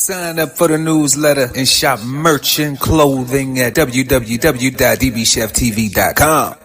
Sign up for the newsletter and shop merch and clothing at www.dbcheftv.com.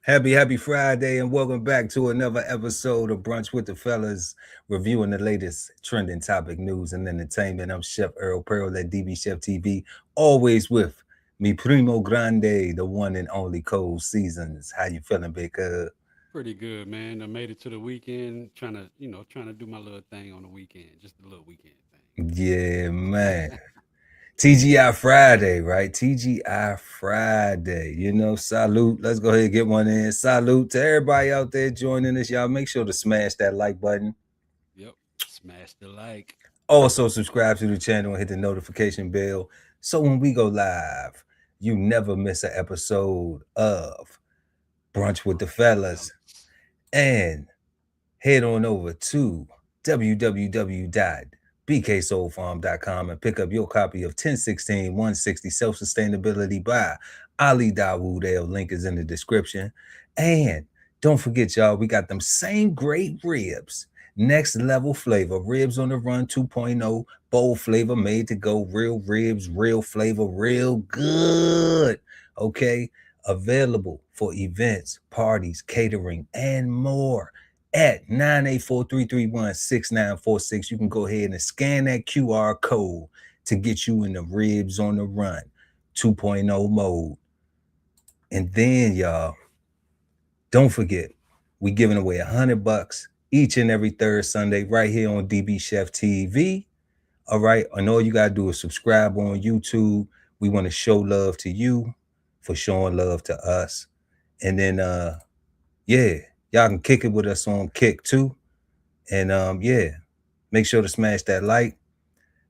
Happy Friday, and welcome back to another episode of Brunch with the Fellas, reviewing the latest trending topic, news, and entertainment. I'm Chef Earl Pearl at DBCHEFTV, always with mi primo grande, the one and only Cold Seasons. How you feeling, Big Cub? Pretty good, man. I made it to the weekend, trying to do my little thing on the weekend, just a little weekend thing. Yeah, man. TGI Friday, right? TGI Friday. You know, salute. Let's go ahead and get one in. Salute to everybody out there joining us. Y'all make sure to smash that like button. Yep. Smash the like. Also, subscribe to the channel and hit the notification bell so when we go live, you never miss an episode of Brunch with the Fellas. And head on over to www.bksoulfarm.com and pick up your copy of 1016-160 Self-Sustainability by Ali Dawood. Link is in the description. And don't forget, y'all, we got them same great ribs. Next level flavor, Ribs on the Run 2.0, bold flavor, made to go, real ribs, real flavor, real good. Okay, available for events, parties, catering, and more at 984-331-6946. You can go ahead and scan that QR code to get you in the Ribs on the Run 2.0 mode. And then, y'all, don't forget, we're giving away $100 each and every third Sunday right here on DB Chef TV. All right. And all you got to do is subscribe on YouTube. We want to show love to you for showing love to us. And then, yeah, y'all can kick it with us on Kick too. And yeah, make sure to smash that like.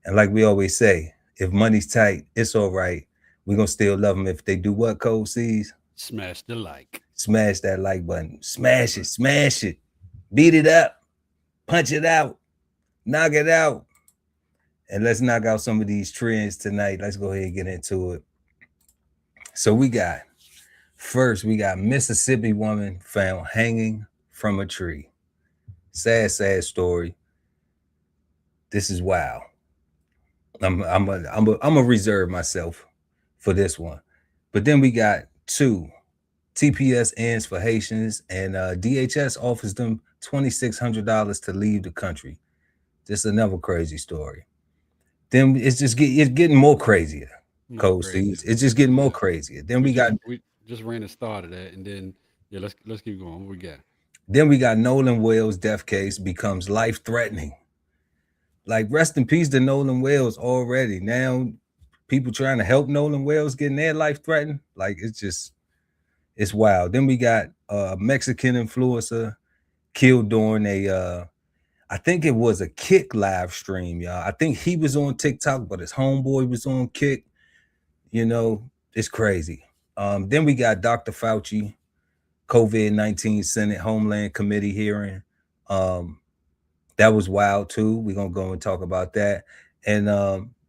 And like we always say, if money's tight, it's all right. We're going to still love them if they do what, Code C's? Smash the like. Smash that like button. Smash it. Smash it. Beat it up. Punch it out. Knock it out. And let's knock out some of these trends tonight. Let's go ahead and get into it. So we got Mississippi woman found hanging from a tree. Sad story. This is wild. I'm gonna reserve myself for this one. But then we got two. TPS ends for Haitians, and DHS offers them $2,600 to leave the country. Just another crazy story. Then it's getting more crazier. Cold Seas. It's just getting more crazier. Then we just ran the start of that, and then let's keep going. What we got? Then we got Nolan Wales' death case becomes life-threatening. Like, rest in peace to Nolan Wales already. Now people trying to help Nolan Wales getting their life threatened. Like, it's wild. Then we got a Mexican influencer killed during I think it was a Kick live stream, y'all. I think he was on TikTok, but his homeboy was on Kick. You know, it's crazy. Then we got Dr. Fauci, COVID-19 Senate Homeland Committee hearing. That was wild too. We're gonna go and talk about that. And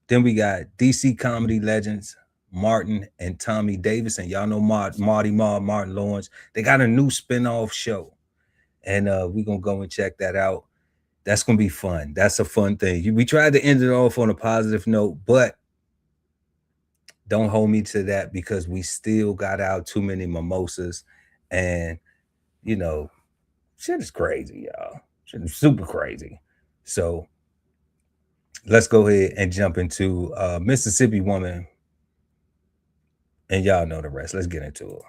then we got DC comedy legends Martin and Tommy Davidson. Y'all know Martin Lawrence. They got a new spinoff show, and we're gonna go and check that out. That's gonna be fun. That's a fun thing. We tried to end it off on a positive note, but don't hold me to that because we still got out too many mimosas, and you know, shit is crazy, y'all. Shit is super crazy. So let's go ahead and jump into Mississippi woman. And y'all know the rest. Let's get into it.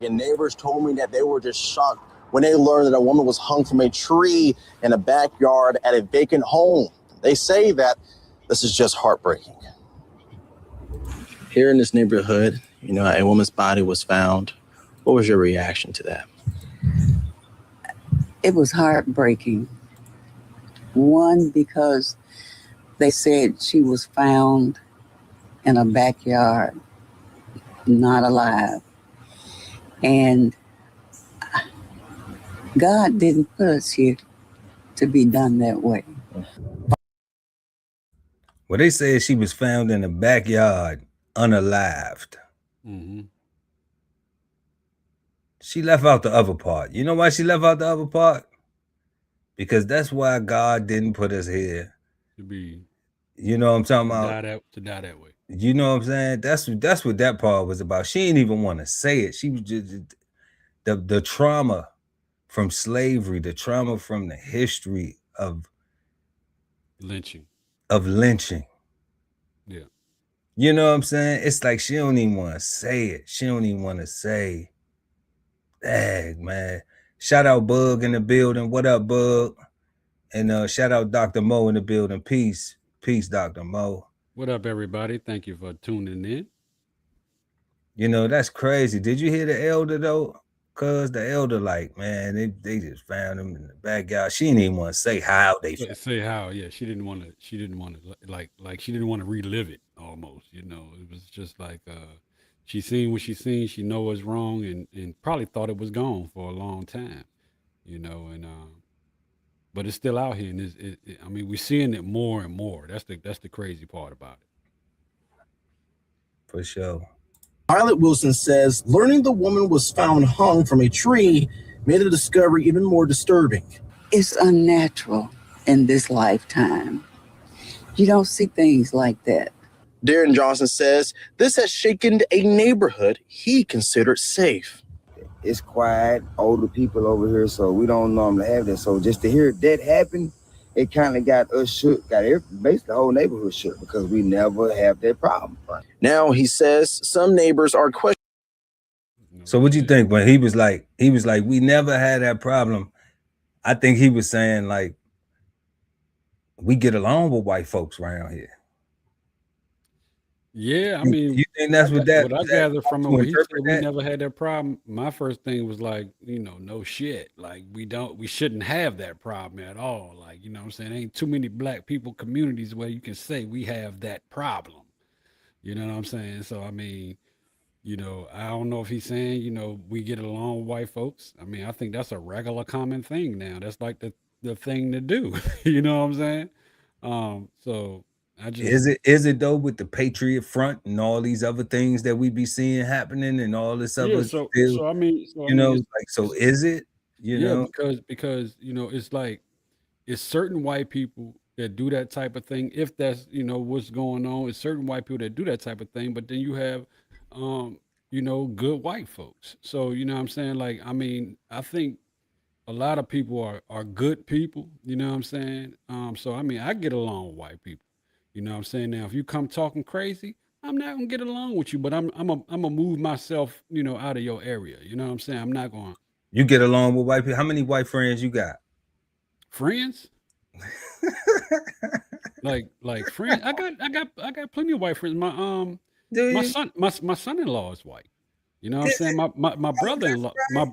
And neighbors told me that they were just shocked when they learned that a woman was hung from a tree in a backyard at a vacant home. They say that this is just heartbreaking. Here in this neighborhood, you know, a woman's body was found. What was your reaction to that? It was heartbreaking. One, because they said she was found in a backyard, not alive. And God didn't put us here to be done that way. Well, they said she was found in the backyard, unalived. Mm-hmm. She left out the other part. You know why she left out the other part? Because that's why God didn't put us here. To be, You know what I'm talking to about? die that way. You know what I'm saying? That's what that part was about. She didn't even want to say it. She was just the trauma from slavery, the trauma from the history of Lynching. lynching. Yeah. You know what I'm saying? It's like she don't even want to say it. She don't even want to say, dang, man. Shout out Bug in the building. What up, Bug? And shout out Dr. Mo in the building. Peace. Peace, Dr. Mo. What up, everybody? Thank you for tuning in. You know, that's crazy. Did you hear the elder though? Cause the elder, like, man, they just found him in the backyard. She didn't even want to say how they found him. Say how? Yeah, she didn't want to. She didn't want to like she didn't want to relive it. Almost, you know, it was just like she seen what she seen. She know what's wrong, and probably thought it was gone for a long time, you know. And but it's still out here, and I mean, we're seeing it more and more. That's the crazy part about it. For sure. Violet Wilson says learning the woman was found hung from a tree made the discovery even more disturbing. It's unnatural in this lifetime. You don't see things like that. Darren Johnson says this has shaken a neighborhood he considered safe. It's quiet, older people over here, so we don't normally have that. So just to hear that happen, it kind of got us shook, basically the whole neighborhood shook, because we never have that problem. Now he says some neighbors are questioning. So what you think when he was like, we never had that problem? I think he was saying like, we get along with white folks around here. Yeah, I mean, you think that's what I gather from it when he said we that? never had that problem. My first thing was like, you know, no shit. Like we shouldn't have that problem at all. Like, you know what I'm saying? Ain't too many black people communities where you can say we have that problem. You know what I'm saying? So I mean, you know, I don't know if he's saying, you know, we get along with white folks. I mean, I think that's a regular common thing now. That's like the thing to do. You know what I'm saying? So I just is it though with the Patriot Front and all these other things that we be seeing happening and all this other so I mean, is it? You know, because you know, it's like it's certain white people that do that type of thing. If that's, you know, what's going on, it's certain white people that do that type of thing. But then you have, you know, good white folks. So you know what I'm saying? Like, I mean, I think a lot of people are good people. You know what I'm saying? So I mean, I get along with white people. You know what I'm saying? Now, if you come talking crazy, I'm not gonna get along with you. But I'm gonna move myself, you know, out of your area. You know what I'm saying? I'm not going. You get along with white people. How many white friends you got? Friends? like friends? I got plenty of white friends. My son-in-law is white. You know what I'm saying? My brother-in-law my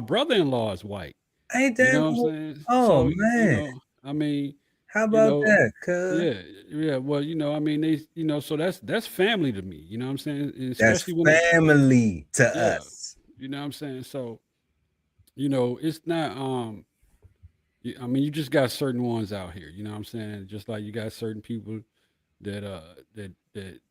brother-in-law is white. Ain't You that know what I'm saying? Oh So, man. you know, I mean, How you about know, that? Cuz yeah. Well, you know, I mean, they, you know, so that's family to me. You know what I'm saying? And that's especially when family to yeah, us. you know what I'm saying? So, you know, it's not I mean, you just got certain ones out here, you know what I'm saying? Just like you got certain people that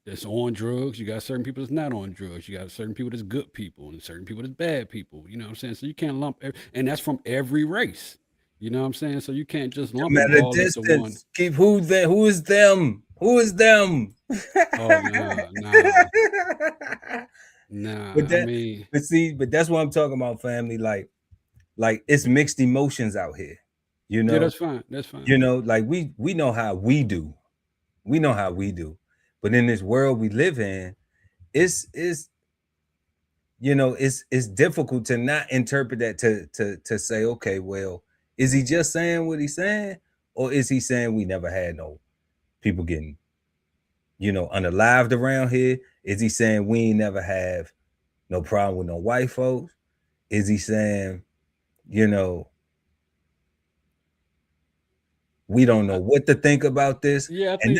that's on drugs, you got certain people that's not on drugs, you got certain people that's good people and certain people that's bad people, you know what I'm saying? So you can't lump and that's from every race. You know what I'm saying? So you can't just lump them At a all into one. distance. Keep who is them? Who is them? Oh nah. But I mean, but that's what I'm talking about, family. Like it's mixed emotions out here. You yeah, know, that's fine. That's fine. you know, like we know how we do. We know how we do. But in this world we live in, it's you know, it's difficult to not interpret that to say, okay, well, is he just saying what he's saying, or is he saying we never had no people getting, you know, unalived around here? Is he saying we ain't never have no problem with no white folks? Is he saying, you know, we don't know what to think about this? Yeah, I think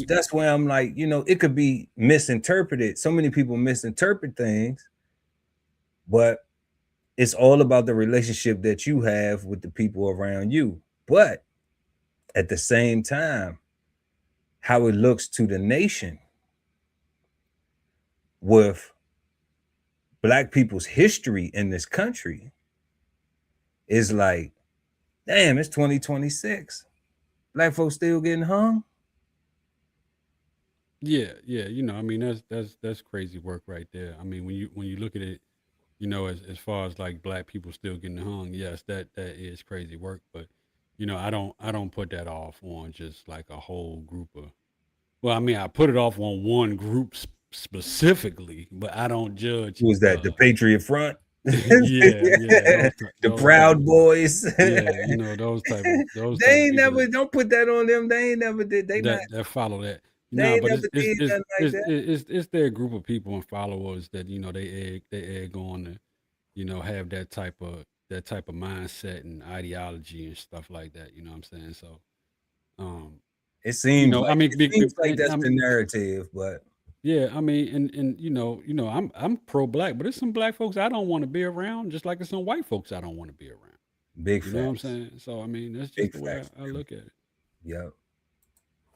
That's where I'm like, you know, it could be misinterpreted. So many people misinterpret things, but it's all about the relationship that you have with the people around you. But at the same time, how it looks to the nation with Black people's history in this country is like, damn, it's 2026. Black folks still getting hung. Yeah, you know, I mean, that's crazy work right there. I mean, when you look at it, you know, as far as like black people still getting hung, yes, that is crazy work. But you know, I don't put that off on just like a whole group of. Well, I mean, I put it off on one group specifically, but I don't judge. Who was that? The Patriot Front? Yeah, The Proud Boys. Yeah, you know, those type They of ain't people never. Don't put that on them. They ain't never did. They not. that follow that. They No, ain't but never did nothing like that. it's their group of people and followers that, you know, they egg on to, you know, have that type of mindset and ideology and stuff like that. You know what I'm saying? So, It you seems know, like I mean, that's the narrative, but yeah, I mean, and you know, I'm pro black, but there's some black folks I don't want to be around, just like there's some white folks I don't want to be around. big You know what I'm facts. saying? So I mean, that's just Big the way facts, I look at it. Yep.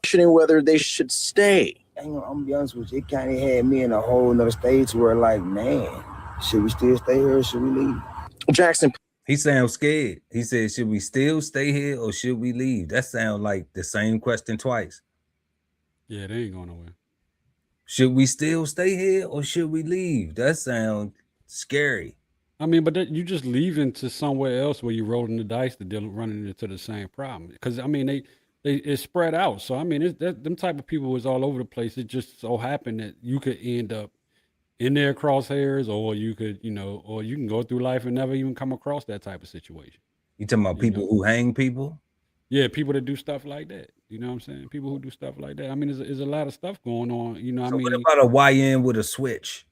Questioning whether they should stay. I'm gonna be honest with you, it kind of had me in a whole nother stage where, like, man, should we still stay here or should we leave? Jackson. He sounds scared. He said, should we still stay here or should we leave? That sounds like the same question twice. Yeah, they ain't going nowhere. Should we still stay here or should we leave? That sounds scary. I mean, but you just leaving to somewhere else where you're rolling the dice to deal running into the same problem. Because I mean, it's spread out. So I mean, them type of people is all over the place. It just so happened that you could end up in their crosshairs, or you could, you know, or you can go through life and never even come across that type of situation. You talking about people who hang people? Yeah, people that do stuff like that. You know what I'm saying? People who do stuff like that. I mean, there's a lot of stuff going on. You know, So I mean, what about a YN with a switch?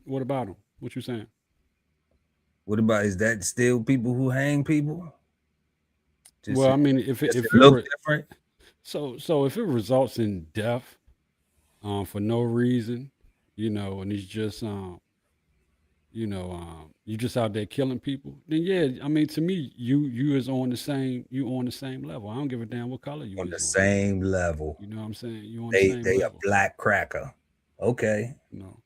What about them? What you saying? What about, is that still people who hang people? Well, I mean, if it look different. So if it results in death, for no reason, you know, and it's just you know, you just out there killing people, then yeah, I mean, to me, you is on the same level. I don't give a damn what color you on is the same level. You know what I'm saying? You on the same they level. a black cracker. Okay. No.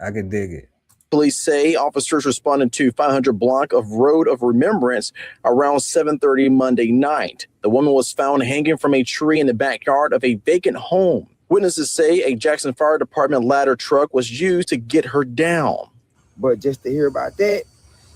I can dig it. Police say officers responded to 500 block of Road of Remembrance around 7:30 Monday night. The woman was found hanging from a tree in the backyard of a vacant home. Witnesses say a Jackson Fire Department ladder truck was used to get her down. But just to hear about that,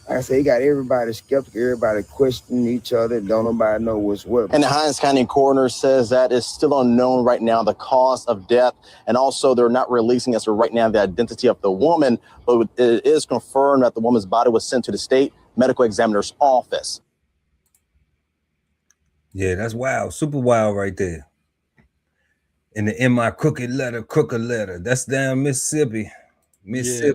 like I say, you got everybody skeptical, everybody questioning each other. Don't nobody know what's what. And the Hinds County coroner says that is still unknown right now, the cause of death. And also they're not releasing as of right now the identity of the woman, but it is confirmed that the woman's body was sent to the state medical examiner's office. Yeah, that's wild. Super wild right there. In my crooked letter. That's down Mississippi. Yeah.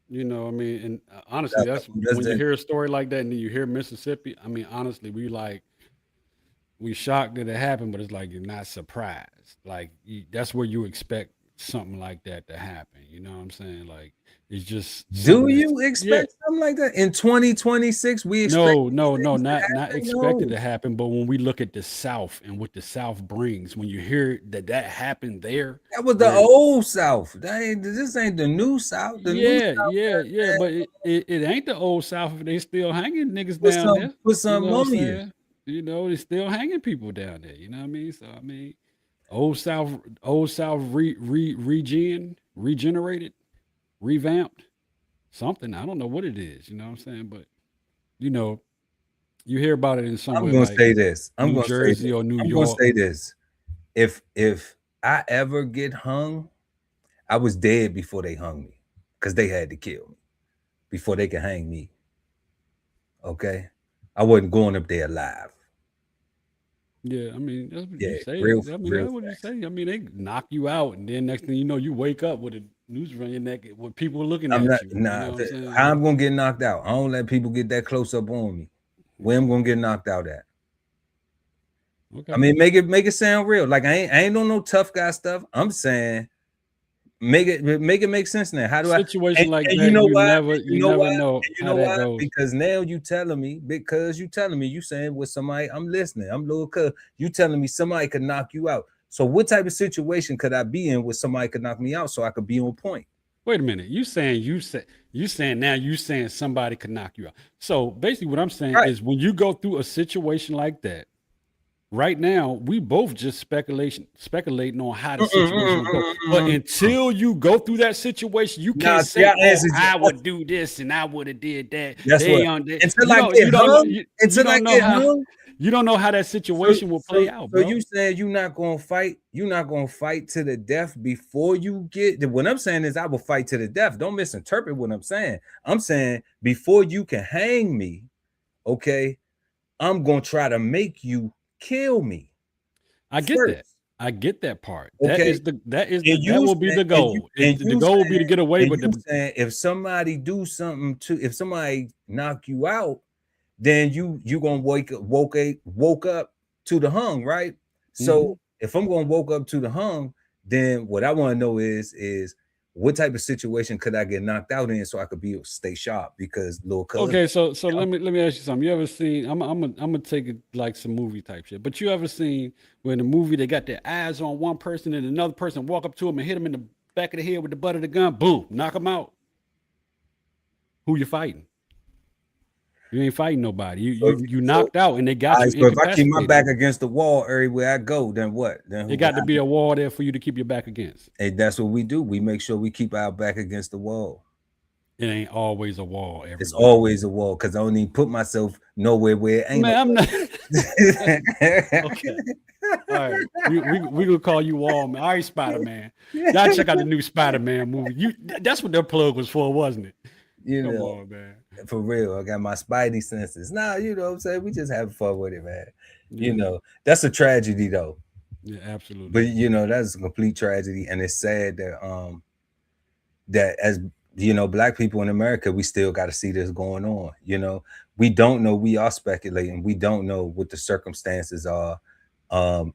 You know, I mean, and honestly, that's when you hear a story like that and then you hear Mississippi, I mean, honestly, we shocked that it happened, but it's like you're not surprised. Like that's where you expect something like that to happen. You know what I'm saying? Like it's just. Do you expect something like that in 2026? We expect not expected to happen. But when we look at the South and what the South brings, when you hear that happened there, that was the old South. This ain't the new South. The new South, but it ain't the old South if they still hanging niggas down there. Put something on you. You know, they still hanging people down there. You know what I mean? So I mean, old South regenerated, revamped, something. I don't know what it is. You know what I'm saying? But you know, you hear about it in somewhere. I'm gonna say this. I'm New Jersey or New York. I'm gonna say this. If I ever get hung, I was dead before they hung me, because they had to kill me before they could hang me. Okay, I wasn't going up there alive. Yeah, I mean, that's what you say. That's what you say. I mean, they knock you out, and then next thing you know, you wake up with a noose around your neck with people looking at you. How I'm gonna get knocked out? I don't let people get that close up on me. Where I'm gonna get knocked out at? Okay. I mean, make it sound real. Like I ain't on no tough guy stuff. I'm saying make it make sense now. How do situation like that? You know why? You never know how that goes. Because now you telling me, you saying with somebody, I'm listening. I'm little cuz you telling me somebody could knock you out. So what type of situation could I be in where somebody could knock me out so I could be on point? Wait a minute. You saying somebody could knock you out. So basically what I'm saying Right. is when you go through a situation like that, right now, we both just speculating on how the situation will go. But until you go through that situation, you Nah, can't see, say, "Oh, answered I would do this and I would have did that." That's what. Until I get hung. Until I get hung. You don't know how that situation will play out, bro. So you saying you're not gonna fight? You're not gonna fight to the death before you get. What I'm saying is, I will fight to the death. Don't misinterpret what I'm saying. I'm saying before you can hang me, okay, I'm gonna try to make you kill me. I get that. I get that part. Okay. That will be the goal. The goal will be to get away, but if somebody do something to, if somebody knock you out, then you gonna woke up to the hung, right? So if I'm gonna woke up to the hung, then what I want to know is what type of situation could I get knocked out in so I could stay sharp? Because little cousin. Okay, so let me ask you something. You ever seen? I'm gonna take it like some movie type shit. But you ever seen when the movie they got their eyes on one person and another person walk up to him and hit him in the back of the head with the butt of the gun, boom, knock him out. Who you fighting? You ain't fighting nobody. You knocked out and they got you. So if I keep my back against the wall everywhere I go, then what? Then it got to be a wall there for you to keep your back against. And that's what we do. We make sure we keep our back against the wall. It ain't always a wall. Everywhere. It's always a wall because I don't even put myself nowhere where it ain't. Man, I'm not. Okay. All right. We gonna call you Wall Man. All right, Spider-Man. Y'all check out the new Spider-Man movie. That's what their plug was for, wasn't it? Come on, man. For real. I got my spidey senses. Nah, you know what I'm saying? We just having fun with it, man. You know, that's a tragedy though. Yeah, absolutely. But that's a complete tragedy. And it's sad that that as Black people in America, we still got to see this going on. We don't know. We are speculating. We don't know what the circumstances are.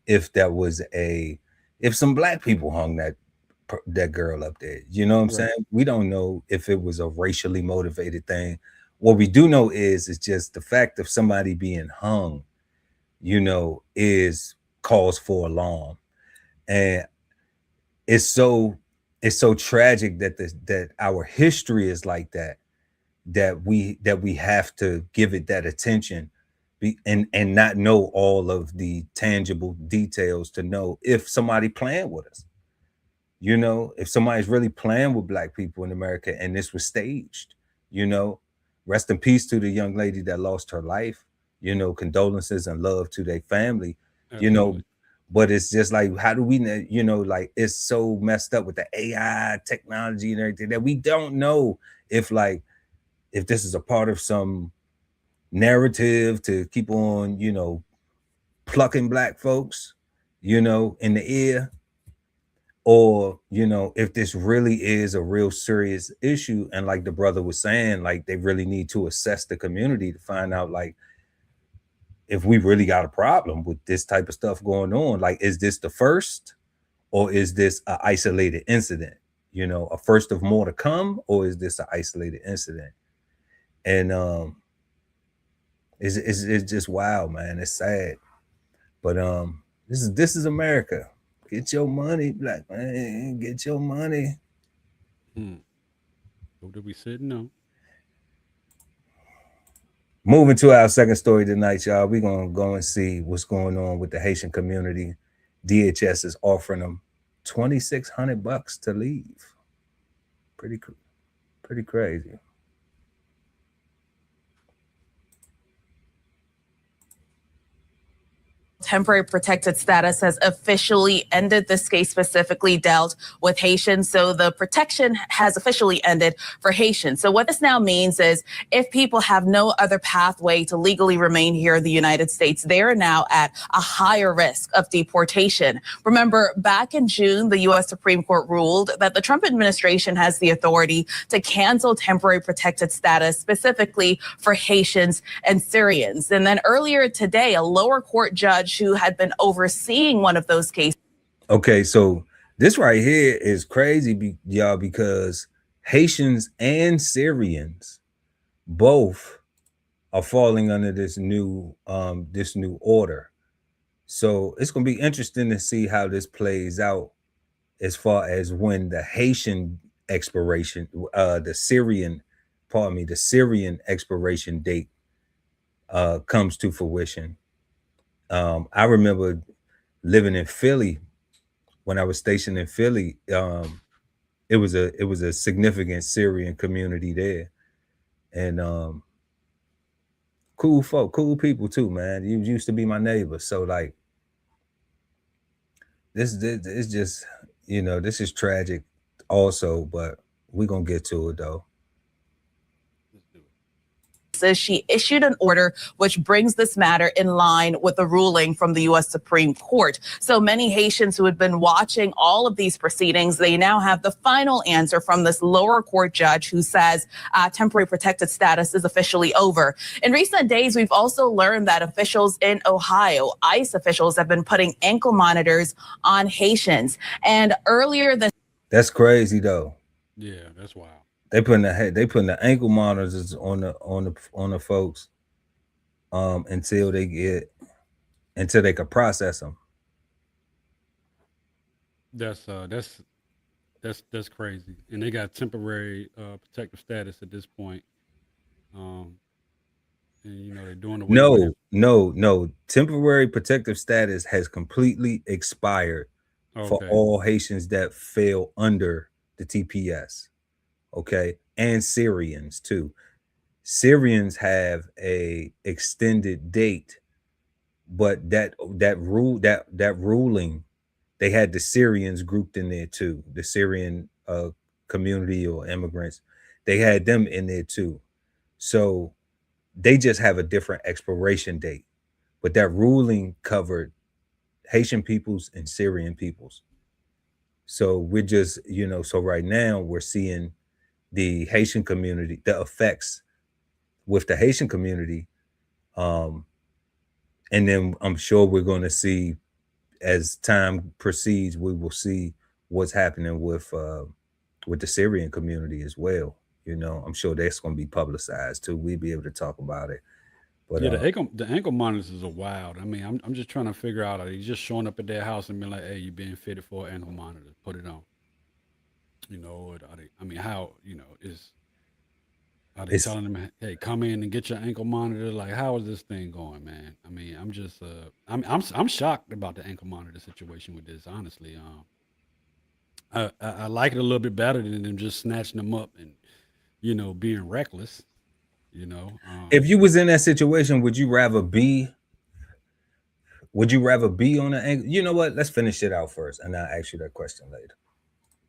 If some Black people hung that girl up there, you know what I'm saying? We don't know if it was a racially motivated thing. What we do know is just the fact of somebody being hung, is cause for alarm. And it's so tragic that our history is like that we have to give it that attention and not know all of the tangible details to know if somebody playing with us. If somebody's really playing with Black people in America and this was staged, rest in peace to the young lady that lost her life, condolences and love to their family, but it's just like, how do we, like, it's so messed up with the AI technology and everything that we don't know if this is a part of some narrative to keep on, plucking Black folks, in the ear. Or, if this really is a real serious issue, and like the brother was saying, like they really need to assess the community to find out, like, if we really got a problem with this type of stuff going on. Like, is this the first, or is this an isolated incident? A first of more to come, or is this an isolated incident? And it's just wild, man. It's sad, but this is America. Get your money, Black man. Get your money. What did we say? No. Moving to our second story tonight, y'all. We're going to go and see what's going on with the Haitian community. DHS is offering them $2,600 to leave. Pretty crazy. Temporary protected status has officially ended. This case specifically dealt with Haitians, so the protection has officially ended for Haitians. So what this now means is if people have no other pathway to legally remain here in the United States, they are now at a higher risk of deportation. Remember, back in June, the U.S. Supreme Court ruled that the Trump administration has the authority to cancel temporary protected status specifically for Haitians and Syrians. And then earlier today, a lower court judge who had been overseeing one of those cases. Okay, so this right here is crazy, y'all, because Haitians and Syrians both are falling under this new order. So it's going to be interesting to see how this plays out as far as when the Haitian expiration, the Syrian expiration date comes to fruition. I remember living in Philly when I was stationed in Philly. It was a significant Syrian community there, and cool folk, cool people too, man. You used to be my neighbor, so like this is just, you know, this is tragic also, but we're gonna get to it though. She issued an order which brings this matter in line with the ruling from the U.S. Supreme Court. So many Haitians who had been watching all of these proceedings, they now have the final answer from this lower court judge who says temporary protected status is officially over. In recent days, we've also learned that officials in Ohio, ICE officials, have been putting ankle monitors on Haitians. And earlier this... That's crazy though. Yeah, that's wild. They putting the ankle monitors on the folks until they can process them. That's crazy. And they got temporary protective status at this point. And you know they're doing the no. Temporary protective status has completely expired for all Haitians that fell under the TPS. Okay, and Syrians too. Syrians have a extended date, but that ruling, they had the Syrians grouped in there too. The Syrian community or immigrants, they had them in there too. So they just have a different expiration date, but that ruling covered Haitian peoples and Syrian peoples. So we're just, you know, so right now we're seeing the Haitian community, the effects with the Haitian community. And then I'm sure we're going to see, as time proceeds, we will see what's happening with the Syrian community as well. You know, I'm sure that's going to be publicized too. We'll be able to talk about it. But yeah, the ankle monitors are wild. I mean, I'm just trying to figure out, are they just showing up at their house and being like, hey, you're being fitted for an ankle monitor, put it on. You know, I mean, how, you know, are they telling them, hey, come in and get your ankle monitor? Like, how is this thing going, man? I mean, I'm just, I'm shocked about the ankle monitor situation with this, honestly. I like it a little bit better than them just snatching them up and, you know, being reckless. You know, if you was in that situation, would you rather be on the ankle? You know what? Let's finish it out first, and I'll ask you that question later.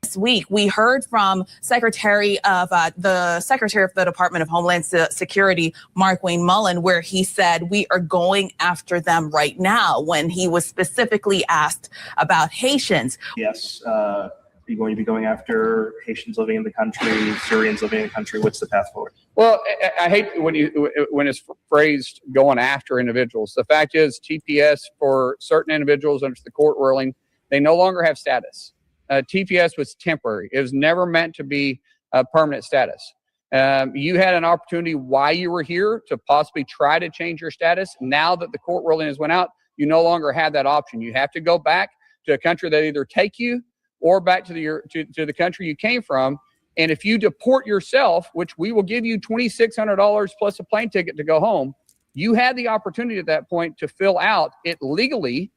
This week, we heard from the Secretary of the Department of Homeland Security, Mark Wayne Mullen, where he said we are going after them right now when he was specifically asked about Haitians. Yes. Are you going to be going after Haitians living in the country, Syrians living in the country? What's the path forward? Well, I hate when it's phrased going after individuals. The fact is, TPS for certain individuals under the court ruling, they no longer have status. TPS was temporary. It was never meant to be a permanent status. You had an opportunity while you were here to possibly try to change your status. Now that the court ruling has went out, you no longer have that option. You have to go back to a country that either take you or back to the country you came from. And if you deport yourself, which we will give you $2,600 plus a plane ticket to go home, you had the opportunity at that point to fill out it legally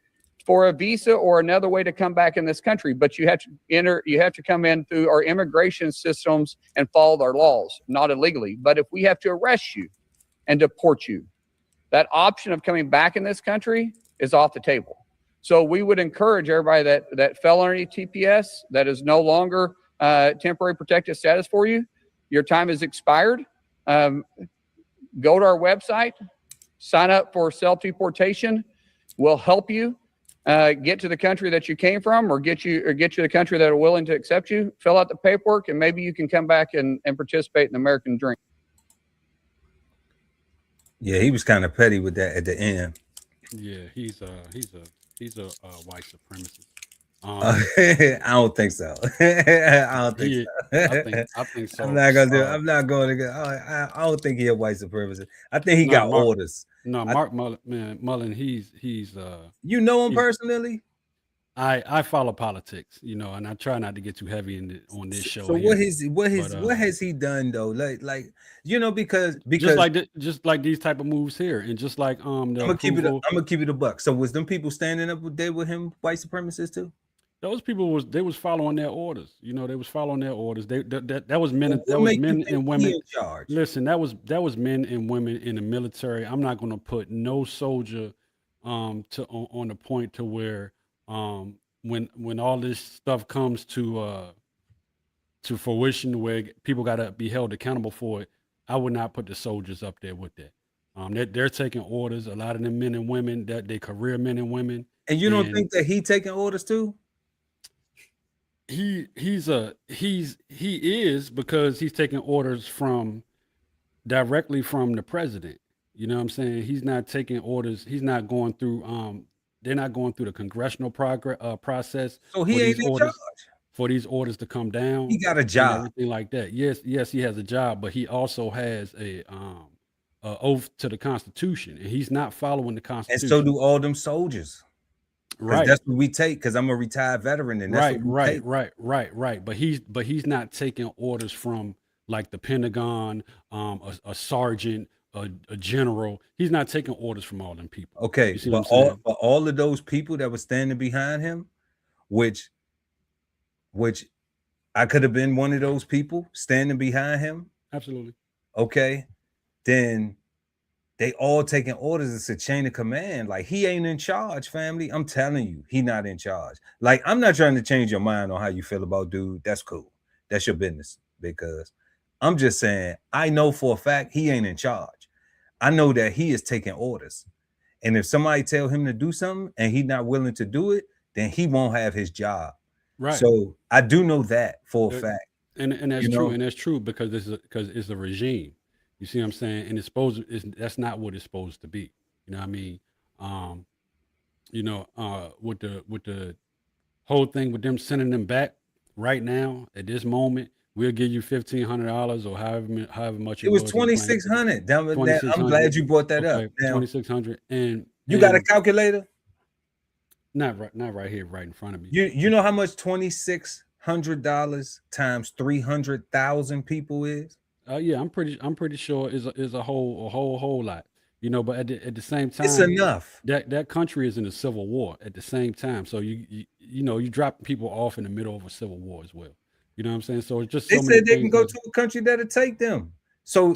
for a visa or another way to come back in this country. But you have to come in through our immigration systems and follow our laws, not illegally. But if we have to arrest you and deport you, that option of coming back in this country is off the table. So we would encourage everybody that fell underneath TPS, that is no longer temporary protected status for you. Your time has expired. Go to our website, sign up for self-deportation. We'll help you get to the country that you came from, or get you to the country that are willing to accept you. Fill out the paperwork, and maybe you can come back and participate in the American dream. Yeah, he was kind of petty with that at the end. Yeah, he's a white supremacist. I don't think so. I think so. I'm not going to. I don't think he's a white supremacist. I think he got orders. No, Mark Mullen, he's you know him personally? I follow politics, you know, and I try not to get too heavy on this show So here. what But has he done though? Like you know, because just like these type of moves here, and just like the approval. I'm gonna keep it a buck. So was them people standing up there with him, white supremacists too? Those people was following their orders. You know, they was following their orders. That was men. Well, That what was make you men think and he women. in charge? Listen, that was men and women in the military. I'm not going to put no soldier on the point to where when all this stuff comes to fruition, where people got to be held accountable for it, I would not put the soldiers up there with that. They're taking orders. A lot of them men and women, that they career men and women. And you don't And think that he taking orders too? he is, because he's taking orders directly from the president. You know what I'm saying? He's not taking orders. He's not going through. They're not going through the congressional process So he ain't in charge. for these orders to come down. He got a and job. everything like that. Yes, he has a job, but he also has a oath to the Constitution, and he's not following the And Constitution. so do all them soldiers. Right. That's what we take, because I'm a retired veteran, and that's what we take. Right. But he's not taking orders from like the Pentagon, a sergeant, a general. He's not taking orders from all them people. Okay, You see but what I'm saying? all of those people that were standing behind him, which I could have been one of those people standing behind him. Absolutely. Okay, then they all taking orders. It's a chain of command. Like, he ain't in charge, family. I'm telling you, he not in charge. Like, I'm not trying to change your mind on how you feel about dude. That's cool. That's your business. Because I'm just saying, I know for a fact he ain't in charge. I know that he is taking orders. And if somebody tell him to do something and he not willing to do it, then he won't have his job. Right. So I do know that for a fact. And that's You true. know? And that's true because it's a regime. You see what I'm saying? And that's not what it's supposed to be. You know what I mean? With the whole thing with them sending them back right now at this moment, we'll give you $1,500 or however much It was $2,600. I'm glad you brought that up. Now, $2,600, and you got a calculator? Not right here, right in front of me. You know how much $2,600 times 300,000 people is? Yeah, I'm pretty sure is a whole lot. You know, but at the same time, It's enough. That country is in a civil war at the same time. So you drop people off in the middle of a civil war as well. You know what I'm saying? So it's just They said they can go to a country that'll take them. So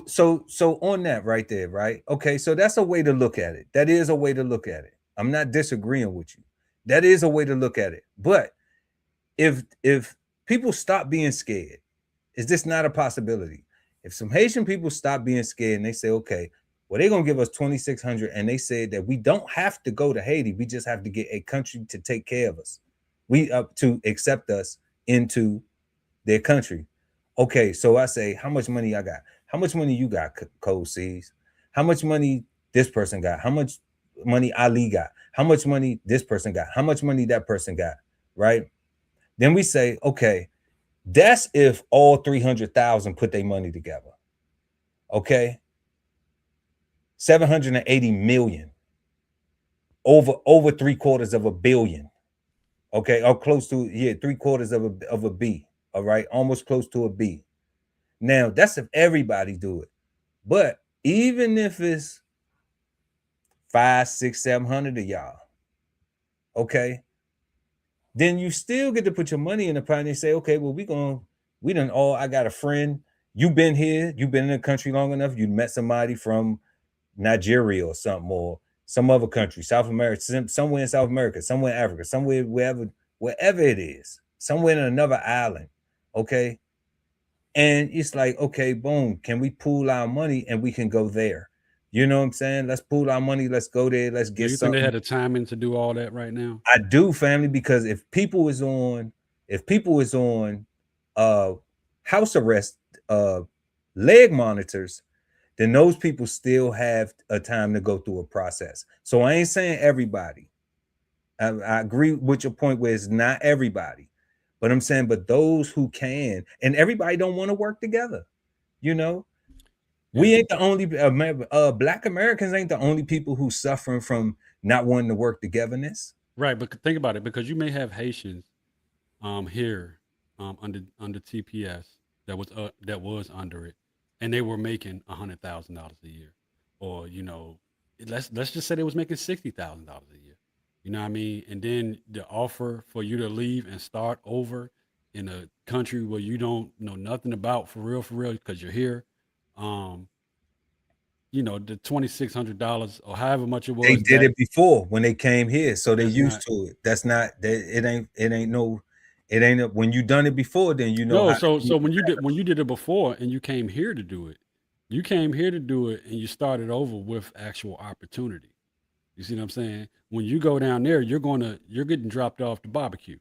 on that right there, right? Okay, so that's a way to look at it. That is a way to look at it. I'm not disagreeing with you. That is a way to look at it. But if people stop being scared, is this not a possibility? If some Haitian people stop being scared and they say, okay, well, they're gonna give us $2,600, and they said that we don't have to go to Haiti, we just have to get a country to take care of us. We up to accept us into their country. Okay, so I say, how much money I got? How much money you got, Cold Seas? How much money this person got? How much money Ali got? How much money this person got? How much money that person got? Right? Then we say, okay, that's if all 300,000 put their money together. Okay, 780 million, over $750 million. Okay, or close to, yeah, $750 of a B. All right, almost close to a B. Now that's if everybody do it, but even if it's 500, 600, 700 of y'all, okay, then you still get to put your money in the pot and say, okay, well, I got a friend. You've been here, you've been in the country long enough, you met somebody from Nigeria or something, or some other country, South America, somewhere in South America, somewhere in Africa, somewhere wherever it is, somewhere in another island, okay? And it's like, okay, boom, can we pool our money and we can go there? You know what I'm saying? Let's pool our money, let's go there, let's get something. Think they had the timing to do all that right now? I do, family, because if people is on house arrest, leg monitors, then those people still have a time to go through a process. So I ain't saying everybody. I agree with your point where it's not everybody, but I'm saying, but those who can, and everybody don't want to work together. You know, we ain't the only Black Americans ain't the only people who suffering from not wanting to work togetherness. Right, but think about it, because you may have Haitians here under TPS that was under it, and they were making $100,000 a year, or let's just say they was making $60,000 a year. You know what I mean? And then the offer for you to leave and start over in a country where you don't know nothing about for real, because you're here. Um, the $2,600 or however much it They was did back. it before when they came here, so they That's used not to it. That's not that. It ain't when you done it before, then you know no. how to So do it. when you did it before and you came here to do it, and you started over with actual opportunity. You see what I'm saying? When you go down there, you're getting dropped off the barbecue.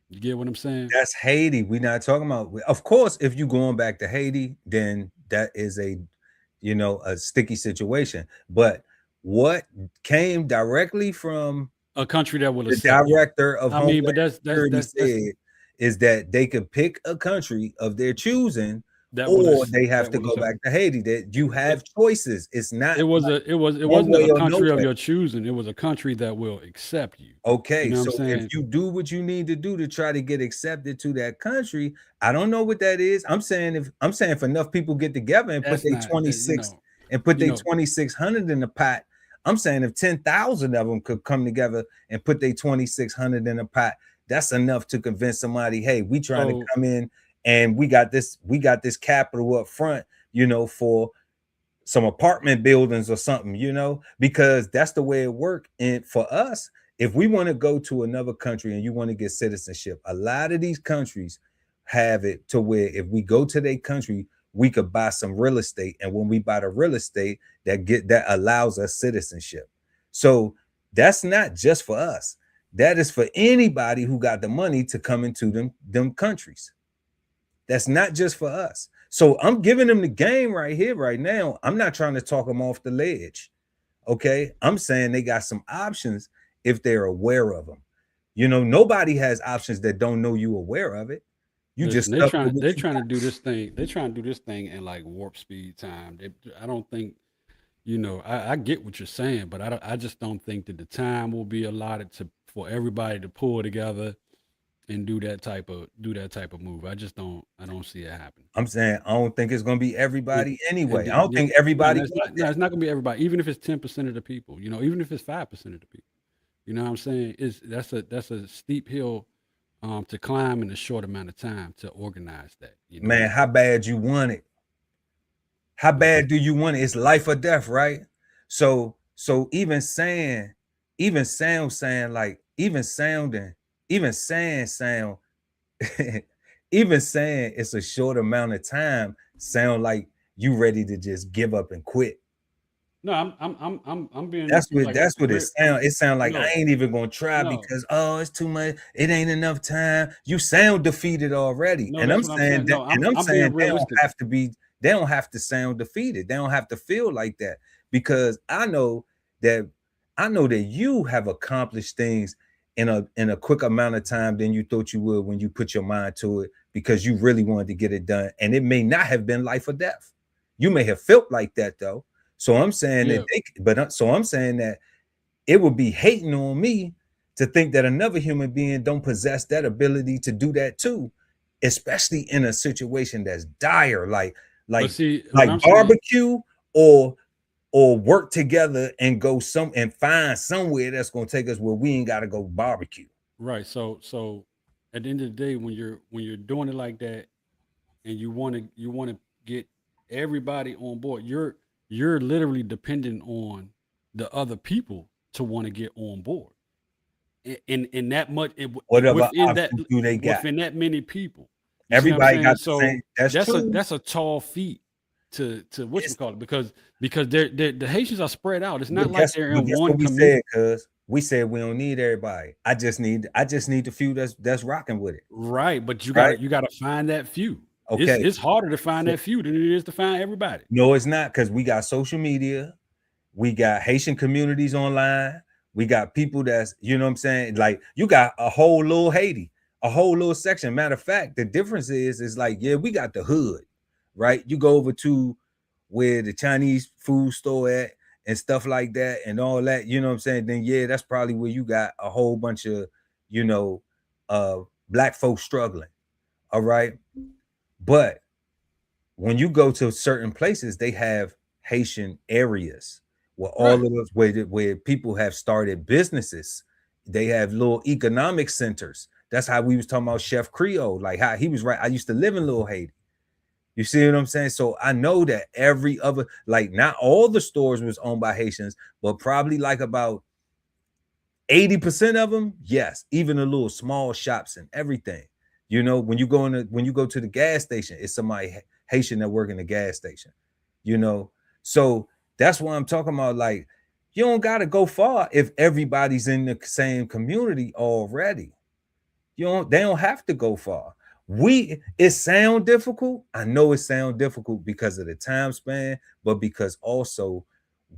You get what I'm saying? That's Haiti. We're not talking about. Of course, if you going back to Haiti, then that is a sticky situation. But what came directly from A country that will the accept you. director of I mean, Homeland but Security that's said is that they could pick a country of their choosing, that will or they have that to will go accept. back to Haiti. That you have choices. It's not It one wasn't way a or no country of way. your choosing. It was a country that will accept you. You Okay, know what I'm so if saying? you do what you need to do to try to get accepted to that country, I don't know what that is. I'm saying if enough people get together and put That's their not that, 26 and put you their know. 2,600 in the pot, I'm saying if 10,000 of them could come together and put their 2,600 in the pot, that's enough to convince somebody, hey, we trying to So come in and we got this capital up front, for some apartment buildings or something, because that's the way it worked. And for us, if we want to go to another country and you want to get citizenship, a lot of these countries have it to where if we go to their country, we could buy some real estate. And when we buy the real estate, that allows us citizenship. So that's not just for us. That is for anybody who got the money to come into them countries. That's not just for us. So I'm giving them the game right here, right now. I'm not trying to talk them off the ledge. Okay. I'm saying they got some options if they're aware of them. Nobody has options that don't know you aware of it. You just listen, stuck with what they're you trying to got. do this thing. They're trying to do this thing in like warp speed time. I don't think, I get what you're saying, but I just don't think that the time will be allotted for everybody to pull together and do that type of move. I don't see it happening. I'm saying I don't think it's gonna be And everybody and anyway. I then, don't think everybody want no, that. it's not gonna be everybody. Even if it's 10% of the people, even if it's 5% of the people, you know what I'm saying? That's a steep hill to climb in a short amount of time to organize that. Man, how bad you want it? How bad do you want it? It's life or death, right? So even saying, even sounding, even saying, even saying it's a short amount of time sound like you ready to just give up and quit. No, I'm being That's what like it sound. It sound like I no, ain't even gonna try no, because it's too much. It ain't enough time. You sound defeated already. no. And I'm That's what I'm saying saying. that, No, and I'm I'm being saying realistic. they don't have to sound defeated. They don't have to feel like that because I know that you have accomplished things in a quick amount of time than you thought you would when you put your mind to it because you really wanted to get it done. And it may not have been life or death. You may have felt like that though. So I'm saying Yeah, I'm saying that it would be hating on me to think that another human being don't possess that ability to do that too, especially in a situation that's dire, like but see what I'm saying. barbecue or work together and go and find somewhere that's gonna take us where we ain't gotta go barbecue. Right. So at the end of the day, when you're doing it like that, and you want to get everybody on board, you're literally dependent on the other people to want to get on board. In that much Whatever options do they got? within that many people. You see what I'm Everybody saying? got the So same. That's true. that's a tall feat to what you It's- call it, because the Haitians are spread out. It's not But like they're in guess one what we community. said, cuz we said we don't need everybody. I just need the few that's rocking with it. Right, but Right? you gotta find that few. Okay. It's harder to find So- that few than it is to find everybody. No, it's not because we got social media, we got Haitian communities online, we got people that's, you know what I'm saying? Like you got a whole little Haiti, a whole little section. Matter of fact, the difference is like, yeah, we got the hood, right? You go over to where the Chinese food store at, and stuff like that and all that, you know what I'm saying, then yeah, that's probably where you got a whole bunch of, you know, black folks struggling. All right. But when you go to certain places, they have Haitian areas where all of us, where people have started businesses. They have little economic centers. That's how we was talking about Chef Creole, like how he was right. I used to live in Little Haiti. You see what I'm saying? So I know that every other, like not all the stores was owned by Haitians, but probably like about 80% of them, yes, even the little small shops and everything. You know, when you go to the gas station, it's somebody Haitian that work in the gas station, you know. So that's why I'm talking about, like, you don't gotta go far if everybody's in the same community already. They don't have to go far. It sound difficult. I know it sound difficult because of the time span, but because also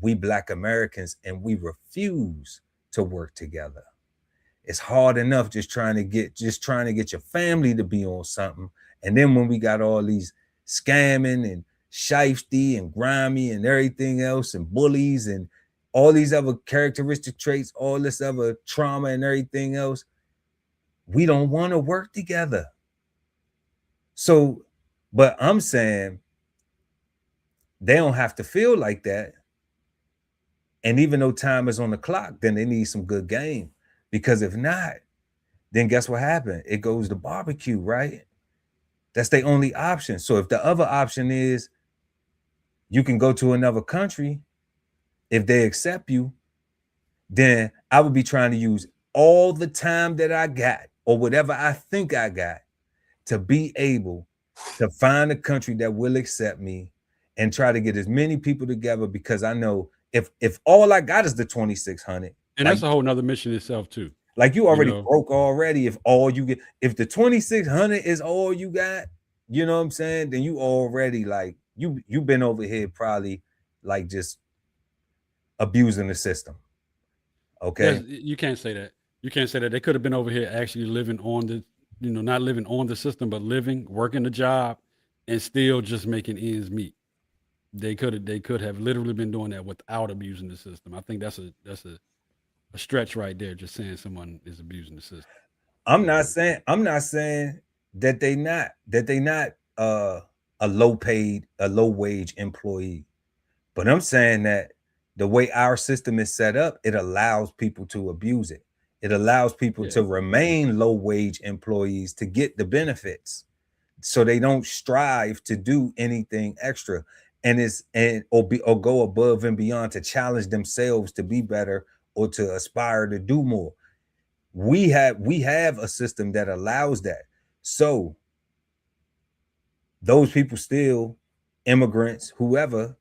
we Black Americans and we refuse to work together. It's hard enough just trying to get your family to be on something. And then when we got all these scamming and shifty and grimy and everything else and bullies and all these other characteristic traits, all this other trauma and everything else, we don't want to work together. So, but I'm saying they don't have to feel like that. And even though time is on the clock, then they need some good game. Because if not, then guess what happened? It goes to barbecue, right? That's the only option. So if the other option is you can go to another country, if they accept you, then I would be trying to use all the time that I got or whatever I think I got to be able to find a country that will accept me and try to get as many people together, because I know if all I got is the 2,600, and that's a whole nother mission itself too. Like you already broke already. If all you get, if the 2,600 is all you got, you know what I'm saying? Then you already like you've been over here probably like just abusing the system. Okay. You can't say that. You can't say that. They could have been over here actually living on the, not living on the system, but working the job and still just making ends meet. They could have literally been doing that without abusing the system. I think that's a stretch right there, just saying someone is abusing the system. I'm not saying that they not a low wage employee, but I'm saying that the way our system is set up, it allows people to abuse it. It allows people to remain low wage employees to get the benefits, so they don't strive to do anything extra or go above and beyond to challenge themselves to be better or to aspire to do more. We have a system that allows that. So those people still, immigrants, whoever,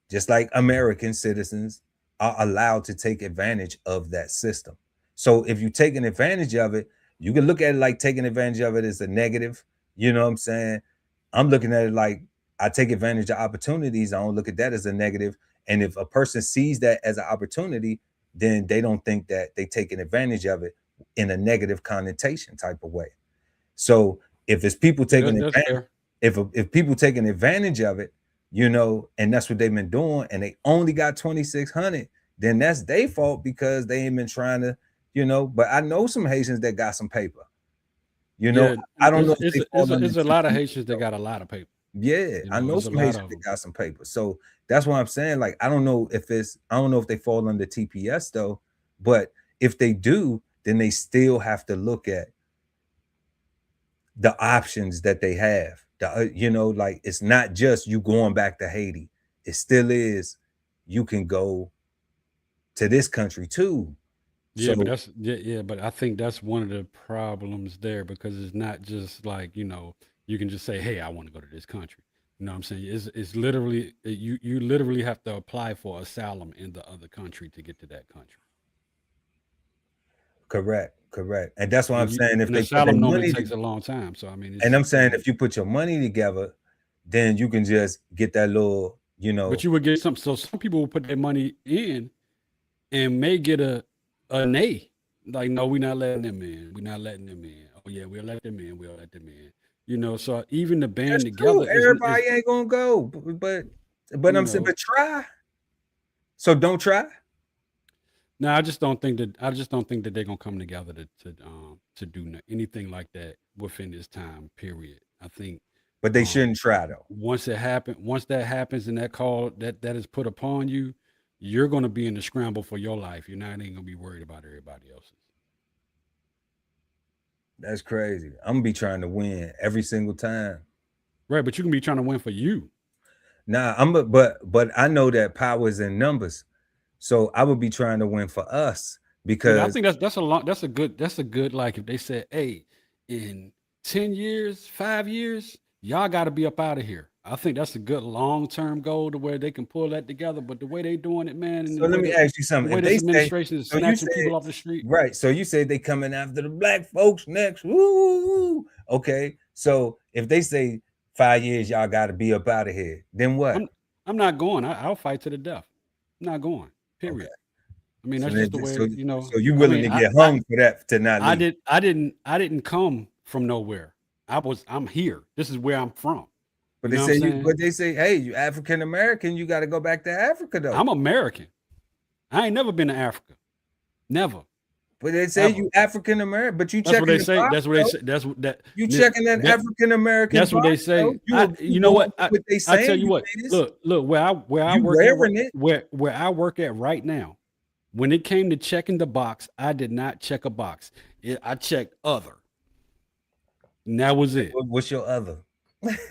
just like American citizens, are allowed to take advantage of that system. So if you're taking advantage of it, you can look at it like taking advantage of it as a negative. You know what I'm saying? I'm looking at it like I take advantage of opportunities. I don't look at that as a negative. And if a person sees that as an opportunity, then they don't think that they're taking advantage of it in a negative connotation type of way. So if it's people taking advantage, if people taking advantage of it, and that's what they've been doing, and they only got 2,600, then that's their fault because they ain't been trying to, But I know some Haitians that got some paper. I don't know. There's a lot of Haitians that got a lot of paper. Yeah, I know some Haitians that got some paper. So that's why I'm saying, like, I don't know if they fall under TPS though, but if they do, then they still have to look at the options that they have. Like, it's not just you going back to Haiti. It still is, you can go to this country too. Yeah, so, but I think that's one of the problems there, because it's not just like, you can just say, hey, I want to go to this country. You know what I'm saying? It's literally, you literally have to apply for asylum in the other country to get to that country. Correct. And that's why I'm saying, if they asylum normally takes a long time. So I mean, and I'm saying, if you put your money together, then you can just get that little, But you would get some. So some people will put their money in and may get a nay. Like, no, we're not letting them in. We're not letting them in. Oh yeah, we'll let them in. We'll let them in. So even the band together, everybody ain't gonna go. But I'm saying, but try. So don't try. No, I just don't think that they're gonna come together to do anything like that within this time period. I think, But they shouldn't try though. once that happens, and that call that is put upon you, you're gonna be in the scramble for your life. You're not even gonna be worried about everybody else's. That's crazy. I'm gonna be trying to win every single time. Right, but you can be trying to win for you. Nah, but I know that power is in numbers. So I would be trying to win for us because I think that's a good, like, if they said, hey, in 10 years, 5 years, y'all got to be up out of here. I think that's a good long-term goal to where they can pull that together. But the way they doing it, man, and so let me ask you something. the way If this they administration is so you snatching said- people off the street. right. So you said they coming after the black folks next. Woo. Okay. So if they say 5 years, y'all got to be up out of here, then what? I'm not going. I'll fight to the death. I'm not going. Period. Okay. I mean, So that's then- just the way, so- you know. So you willing to get hung for that to not leave? I didn't come from nowhere. I'm here. This is where I'm from. But You know they what I'm say saying? but they say, hey, you African American, you got to go back to Africa though. I'm American. I ain't never been to Africa. Never. But they say Ever. you African American, but you That's what checking they the say. box, That's what they though. say. That's what that. You checking that African American. That's what they box, say. though? You know what? what they I saying, tell you what. ladies? Look. Where I You work wearing at, it. where I work at right now. When it came to checking the box, I did not check a box. I checked other. And that was it. What's your other?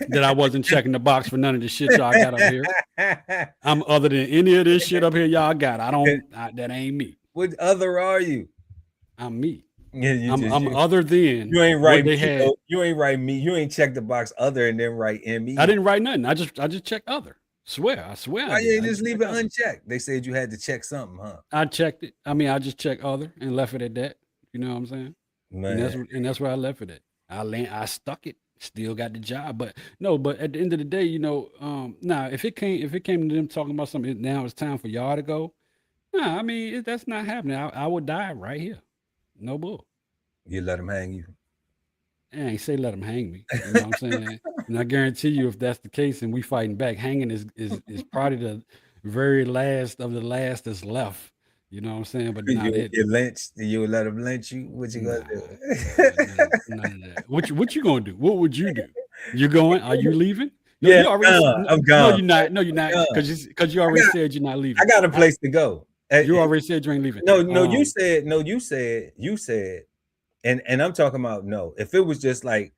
That I wasn't checking the box for none of the shit y'all got up here. I'm other than any of this shit up here y'all got. That ain't me. What other are you? I'm me. Yeah, I'm other than you ain't what right. they had. You ain't right me. You ain't checked the box other and then write me. I didn't write nothing. I just checked other. I swear. Why you ain't just leave it unchecked? They said you had to check something, huh? I checked it. I mean, I just checked other and left it at that. You know what I'm saying? Man. And that's where I left it at. I stuck it. Still got the job, but at the end of the day, you know, if it came to them talking about something, now it's time for y'all to go. Nah, I mean, that's not happening. I would die right here. No bull. You let them hang you. I ain't say let them hang me. You know what I'm saying? And I guarantee you, if that's the case and we fighting back, hanging is probably the very last of the last that's left. You know what I'm saying? But you lynched. You would let them lynch you. What you gonna do? None of that. What you gonna do? What would you do? You going? Are you leaving? No, Yeah, I'm gone. No, you're not. No, you're not. Because you already said you're not leaving. I got a place to go. You already said you ain't leaving. No, you said, and I'm talking about no. If it was just like,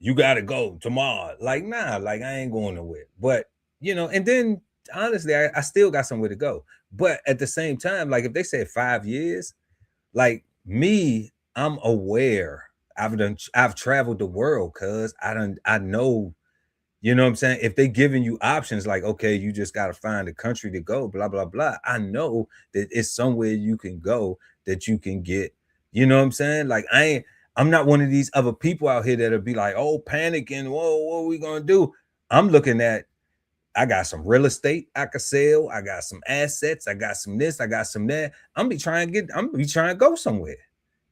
you gotta go tomorrow, like nah, like I ain't going nowhere. But you know, and then honestly, I still got somewhere to go. But at the same time, like if they said 5 years, like me, I'm aware. I've traveled the world, cuz I know. You know what I'm saying? If they giving you options like, okay, you just got to find a country to go, blah, blah, blah. I know that it's somewhere you can go that you can get, you know what I'm saying? Like, I'm not one of these other people out here that'll be like, oh, panicking. Whoa, what are we going to do? I'm looking at, I got some real estate I could sell. I got some assets. I got some this. I got some that. I'm be trying to go somewhere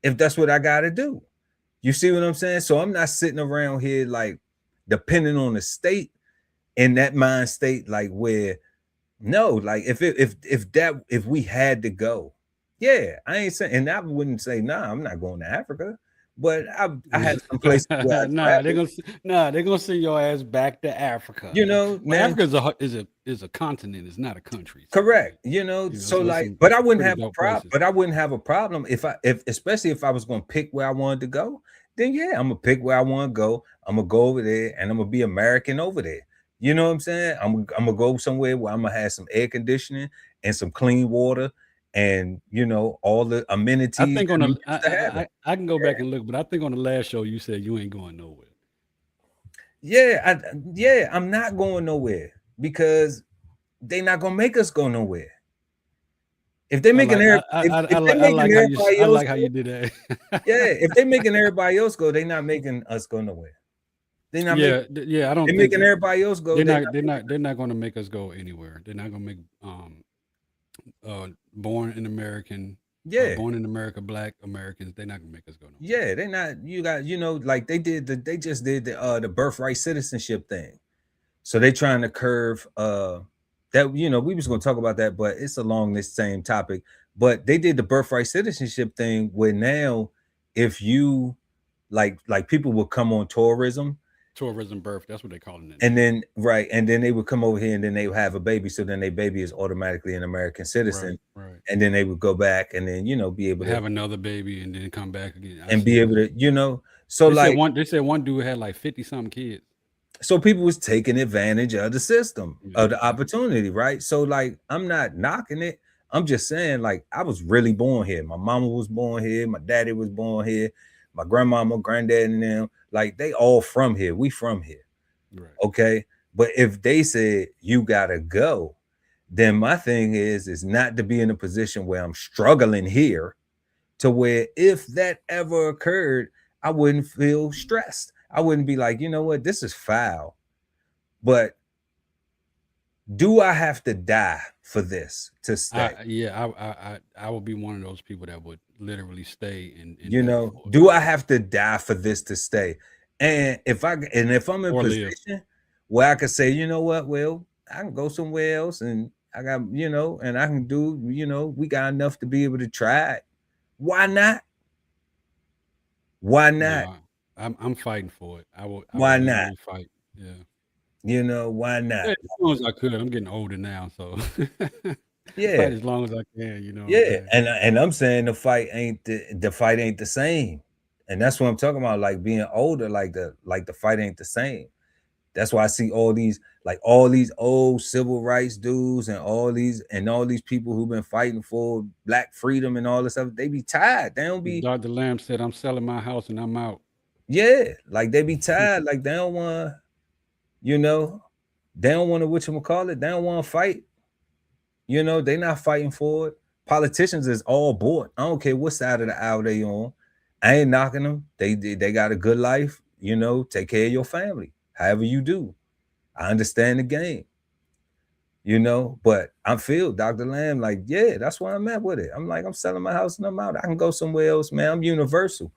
if that's what I got to do. You see what I'm saying? So I'm not sitting around here like, depending on the state in that mind state, like where no, like if we had to go, yeah, I ain't saying, and I wouldn't say nah, I'm not going to Africa, but I had some places where they're gonna send your ass back to Africa. You know, man, Africa is a continent, it's not a country. Correct. You know, so like, but I wouldn't have a problem. But I wouldn't have a problem if especially if I was gonna pick where I wanted to go. Then yeah, I'm gonna pick where I want to go. I'm gonna go over there and I'm gonna be American over there. You know what I'm saying? I'm gonna go somewhere where I'm gonna have some air conditioning and some clean water and you know all the amenities. I think I can go back and look, but I think on the last show you said you ain't going nowhere. Yeah, I'm not going nowhere because they're not gonna make us go nowhere. If they're making I like how you did that. Yeah, if they're making everybody else go, they're not making us go nowhere. They're not. I don't. They're making everybody else go. They're not going to make us go anywhere. They're not going to make born in American. Born in America, Black Americans. They're not going to make us go nowhere. Yeah, they're not. You got like they just did the birthright citizenship thing. So they're trying to curve that, you know, we was going to talk about that, but it's along this same topic. But they did the birthright citizenship thing where now if you like people will come on tourism birth, that's what they call it. And then and then they would come over here and then they would have a baby, so then their baby is automatically an American citizen. Right. And then they would go back and then, you know, be able to have another baby and then come back again. And be able to, you know, so they said one dude had like 50 something kids. So people was taking advantage of the system, of the opportunity, right? So like, I'm not knocking it. I'm just saying, like, I was really born here. My mama was born here. My daddy was born here. My grandmama, granddad, and them, like, they all from here. We from here. Right. Okay. But if they said you gotta go, then my thing is not to be in a position where I'm struggling here, to where if that ever occurred, I wouldn't feel stressed. I wouldn't be like, you know what, this is foul. But do I have to die for this to stay? I would be one of those people that would literally stay and you know, do I have to die for this to stay? And if I'm in a position where I could say, you know what, well, I can go somewhere else and I got, you know, and I can do, you know, we got enough to be able to try it. Why not? Why not? Yeah, I'm fighting for it. Why not fight? Yeah. You know, why not? Yeah, as long as I could. I'm getting older now, so yeah, fight as long as I can, you know. Yeah, and I'm saying the fight ain't the same, and that's what I'm talking about. Like being older, like the fight ain't the same. That's why I see all these old civil rights dudes and all these people who've been fighting for black freedom and all this stuff. They be tired. They don't be. Dr. Lamb said, "I'm selling my house and I'm out." Yeah, like they be tired. Like they don't want. You know, they don't want to, whatchamacallit, they don't want to fight. You know, they not fighting for it. Politicians is all bought. I don't care what side of the aisle they on. I ain't knocking them. They got a good life. You know, take care of your family. However you do. I understand the game. You know, but I feel Dr. Lamb like, yeah, that's where I'm at with it. I'm like, I'm selling my house and I'm out. I can go somewhere else, man. I'm universal.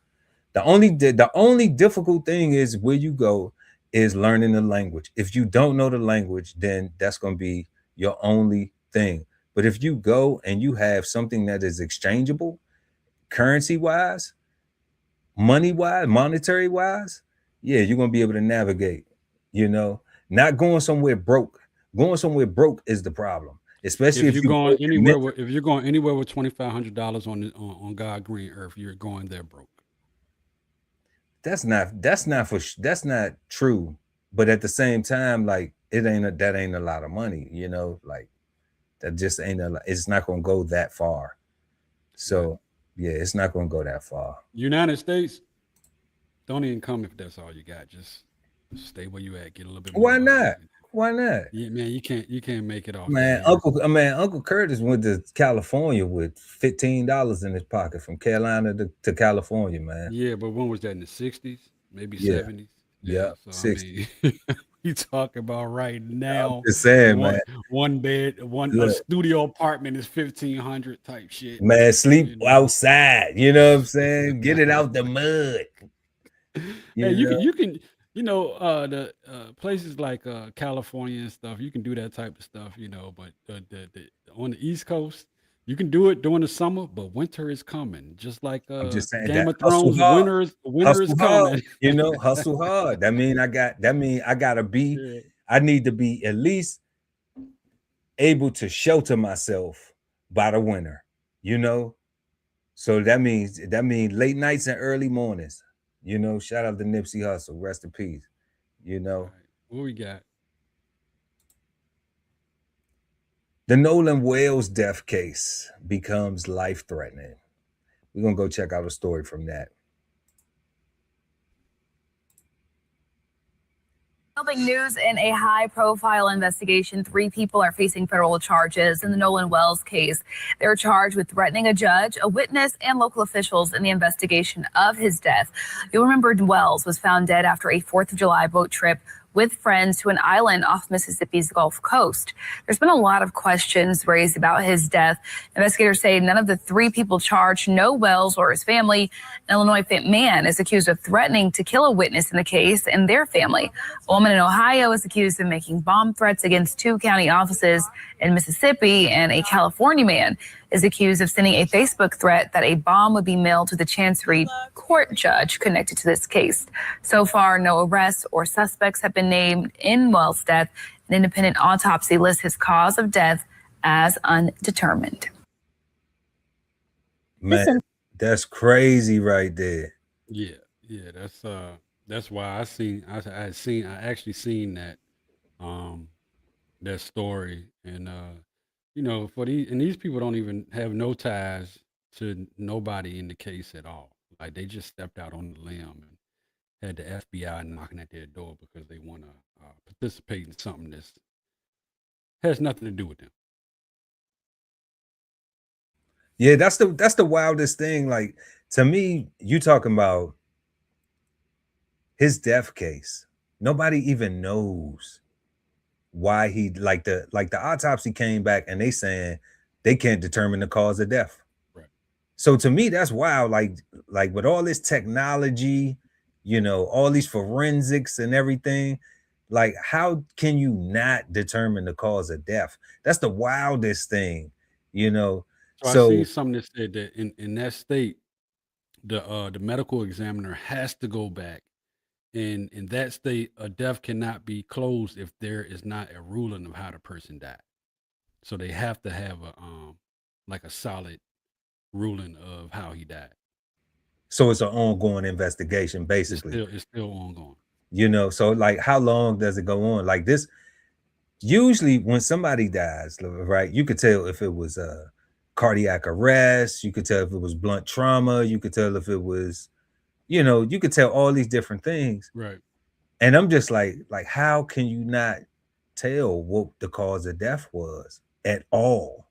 The only difficult thing is where you go is learning the language. If you don't know the language, then that's going to be your only thing. But if you go and you have something that is exchangeable, currency wise, money wise, monetary wise, yeah, you're going to be able to navigate, you know, not going somewhere broke. Going somewhere broke is the problem, especially if you're going anywhere with, if you're going anywhere with $2,500 on God green earth, you're going there broke. That's not true. But at the same time, like that ain't a lot of money, you know, like that just ain't it's not gonna go that far. So yeah, it's not gonna go that far. United States, don't even come if that's all you got. Just stay where you at, get a little bit more. Why not? Why not? Yeah, man, you can't make it off. Man, Uncle Curtis went to California with $15 in his pocket from Carolina to California, man. Yeah, but when was that, in the 60s? Maybe 70s? Yeah, so 60s. I mean, we talking about right now. I'm just saying, man. One bed, a studio apartment is $1,500 type shit. Man, sleep outside. You know what I'm saying? Get it out the mud. You can. You know, the places like California and stuff, you can do that type of stuff, you know, but on the East Coast, you can do it during the summer, but winter is coming. Just like I'm just saying Game of Thrones, winter is coming. You know, hustle hard. I need to be at least able to shelter myself by the winter, you know? So that means late nights and early mornings. You know, shout out to Nipsey Hussle, rest in peace. You know, right. What we got? The Nolan Wales death case becomes life-threatening. We're gonna go check out a story from that. Helping news in a high-profile investigation. 3 people are facing federal charges in the Nolan Wells case. They're charged with threatening a judge, a witness, and local officials in the investigation of his death. You'll remember Wells was found dead after a 4th of July boat trip with friends to an island off Mississippi's Gulf Coast. There's been a lot of questions raised about his death. Investigators say none of the 3 people charged know Wells or his family. An Illinois man is accused of threatening to kill a witness in the case and their family. A woman in Ohio is accused of making bomb threats against 2 county offices in Mississippi, and a California man is accused of sending a Facebook threat that a bomb would be mailed to the Chancery Court judge connected to this case. So far, no arrests or suspects have been named in Wells' death. An independent autopsy lists his cause of death as undetermined. Man, that's crazy right there. Yeah, that's why I actually seen that that story, and for these people don't even have no ties to nobody in the case at all. Like, they just stepped out on the limb and had the FBI knocking at their door because they want to participate in something that has nothing to do with them. Yeah, that's the wildest thing. Like, to me, you talking about his death case. Nobody even knows why he, like the autopsy came back and they saying they can't determine the cause of death. Right. So to me, that's wild. Like with all this technology, all these forensics and everything, like, how can you not determine the cause of death? That's the wildest thing, So I seen something that said that in that state, the medical examiner has to go back. And in that state, a death cannot be closed if there is not a ruling of how the person died. So they have to have a solid ruling of how he died. So it's an ongoing investigation, basically. It's still ongoing. So like, how long does it go on? Like this, usually when somebody dies, right, you could tell if it was a cardiac arrest, you could tell if it was blunt trauma, you could tell if it was, you could tell all these different things. Right. And I'm just like, how can you not tell what the cause of death was at all?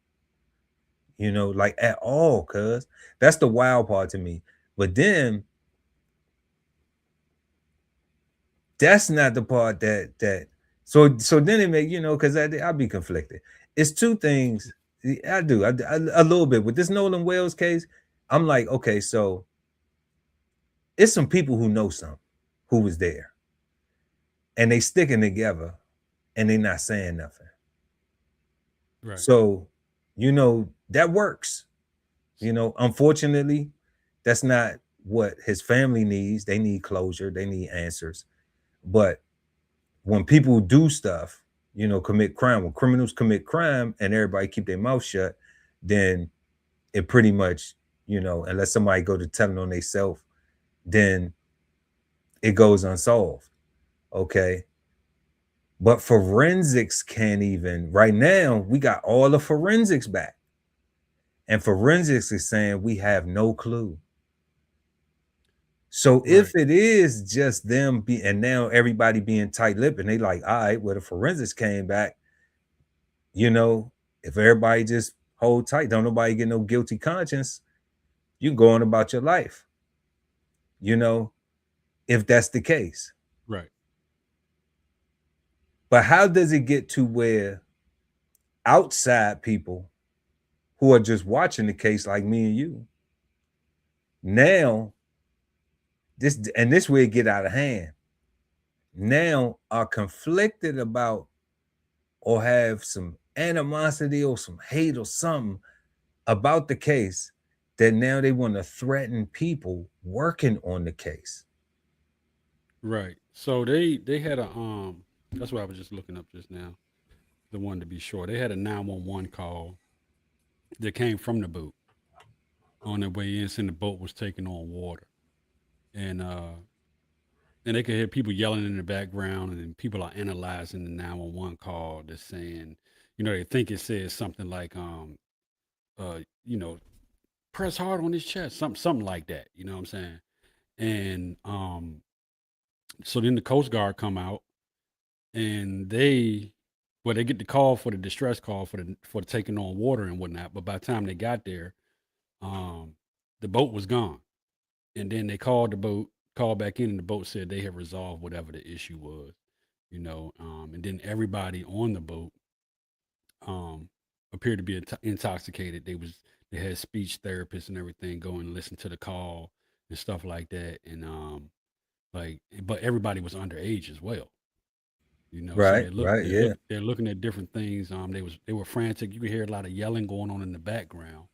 Like at all, cuz that's the wild part to me. But then that's not the part that so then it make, because I'll be conflicted. It's 2 things. I do a little bit with this Nolan Wells case. I'm like, okay, so it's some people who know something, who was there, and they sticking together and they not saying nothing. Right. So, that works. Unfortunately, that's not what his family needs. They need closure, they need answers. But when people do stuff, commit crime, when criminals commit crime and everybody keep their mouth shut, then it pretty much, unless somebody go to telling on themselves, then it goes unsolved. Okay. But forensics can't even, right now, we got all the forensics back. And forensics is saying we have no clue. So if it is just them and now everybody being tight-lipped and they like, all right, well, the forensics came back, if everybody just hold tight, don't nobody get no guilty conscience, you go on about your life, if that's the case. Right. But how does it get to where outside people who are just watching the case like me and you, now this way it get out of hand, now are conflicted about or have some animosity or some hate or something about the case, that now they want to threaten people working on the case. Right. So they had a that's what I was just looking up just now. The one, to be sure, they had a 911 call that came from the boat on their way in, saying the boat was taking on water, and they could hear people yelling in the background, and then people are analyzing the 911 call. They're saying, they think it says something like, press hard on his chest, something like that. You know what I'm saying? And so then the Coast Guard come out, and they get the call for the distress call for the taking on water and whatnot. But by the time they got there, the boat was gone. And then they called back in, and the boat said they had resolved whatever the issue was. you know, and then everybody on the boat appeared to be intoxicated. They had speech therapists and everything go and listen to the call and stuff like that, and but everybody was underage as well. You know, so Right, right, yeah. they're looking at different things. They were frantic. You could hear a lot of yelling going on in the background,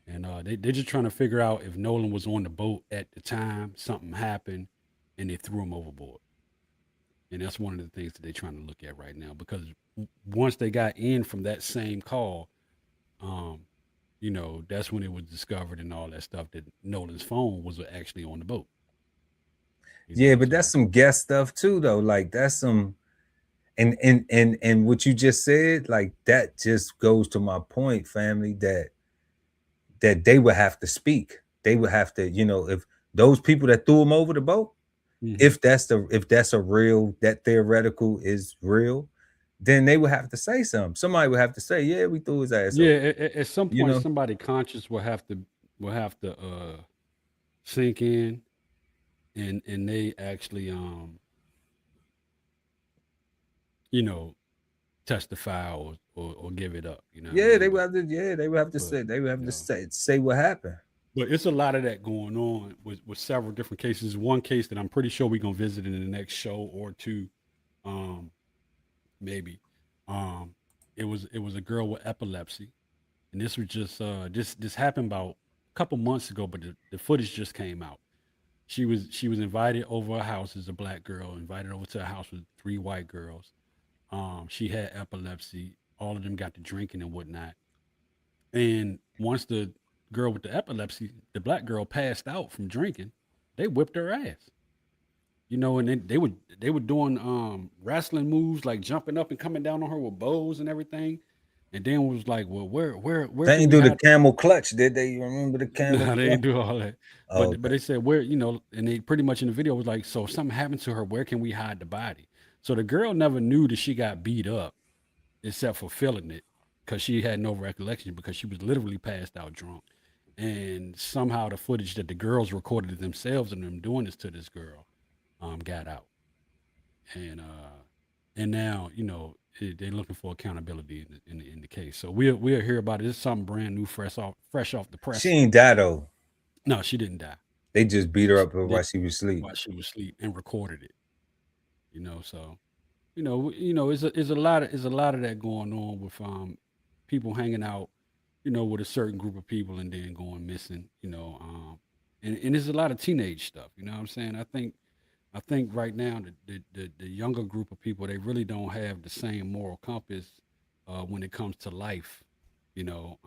and they're just trying to figure out if Nolan was on the boat at the time something happened, and they threw him overboard. And that's one of the things that they're trying to look at right now, because once they got in from that same call, um, you know, that's when it was discovered and all that stuff that Nolan's phone was actually on the boat. Yeah, but that's some guest stuff too, though. Like that's some, and what you just said, like that just goes to my point, family, that they would have to speak. They would have to, you know, if those people that threw him over the boat, if that's a real, that theoretical is real, then they would have to say something. Somebody would have to say, yeah, we threw his ass over. Yeah, at some You point, know? somebody conscious will have to sink in, and they actually you know, testify or give it up. You know what I Yeah, mean? they would have to. Yeah, they would have to say. They would have to say what happened. But it's a lot of that going on with several different cases. One case that I'm pretty sure we're gonna visit in the next show or two, maybe. Um, it was a girl with epilepsy, and this was just this happened about a couple months ago, but the footage just came out. She was invited over a house as a black girl, invited over to a house with three white girls. She had epilepsy. All of them got to drinking and whatnot. And once the girl with the epilepsy, the black girl passed out from drinking, they whipped her ass. You know, and then they were doing wrestling moves like jumping up and coming down on her with bows and everything. And then was like, well, where They can ain't we do the hide? camel clutch, did they? You remember the camel No, they clutch? didn't do all that. Oh, But they said where, you know, and they pretty much in the video was like, so if something happened to her, where can we hide the body? So the girl never knew that she got beat up, except for feeling it, because she had no recollection, because she was literally passed out drunk. And somehow the footage that the girls recorded of themselves and them doing this to this girl got out. And now, you know, they're looking for accountability in the case. So we'll hear about it. It's something brand new, fresh off the press. she ain't die though. No, she didn't die. They just beat her up while she was asleep. While she was asleep, and recorded it. You know, so it's a lot of that going on with people hanging out, you know, with a certain group of people and then going missing. You know, and there's a lot of teenage stuff. You know what I'm saying? I think right now the younger group of people, they really don't have the same moral compass when it comes to life. You know,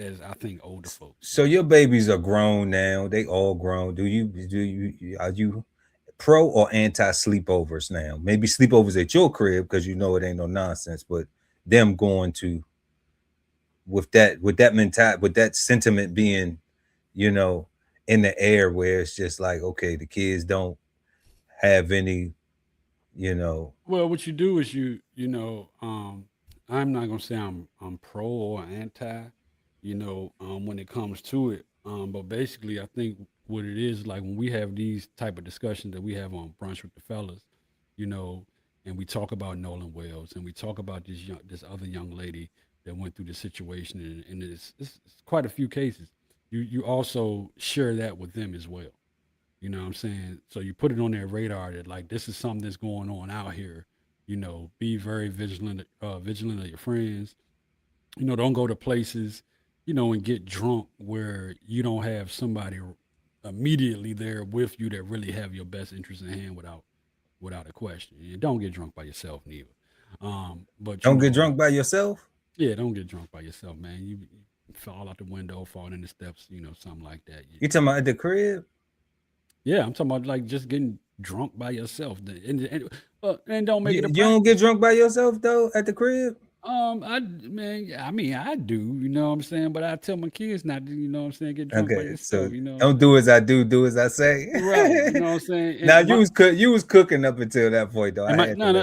as I think older folks. So your babies are grown now. They all grown. Are you pro or anti sleepovers now? Maybe sleepovers at your crib because you know it ain't no nonsense, but them going to with that mentality, with that sentiment being, you know, in the air, where it's just like, okay, the kids don't have any, you know. Well, what you do is you know, I'm not gonna say I'm pro or anti, you know, when it comes to it. But basically, I think what it is, like when we have these type of discussions that we have on Brunch with the Fellas, you know, and we talk about Nolan Wells and we talk about this other young lady that went through the situation, and it's quite a few cases. You also share that with them as well. You know what I'm saying? So you put it on their radar that like this is something that's going on out here. You know, be very vigilant of your friends. You know, don't go to places, you know, and get drunk where you don't have somebody immediately there with you that really have your best interest in hand without a question. And don't get drunk by yourself neither. But Don't get drunk by yourself. Yeah, don't get drunk by yourself, man. You fall out the window, fall in the steps, you know, something like that. You talking about at the crib? Yeah, I'm talking about like just getting drunk by yourself, and don't make it a You don't get drunk by yourself though at the crib. I mean, I do, you know what I'm saying, but I tell my kids not to, you know what I'm saying, get drunk by Okay, yourself, so you know. don't do as I do as I say. Right, you know what I'm saying. Now you was cooking up until that point though.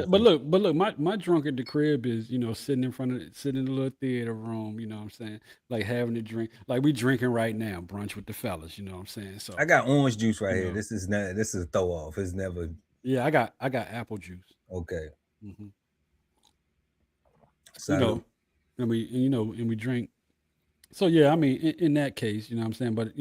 But look, my drunk at the crib is, you know, sitting in the little theater room, you know what I'm saying, like having a drink, like we drinking right now, brunch with the fellas, you know what I'm saying. So I got orange juice right here. This is a throw off. It's never Yeah, I got apple juice. Okay. Mm-hmm. Salud. And we drink. So yeah, I mean, in that case, you know what I'm saying. But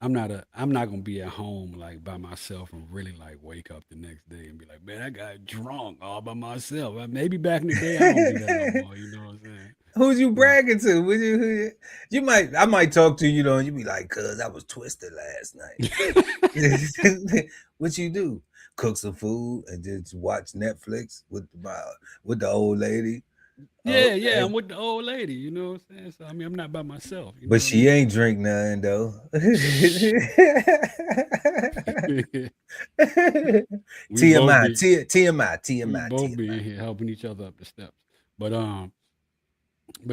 I'm not gonna be at home like by myself and really like wake up the next day and be like, man, I got drunk all by myself. Maybe back in the day, I don't do that no more. You know what I'm saying? Who's you bragging to? I might talk to you, and you be like, cuz I was twisted last night. What you do? Cook some food and just watch Netflix with the old lady. Yeah, I'm with the old lady, you know what I'm saying? So I mean, I'm not by myself. But she ain't drink nothing though. TMI. We both be in here helping each other up the steps. But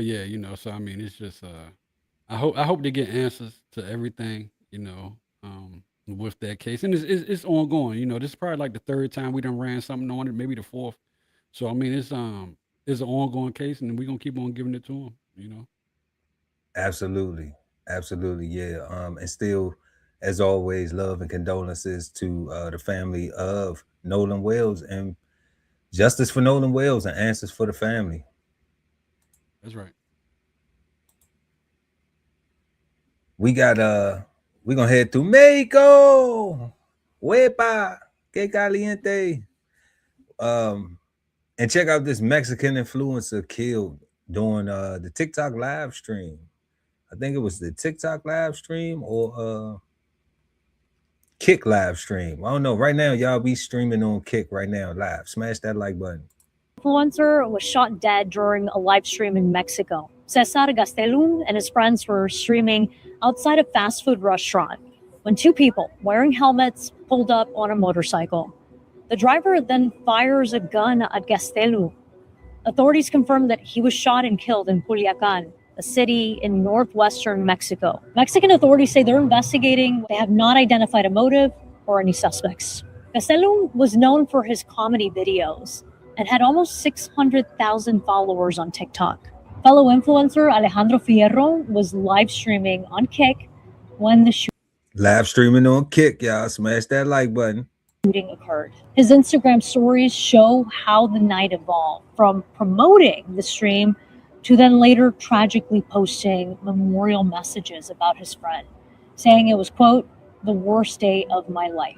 yeah, so I mean, it's just I hope they get answers to everything, with that case, and it's ongoing. This is probably like the third time we done ran something on it, maybe the fourth. So I mean, it's an ongoing case, and we're gonna keep on giving it to them. Absolutely, yeah. And still, as always, love and condolences to the family of Nolan Wells, and justice for Nolan Wells and answers for the family. That's right. We're gonna head to Mexico. Huepa, que caliente. And check out this Mexican influencer killed during the TikTok live stream. I think it was the TikTok live stream or Kick live stream. I don't know. Right now, y'all be streaming on Kick right now live. Smash that like button. Influencer was shot dead during a live stream in Mexico. Cesar Gastelum and his friends were streaming outside a fast food restaurant when two people wearing helmets pulled up on a motorcycle. The driver then fires a gun at Gastelum. Authorities confirmed that he was shot and killed in Culiacan, a city in northwestern Mexico. Mexican authorities say they're investigating. They have not identified a motive or any suspects. Gastelum was known for his comedy videos and had almost 600,000 followers on TikTok. Fellow influencer Alejandro Fierro was live streaming on Kick when the live streaming on Kick, y'all. Smash that like button. Shooting occurred. His Instagram stories show how the night evolved, from promoting the stream to then later tragically posting memorial messages about his friend, saying it was, quote, the worst day of my life.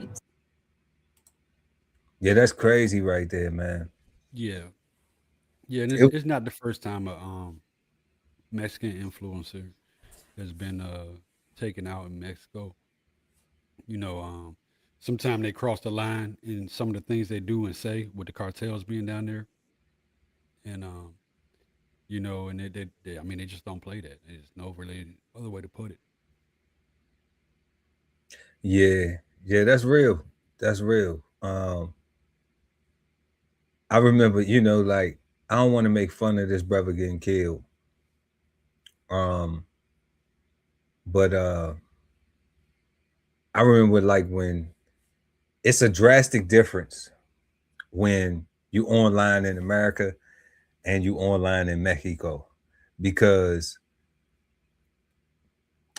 Yeah, that's crazy right there, man. Yeah, and it's not the first time a Mexican influencer has been taken out in Mexico. Sometimes they cross the line in some of the things they do and say with the cartels being down there, and and they just don't play that. There's no really other way to put it. Yeah, that's real. I remember, like, I don't want to make fun of this brother getting killed. But I remember, like, when it's a drastic difference when you online in America and you online in Mexico, because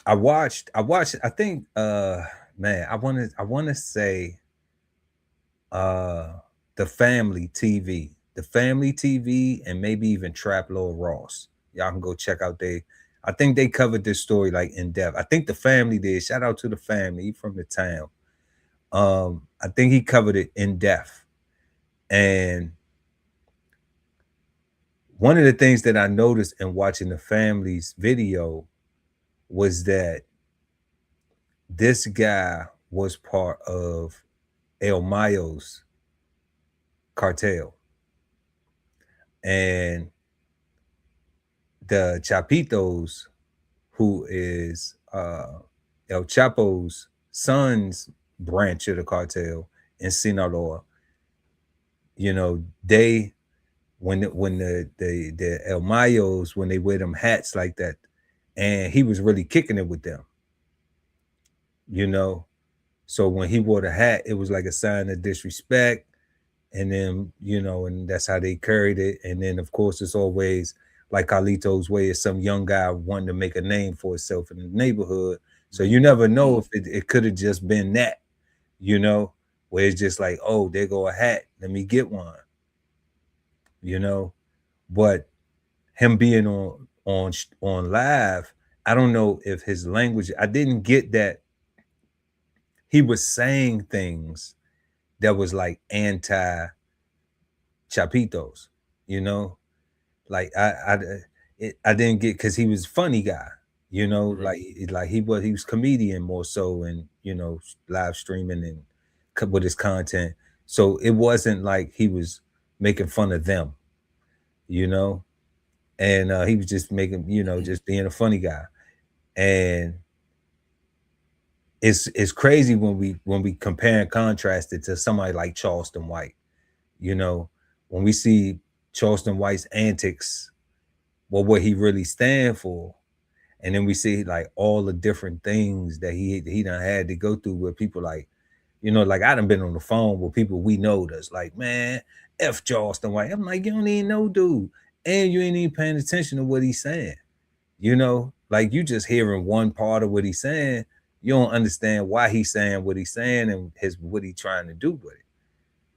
I watched, I think, man, I want to say the Family TV, and maybe even Trap Lord Ross. Y'all can go check out I think they covered this story like in depth. I think the Family did. Shout out to the Family. He from the town. I think he covered it in depth. And one of the things that I noticed in watching the Family's video was that this guy was part of El Mayo's cartel. And the Chapitos, who is El Chapo's son's branch of the cartel in Sinaloa, they when the El Mayos, when they wear them hats like that, and he was really kicking it with them, so when he wore the hat, it was like a sign of disrespect. And then, and that's how they carried it. And then, of course, it's always like Carlito's way, is some young guy wanting to make a name for himself in the neighborhood. So you never know if it could have just been that, where it's just like, oh, there go a hat, let me get one, you know. But him being on live, I don't know if his language, I didn't get that he was saying things that was like anti Chapitos, you know, like I didn't get, because he was funny guy, you know, like he was comedian more so, and you know, live streaming and with his content. So it wasn't like he was making fun of them, you know, and he was just making, you know, just being a funny guy. And it's crazy when we compare and contrast it to somebody like Charleston White, you know, when we see Charleston White's antics, well, what he really stand for, and then we see like all the different things that he done had to go through with people like, you know, like I done been on the phone with people we know that's like, man, F Charleston White. I'm like, you don't even know dude, and you ain't even paying attention to what he's saying, you know, like you just hearing one part of what he's saying. You don't understand why he's saying what he's saying and what he's trying to do with it.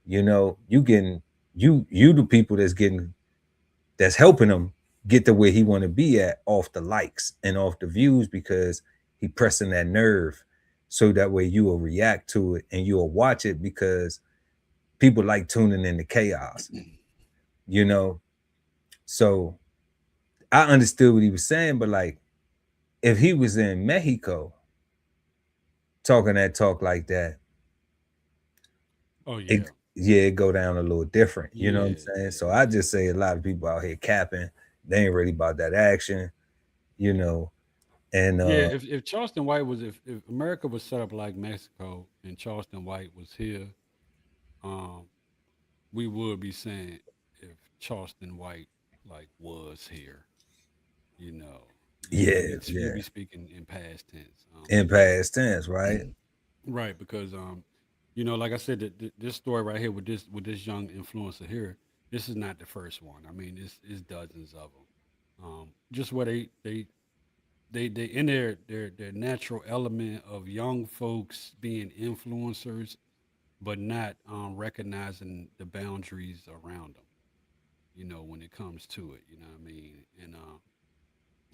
You know, you the people that's helping him get to where he want to be at off the likes and off the views, because he pressing that nerve, so that way you will react to it and you'll watch it, because people like tuning in the chaos, you know. So I understood what he was saying, but like if he was in Mexico talking that talk like that, oh yeah, it go down a little different, you know what I'm saying? So I just say a lot of people out here capping, they ain't really about that action, you know. And if Charleston White was, if America was set up like Mexico and Charleston White was here, we would be saying if Charleston White like was here, you know. We'd be speaking in past tense. In past tense, right? Right, because you know, like I said, this story right here with this young influencer here, this is not the first one. I mean, it's dozens of them. Just where they in their natural element of young folks being influencers, but not recognizing the boundaries around them. You know, when it comes to it, you know what I mean? And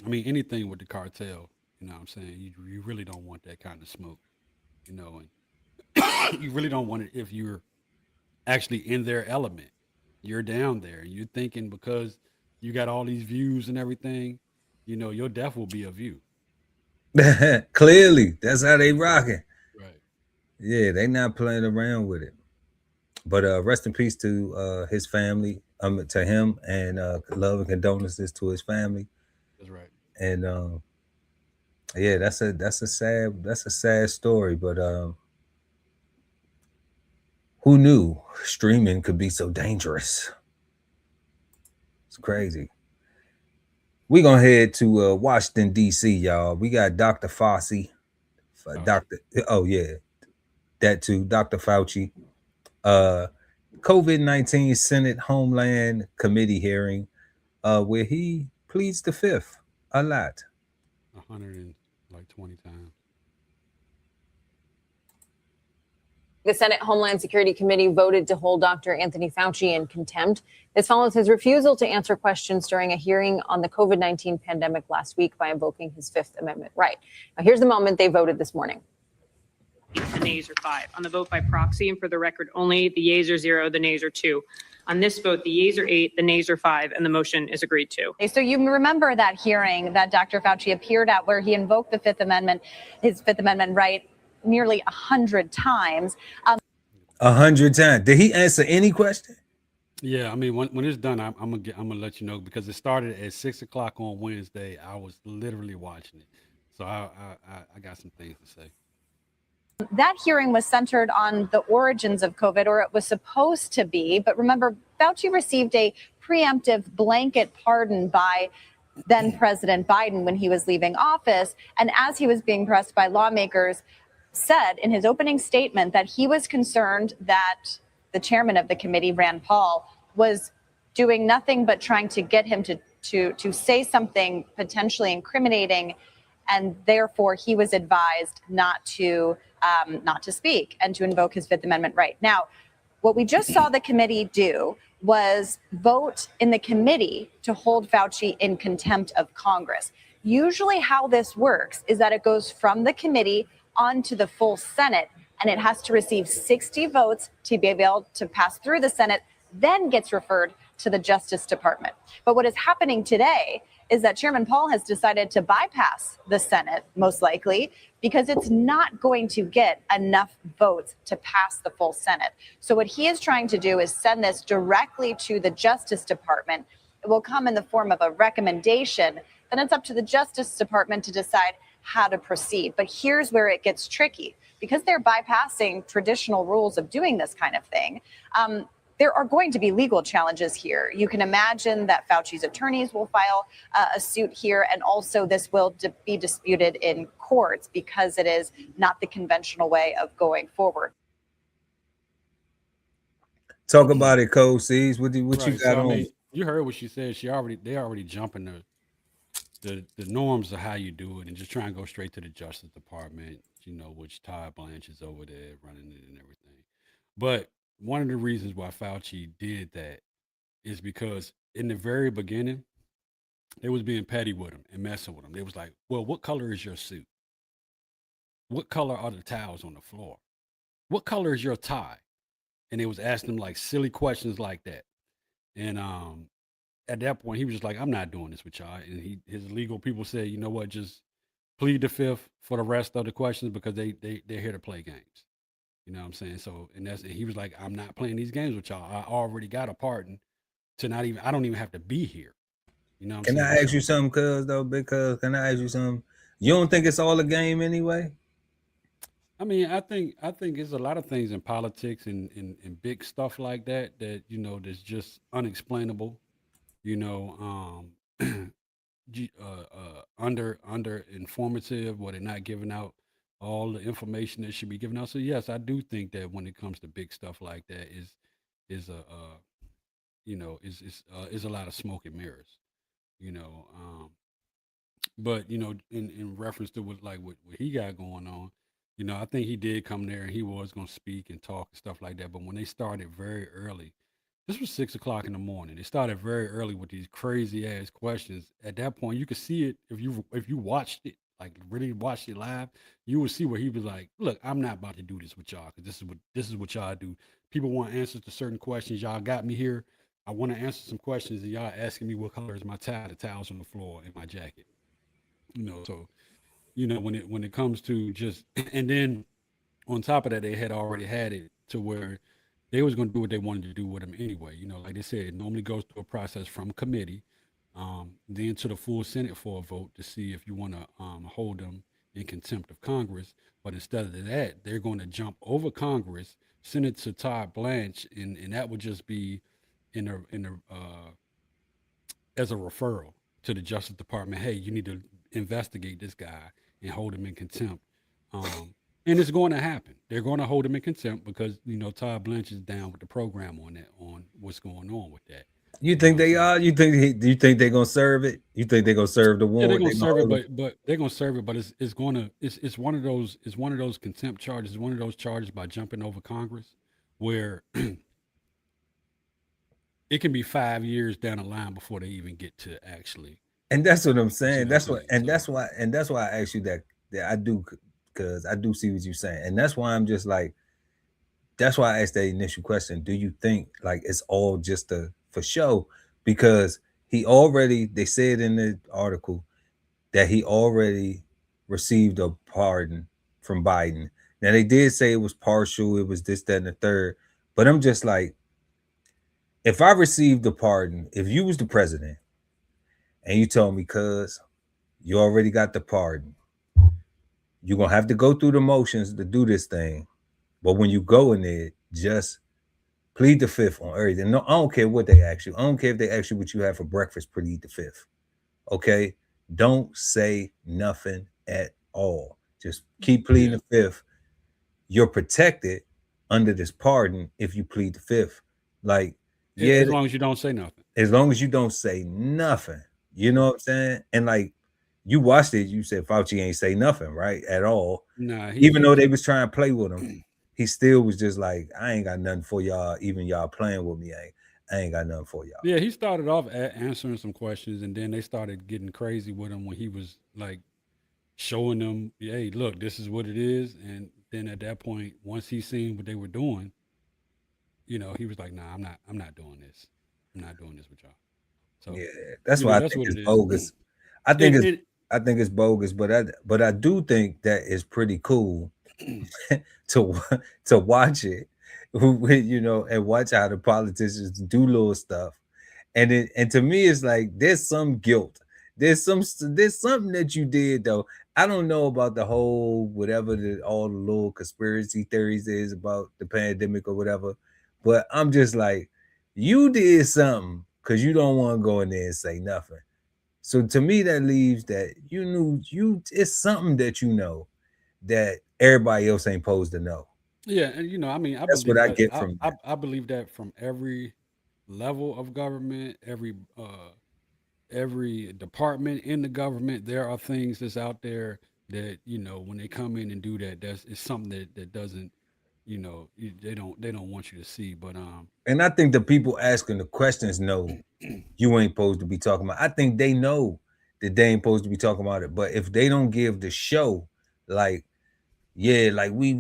I mean, anything with the cartel, you know what I'm saying? You really don't want that kind of smoke, you know, and you really don't want it if you're actually in their element. You're down there and you're thinking because you got all these views and everything, you know, your death will be a view. Clearly, that's how they rocking. Right. Yeah, they not playing around with it. But rest in peace to his family, to him, and love and condolences to his family. That's right. And yeah, that's a sad story. But who knew streaming could be so dangerous? It's crazy. We're gonna head to Washington, D.C., y'all. We got Dr. Fauci. That too, Dr. Fauci. COVID-19 Senate Homeland Committee hearing where he pleads the fifth a lot. 120 times. The Senate Homeland Security Committee voted to hold Dr. Anthony Fauci in contempt. This follows his refusal to answer questions during a hearing on the COVID-19 pandemic last week by invoking his Fifth Amendment right. Now, here's the moment they voted this morning. The nays are 5. On the vote by proxy, and for the record only, the yeas are 0, the nays are 2. On this vote, the yeas are 8, the nays are 5, and the motion is agreed to. So you remember that hearing that Dr. Fauci appeared at where he invoked the Fifth Amendment, his Fifth Amendment right, nearly 100 times. 100 times. Did he answer any question? Yeah, I mean, when it's done, I'm gonna let you know, because it started at 6 o'clock on Wednesday. I was literally watching it, so I got some things to say. That hearing was centered on the origins of COVID, or it was supposed to be. But remember, Fauci received a preemptive blanket pardon by then President Biden when he was leaving office. And as he was being pressed by lawmakers, said in his opening statement that he was concerned that the chairman of the committee, Rand Paul, was doing nothing but trying to get him to say something potentially incriminating, and therefore he was advised not to not to speak and to invoke his Fifth Amendment right. Now, what we just saw the committee do was vote in the committee to hold Fauci in contempt of Congress. Usually how this works is that it goes from the committee onto the full Senate, and it has to receive 60 votes to be able to pass through the Senate, then gets referred to the Justice Department. But what is happening today is that Chairman Paul has decided to bypass the Senate, most likely, because it's not going to get enough votes to pass the full Senate. So what he is trying to do is send this directly to the Justice Department. It will come in the form of a recommendation. Then it's up to the Justice Department to decide how to proceed. But here's where it gets tricky. Because they're bypassing traditional rules of doing this kind of thing, there are going to be legal challenges here. You can imagine that Fauci's attorneys will file a suit here, and also this will be disputed in courts because it is not the conventional way of going forward. Talk about it, Code C's. What you Right. got So, I on? mean, you heard what she said. They already jumping the norms of how you do it and just try and go straight to the Justice Department, which Todd Blanche is over there running it and everything. But one of the reasons why Fauci did that is because in the very beginning, they was being petty with him and messing with him. They was like, well, what color is your suit? What color are the towels on the floor? What color is your tie? And they was asking him like silly questions like that. And at that point, he was just like, I'm not doing this with y'all. And his legal people said, you know what, just plead the fifth for the rest of the questions because they're here to play games. You know what I'm saying? So, and he was like, I'm not playing these games with y'all. I already got a pardon to I don't even have to be here. You know what I'm Can saying? I ask you something, cuz though, because can I ask you something? You don't think it's all a game anyway? I mean, I think there's a lot of things in politics and big stuff like that that's just unexplainable. Under informative, where they're not giving out all the information that should be given out. So yes, I do think that when it comes to big stuff like that, is a lot of smoke and mirrors. But in reference to what he got going on, I think he did come there and he was going to speak and talk and stuff like that. But when they started very early, this was 6 o'clock in the morning. They started very early with these crazy ass questions. At that point, you could see it if you watched it, like really watched it live, you would see where he was like, "Look, I'm not about to do this with y'all because this is what y'all do. People want answers to certain questions. Y'all got me here. I want to answer some questions, and y'all asking me what color is my tie? The towels on the floor in my jacket. So when it comes to just and then on top of that, they had already had it to where they was going to do what they wanted to do with him anyway. Like they said, it normally goes through a process from committee, then to the full Senate for a vote to see if you want to hold them in contempt of Congress. But instead of that, they're going to jump over Congress, send it to Todd Blanche, and that would just be as a referral to the Justice Department. Hey, you need to investigate this guy and hold him in contempt. And it's going to happen. They're going to hold him in contempt because Todd Blanche is down with the program on what's going on with that. You think they are? You think they're gonna serve it? You think they're gonna serve the warrant? Yeah, they're gonna serve it, but they're gonna serve it. But it's one of those contempt charges. It's one of those charges by jumping over Congress, where it can be 5 years down the line before they even get to actually. And that's what I'm saying. That's why I asked you that I do, because I do see what you're saying, and that's why I'm just like, that's why I asked that initial question. Do you think like it's all just for show? Because they said in the article that he already received a pardon from Biden. Now they did say it was partial, it was this, that, and the third. But I'm just like, if I received the pardon, if you was the president and you told me, cuz you already got the pardon, you're gonna have to go through the motions to do this thing. But when you go in there, just plead the fifth on everything. No, I don't care what they ask you. I don't care if they ask you what you have for breakfast, plead the fifth. Okay? Don't say nothing at all. Just keep pleading the fifth. You're protected under this pardon if you plead the fifth. Like, yeah. As long as you don't say nothing. As long as you don't say nothing. You know what I'm saying? And like, you watched it, you said Fauci ain't say nothing, right? At all. Nah, even though they was trying to play with him, he still was just like, I ain't got nothing for y'all. Even y'all playing with me, I ain't got nothing for y'all. Yeah, he started off answering some questions, and then they started getting crazy with him when he was like showing them, hey, look, this is what it is. And then at that point, once he seen what they were doing, you know, he was like, nah, I'm not doing this. I'm not doing this with y'all. So yeah, that's why I think it's bogus. I think it's bogus, but I do think that it's pretty cool to watch it, you know, and watch how the politicians do little stuff. And to me, it's like there's some guilt. There's something that you did though. I don't know about the whole whatever all the little conspiracy theories is about the pandemic or whatever, but I'm just like, you did something because you don't want to go in there and say nothing. So to me, that leaves that you knew it's something that you know that everybody else ain't supposed to know. Yeah, and you know, I mean, that's what I get from that. I believe that from every level of government, every department in the government, there are things that's out there that, you know, when they come in and do that, it's something that doesn't, you know, they don't want you to see. But and I think the people asking the questions know you ain't supposed to be talking about. I think they know that they ain't supposed to be talking about it. But if they don't give the show, like, yeah, like we on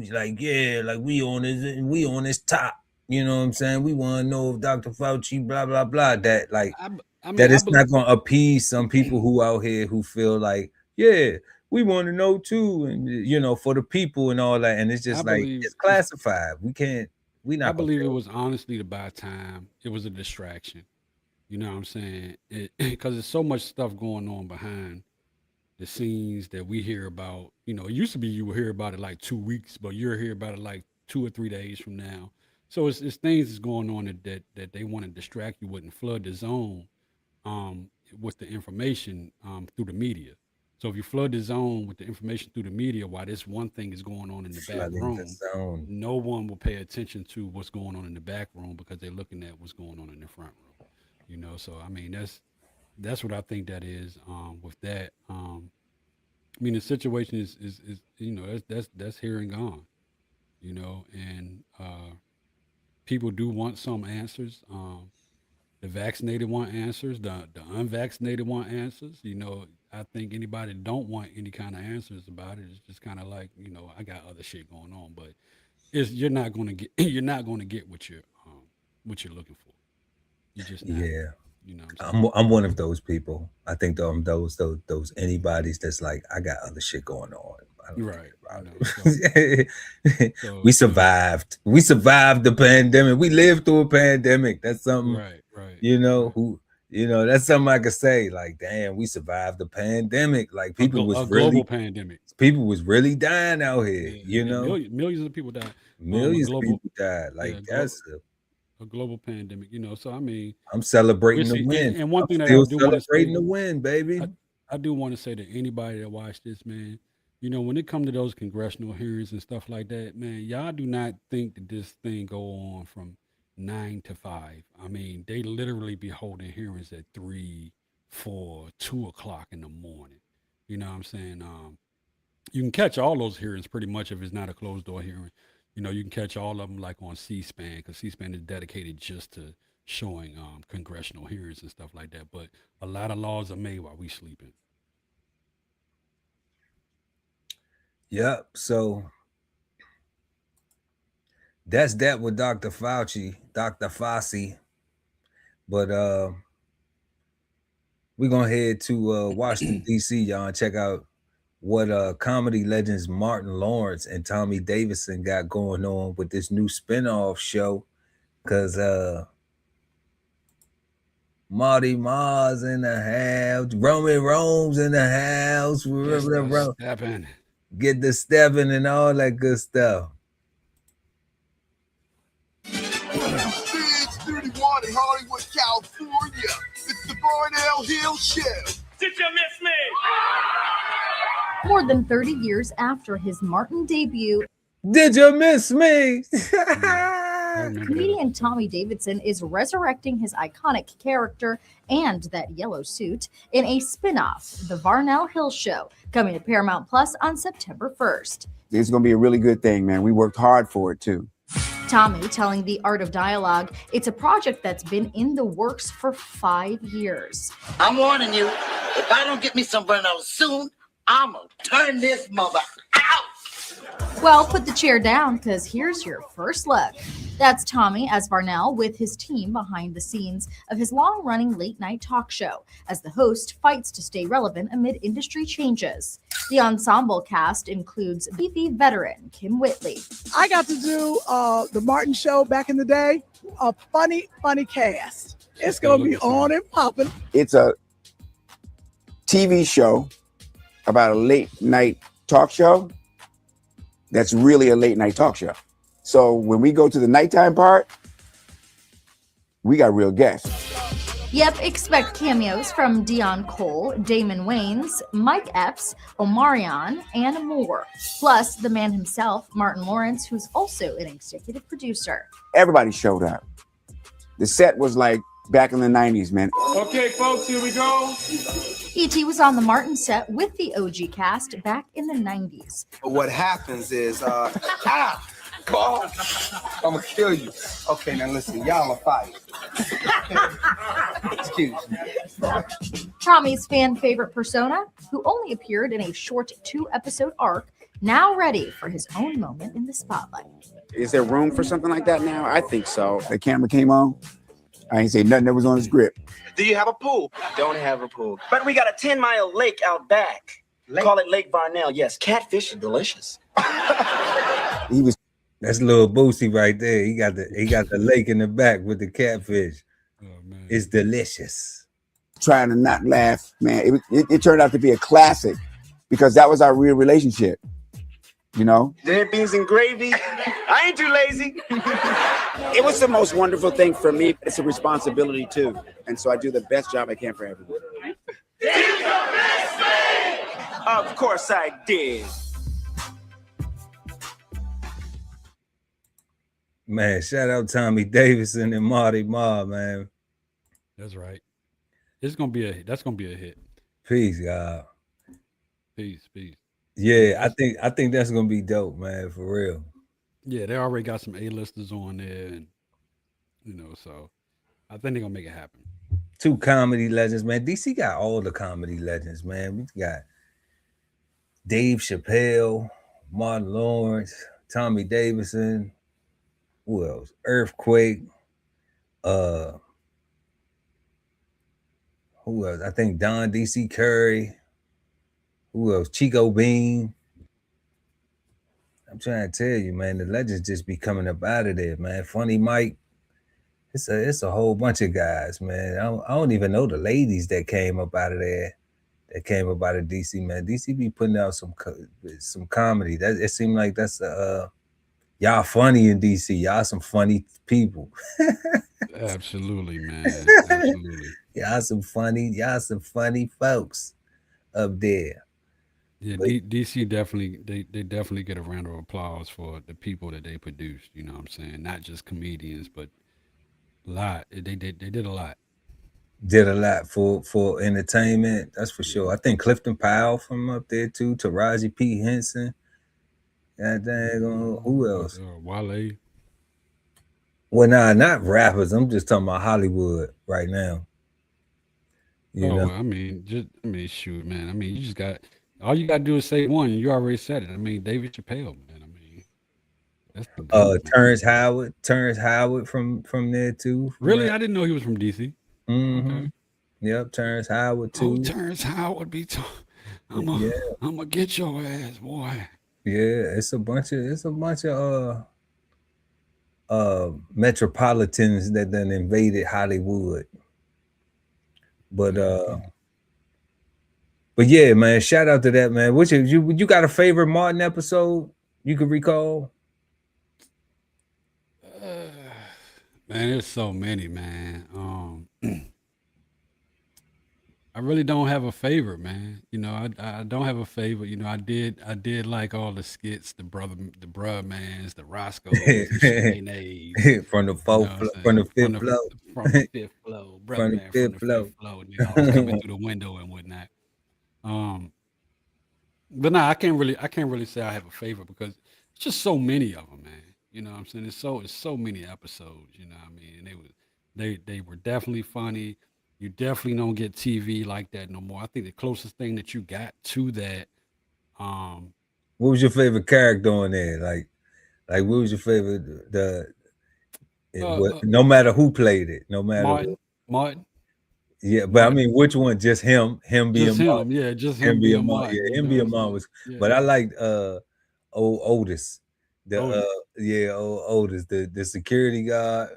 this top, you know what I'm saying? We want to know if Dr. Fauci, blah blah blah. That like that it's not going to appease some people who out here who feel like, yeah, we want to know too, and you know, for the people and all that. And it's just it's classified. We not. I believe it was honestly to buy time. It was a distraction. You know what I'm saying? Because there's so much stuff going on behind the scenes that we hear about. You know, it used to be you would hear about it like 2 weeks, but you'll hear about it like 2 or 3 days from now. So it's things that's going on that they want to distract you with and flood the zone with the information through the media. So if you flood the zone with the information through the media while this one thing is going on in the back room, no one will pay attention to what's going on in the back room because they're looking at what's going on in the front room. You know, so I mean that's what I think that is with that. I mean the situation is you know that's here and gone. You know, and people do want some answers. The vaccinated want answers. The unvaccinated want answers. You know, I think anybody that don't want any kind of answers about it is just kind of like, you know, I got other shit going on, but you're not going to get what you're looking for. You just not. Yeah. You know, I'm one of those people. I think those anybody's that's like, I got other shit going on. Right. We survived. We survived the pandemic. We lived through a pandemic. That's something. Right. You know that's something I could say. Like, damn, we survived the pandemic. Like people was really global pandemic. People was really dying out here. Yeah, you know, millions of people died. Millions of people died. Like that's a global pandemic, you know. So I mean, I'm celebrating the win. And one thing that I do want to say, the win, baby. I do want to say to anybody that watched this, man, you know, when it comes to those congressional hearings and stuff like that, man, y'all do not think that this thing go on from 9 to 5. I mean, they literally be holding hearings at 3, 4, 2 o'clock in the morning. You know what I'm saying? You can catch all those hearings pretty much if it's not a closed door hearing. You know, you can catch all of them like on C-SPAN because C-SPAN is dedicated just to showing congressional hearings and stuff like that. But a lot of laws are made while we sleeping. Yep. So that's that with Dr. Fauci, Dr. Fauci. But we're gonna head to Washington, D.C., y'all, and check out what comedy legends Martin Lawrence and Tommy Davidson got going on with this new spinoff show. Cause Marty Mars in the house, Roman Rome's in the house, get the stepping and all that good stuff. Big 31 in Hollywood, California. It's the Barnell Hill Show. Did you miss me? More than 30 years after his Martin debut, Did you miss me? Comedian Tommy Davidson is resurrecting his iconic character and that yellow suit in a spin-off, The Varnell Hill Show, coming to Paramount Plus on September 1st. It's going to be a really good thing, man. We worked hard for it, too. Tommy telling The Art of Dialogue it's a project that's been in the works for 5 years. I'm warning you, if I don't get me some Varnell soon, I'm going to turn this mother out. Well, put the chair down, because here's your first look. That's Tommy as Varnell with his team behind the scenes of his long-running late-night talk show, as the host fights to stay relevant amid industry changes. The ensemble cast includes beefy veteran Kim Whitley. I got to do the Martin Show back in the day. A funny cast. It's going to be on and popping. It's a TV show about a late-night talk show that's really a late-night talk show. So when we go to the nighttime part, we got real guests. Yep, expect cameos from Dion Cole, Damon Wayans, Mike Epps, Omarion, and more. Plus, the man himself, Martin Lawrence, who's also an executive producer. Everybody showed up. The set was like back in the 90s, man. Okay, folks, here we go. E.T. was on the Martin set with the OG cast back in the 90s. What happens is, God, I'm gonna kill you. Okay, now listen, y'all are fired. Excuse me. Tommy's fan favorite persona, who only appeared in a short 2-episode arc, now ready for his own moment in the spotlight. Is there room for something like that now? I think so. The camera came on. I ain't say nothing that was on the script. Do you have a pool? Don't have a pool. But we got a 10-mile lake out back. Call it Lake Varnell. Yes, catfish are delicious. He was. That's little Boosie right there. He got the lake in the back with the catfish. Oh, man. It's delicious. Trying to not laugh, man. It turned out to be a classic because that was our real relationship. You know? Red beans and gravy. I ain't too lazy. It was the most wonderful thing for me. But it's a responsibility too. And so I do the best job I can for everyone. Of course I did. Man, shout out Tommy Davidson and Marty Ma, man. That's right. That's gonna be a hit. Peace, y'all. Peace. Yeah, I think that's gonna be dope, man, for real. Yeah, they already got some A-listers on there, and so I think they're gonna make it happen. 2 comedy legends, man. DC got all the comedy legends, man. We got Dave Chappelle, Martin Lawrence, Tommy Davidson. Who else? Earthquake. Who else? I think Don DC Curry. Who else? Chico Bean. I'm trying to tell you, man, the legends just be coming up out of there, man. Funny Mike. It's a whole bunch of guys, man. I don't even know the ladies that came up out of there, that came up out of DC, man. DC be putting out some comedy. That it seemed like that's y'all funny in DC. Y'all some funny people. Absolutely, man. Absolutely. Y'all some funny folks up there. Yeah, DC definitely they definitely get a round of applause for the people that they produced. You know what I'm saying? Not just comedians, but a lot. They did a lot. Did a lot for entertainment. That's for sure. I think Clifton Powell from up there too. Taraji P. Henson. God dang, who else? Wale. Well, nah, not rappers. I'm just talking about Hollywood right now. You know? I mean, shoot, man. I mean, all you got to do is say one, and you already said it. I mean, David Chappelle, man. I mean, that's the dude, Terrence Howard from there too. Really, I didn't know he was from DC. Mm-hmm. Okay. Yep, Terrence Howard too. Oh, Terrence Howard be. I'm gonna get your ass, boy. Yeah, it's a bunch of metropolitans that then invaded Hollywood. But yeah, man, shout out to that, man. Which is you got a favorite Martin episode you could recall? Man, there's so many, man. I really don't have a favorite, man. You know, I don't have a favorite. You know, I did like all the skits, the bruh mans, the Roscoe's, the Shanays. From the You know fourth, what I'm from the saying? fifth floor, From the fifth floor, brother from the man from fifth the floor. fifth floor, and they always coming through the window and whatnot. But nah, I can't really say I have a favorite because it's just so many of them, man. You know what I'm saying? It's so many episodes. You know what I mean? And they were definitely funny. You definitely don't get TV like that no more. I think the closest thing that you got to that, What was your favorite character on there? Like what was your favorite? No matter who played it, no matter Martin. Yeah, but I mean, which one? Just him Just being him, Martin. yeah, just him being Martin. Yeah, You him know what being I'm Martin saying? was. Yeah. But I liked old Otis, Otis. old Otis, the security guard.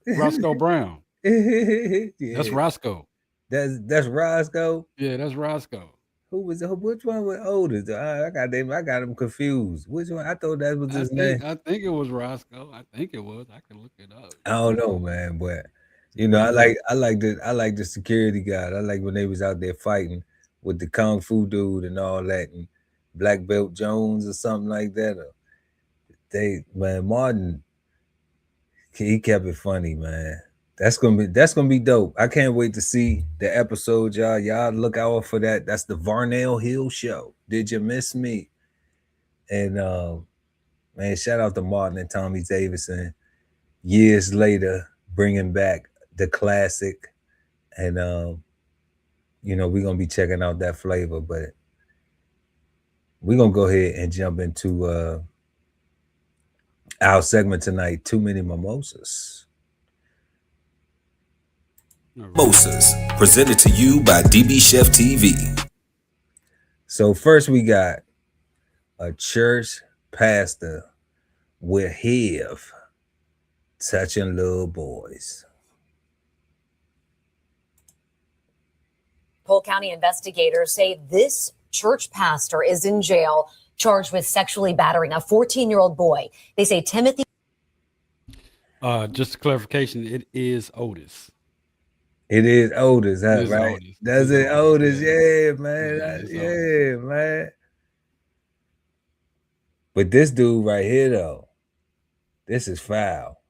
Roscoe Brown. Yeah, That's Roscoe. That's Roscoe. Yeah, that's Roscoe. Which one was Otis? I got him confused. Which one? I thought that was his name. I think it was Roscoe. I think it was. I can look it up. I don't know, man, but you know, I like the security guard. I like when they was out there fighting with the kung fu dude and all that, and Black Belt Jones or something like that. Martin, he kept it funny, man. That's gonna be dope. I can't wait to see the episode, y'all. Y'all look out for that. That's the Varnell Hill Show. Did you miss me? And man, shout out to Martin and Tommy Davidson. Years later, bringing back the classic, and you know, we're gonna be checking out that flavor, but we're gonna go ahead and jump into our segment tonight, Too Many Mimosas. Mimosas, presented to you by DBCHEFTV. So first we got a church pastor with HIV touching little boys. Polk County investigators say this church pastor is in jail, charged with sexually battering a 14-year-old boy. They say Timothy. Just a clarification, it is Otis. It is Otis, huh? It's Right? Otis. Does it Otis? Yeah, man. Yeah, Man. But this dude right here, though, this is foul.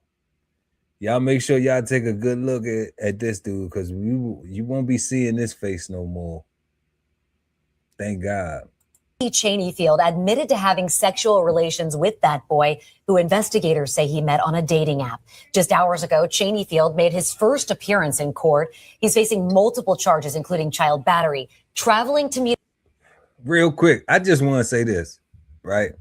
Y'all make sure y'all take a good look at this dude, because you won't be seeing this face no more. Thank God. Cheneyfield admitted to having sexual relations with that boy, who investigators say he met on a dating app. Just hours ago, Cheneyfield made his first appearance in court. He's facing multiple charges, including child battery, traveling to meet. Real quick, I just want to say this, right?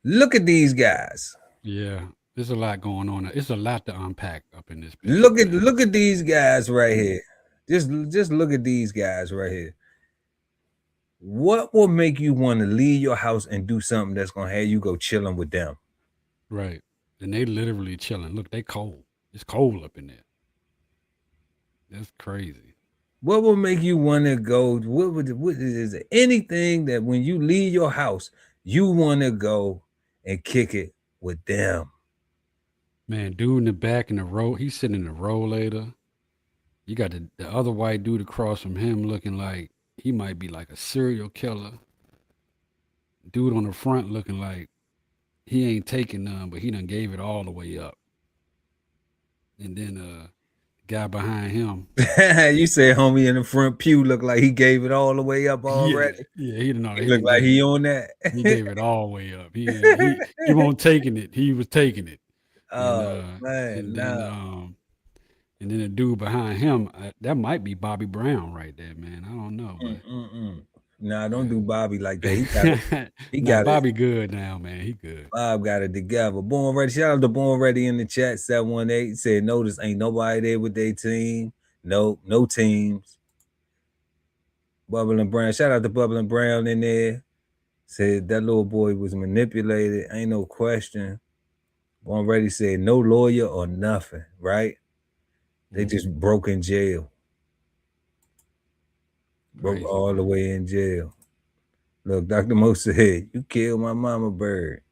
Look at these guys. Yeah, there's a lot going on. It's a lot to unpack up in this picture. Look at these guys right here. Just look at these guys right here. What will make you want to leave your house and do something that's gonna have you go chilling with them? Right. And they literally chilling. Look, they cold. It's cold up in there. That's crazy. What will make you want to go? Is there anything that when you leave your house, you want to go and kick it with them? Man, dude in the back in the row, he's sitting in the rollator. You got the other white dude across from him looking like he might be like a serial killer. Dude on the front looking like he ain't taking none, but he done gave it all the way up. And then the guy behind him. You said homie in the front pew looked like he gave it all the way up already. Yeah, he didn't know. He looked like he on that. He gave it all the way up. He wasn't taking it. He was taking it. Oh, man. And then the dude behind him, that might be Bobby Brown right there, man. I don't know. Nah, don't do Bobby like that. He got Bobby good now, man. He good. Bob got it together. Born Ready. Shout out to Born Ready in the chat. 718 said, notice ain't nobody there with their team. No teams. Bubble and Brown. Shout out to Bubble and Brown in there. Said that little boy was manipulated. Ain't no question. Born Ready said no lawyer or nothing, right? They just broke in jail. Broke all the way in jail. Look, Dr. Mo said, you killed my mama bird.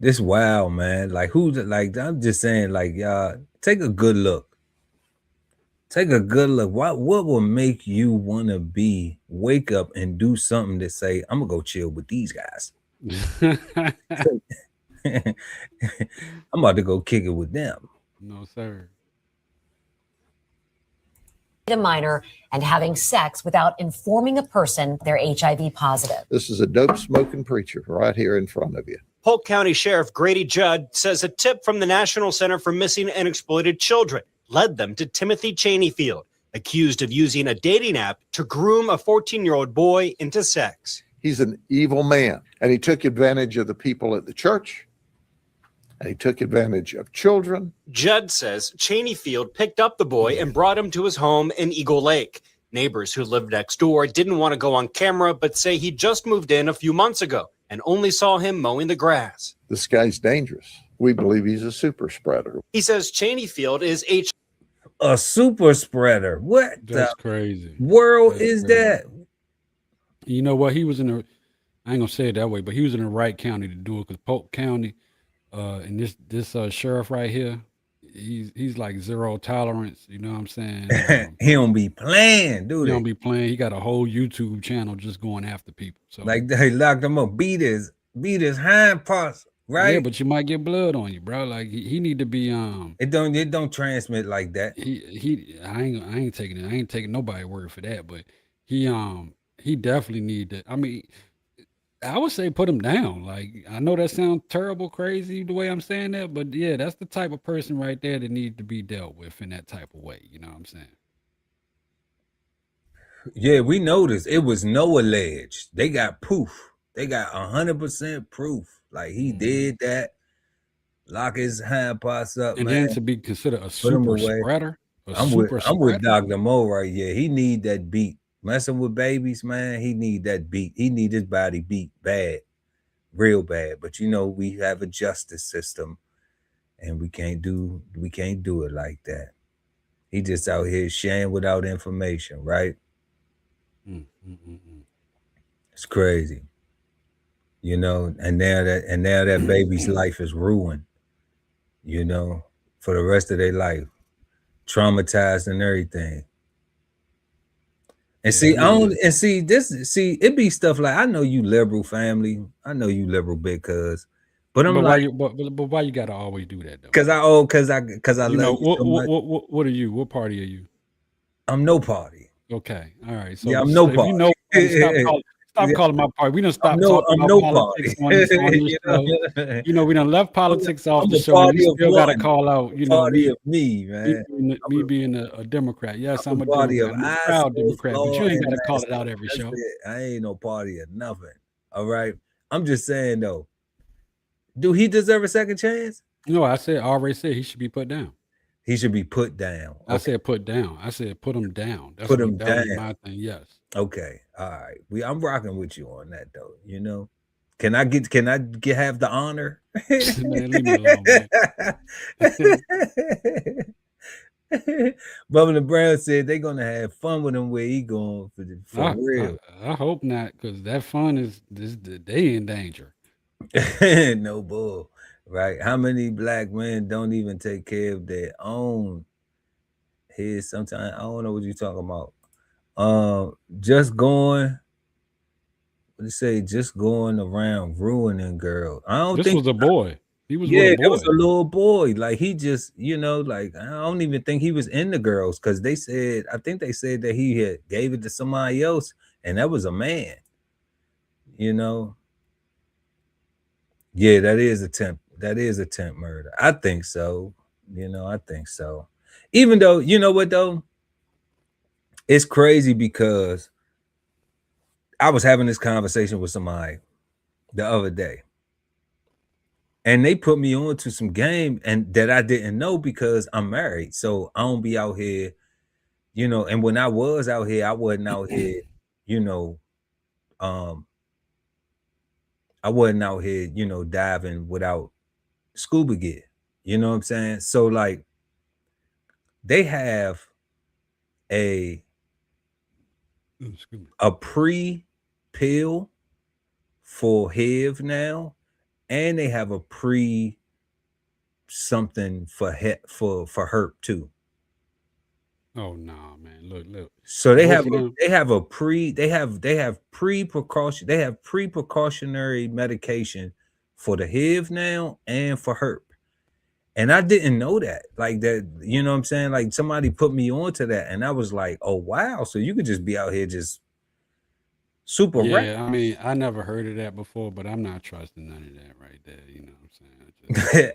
This wild, man. Like, I'm just saying, like, y'all, take a good look. Take a good look. What will make you want to wake up and do something to say, I'm gonna go chill with these guys. I'm about to go kick it with them. No, sir. A minor and having sex without informing a person they're HIV positive. This is a dope smoking preacher right here in front of you. Polk County Sheriff Grady Judd says a tip from the National Center for Missing and Exploited Children led them to Timothy Cheneyfield, accused of using a dating app to groom a 14-year-old boy into sex. He's an evil man, and he took advantage of the people at the church, and he took advantage of children. Judd says Cheneyfield picked up the boy and brought him to his home in Eagle Lake. Neighbors who lived next door didn't want to go on camera, but say he just moved in a few months ago and only saw him mowing the grass. This guy's dangerous. We believe he's a super spreader. He says Cheneyfield is a super spreader. What That's the crazy. world That's is crazy. that? You know what? He was in a, I ain't gonna say it that way, but he was in the right county to do it, because Polk County, and this sheriff right here, he's like zero tolerance. You know what I'm saying? He don't be playing, dude. He don't be playing. He got a whole YouTube channel just going after people. So Like they locked him up, beat his hind parts, right? yeah, but you might get blood on you, bro. Like he need to be It don't transmit like that. I ain't taking nobody word for that, but he definitely need to. I mean, I would say put him down. Like, I know that sounds terrible, crazy the way I'm saying that, but yeah, that's the type of person right there that needs to be dealt with in that type of way. You know what I'm saying? Yeah, we noticed it was no alleged. They got proof. They got 100% proof. Like he did that. Lock his hind parts up, And man. then to be considered a Put him super away. spreader. I'm with Dr. Mo right here. He need that beat. Messing with babies, man, he need that beat. He need his body beat bad, real bad. But you know, we have a justice system and we can't do it like that. He just out here sharing without information, right? It's crazy. You know, and now that baby's life is ruined, you know, for the rest of their life. Traumatized and everything. And see, it be stuff like, I know you liberal family. I know you liberal big cuz. But I'm like, why you gotta always do that though? Cause I You know, love you so much. what are you? What party are you? I'm no party. Okay, all right. So Yeah, I'm no if party. you know, stop calling my party. We done stopped talking about politics on this show. You know, we done left politics off the show. And we still gotta call out, you know, party of me, man. Me being a Democrat. Yes, I'm a party Democrat. of I'm a I proud say Democrat, but you Lord ain't gotta and call it master. out every That's show. it. I ain't no party of nothing. All right. I'm just saying though. Do he deserve a second chance? No, I already said he should be put down. He should be put down. I said put down. I said put him down. That's Put him that would be down. my thing. Yes. Okay. All right. I'm rocking with you on that though. You know. Can I have the honor? Man, leave me alone, man. Bubba Brown said they're gonna have fun with him where he going for real. I hope not, because that fun is they in danger. No bull, right? How many black men don't even take care of their own heads? Sometimes I don't know what you're talking about. Just going. What do you say? Just going around ruining girls. I don't This think was a boy. He was yeah, with a it was boy. a little boy. Like he just, you know, like I don't even think he was in the girls because I think they said that he had gave it to somebody else, and that was a man. You know. Yeah, that is attempt murder. I think so. You know, I think so. Even though, you know what though? It's crazy because I was having this conversation with somebody the other day. And they put me on to some game and that I didn't know because I'm married. So I don't be out here, you know, and when I was out here, I wasn't out here, you know, I wasn't out here, you know, diving without scuba gear. You know what I'm saying? So like they have a pre-pill for HIV now, and they have a something for HERP too. Oh no, man! Look. So they Both have of pre-precautionary medication for the HIV now and for herp. And I didn't know that. Like that, you know what I'm saying? Like somebody put me onto that and I was like, "Oh wow, so you could just be out here just super Yeah, I mean, I never heard of that before, but I'm not trusting none of that right there. You know what I'm saying?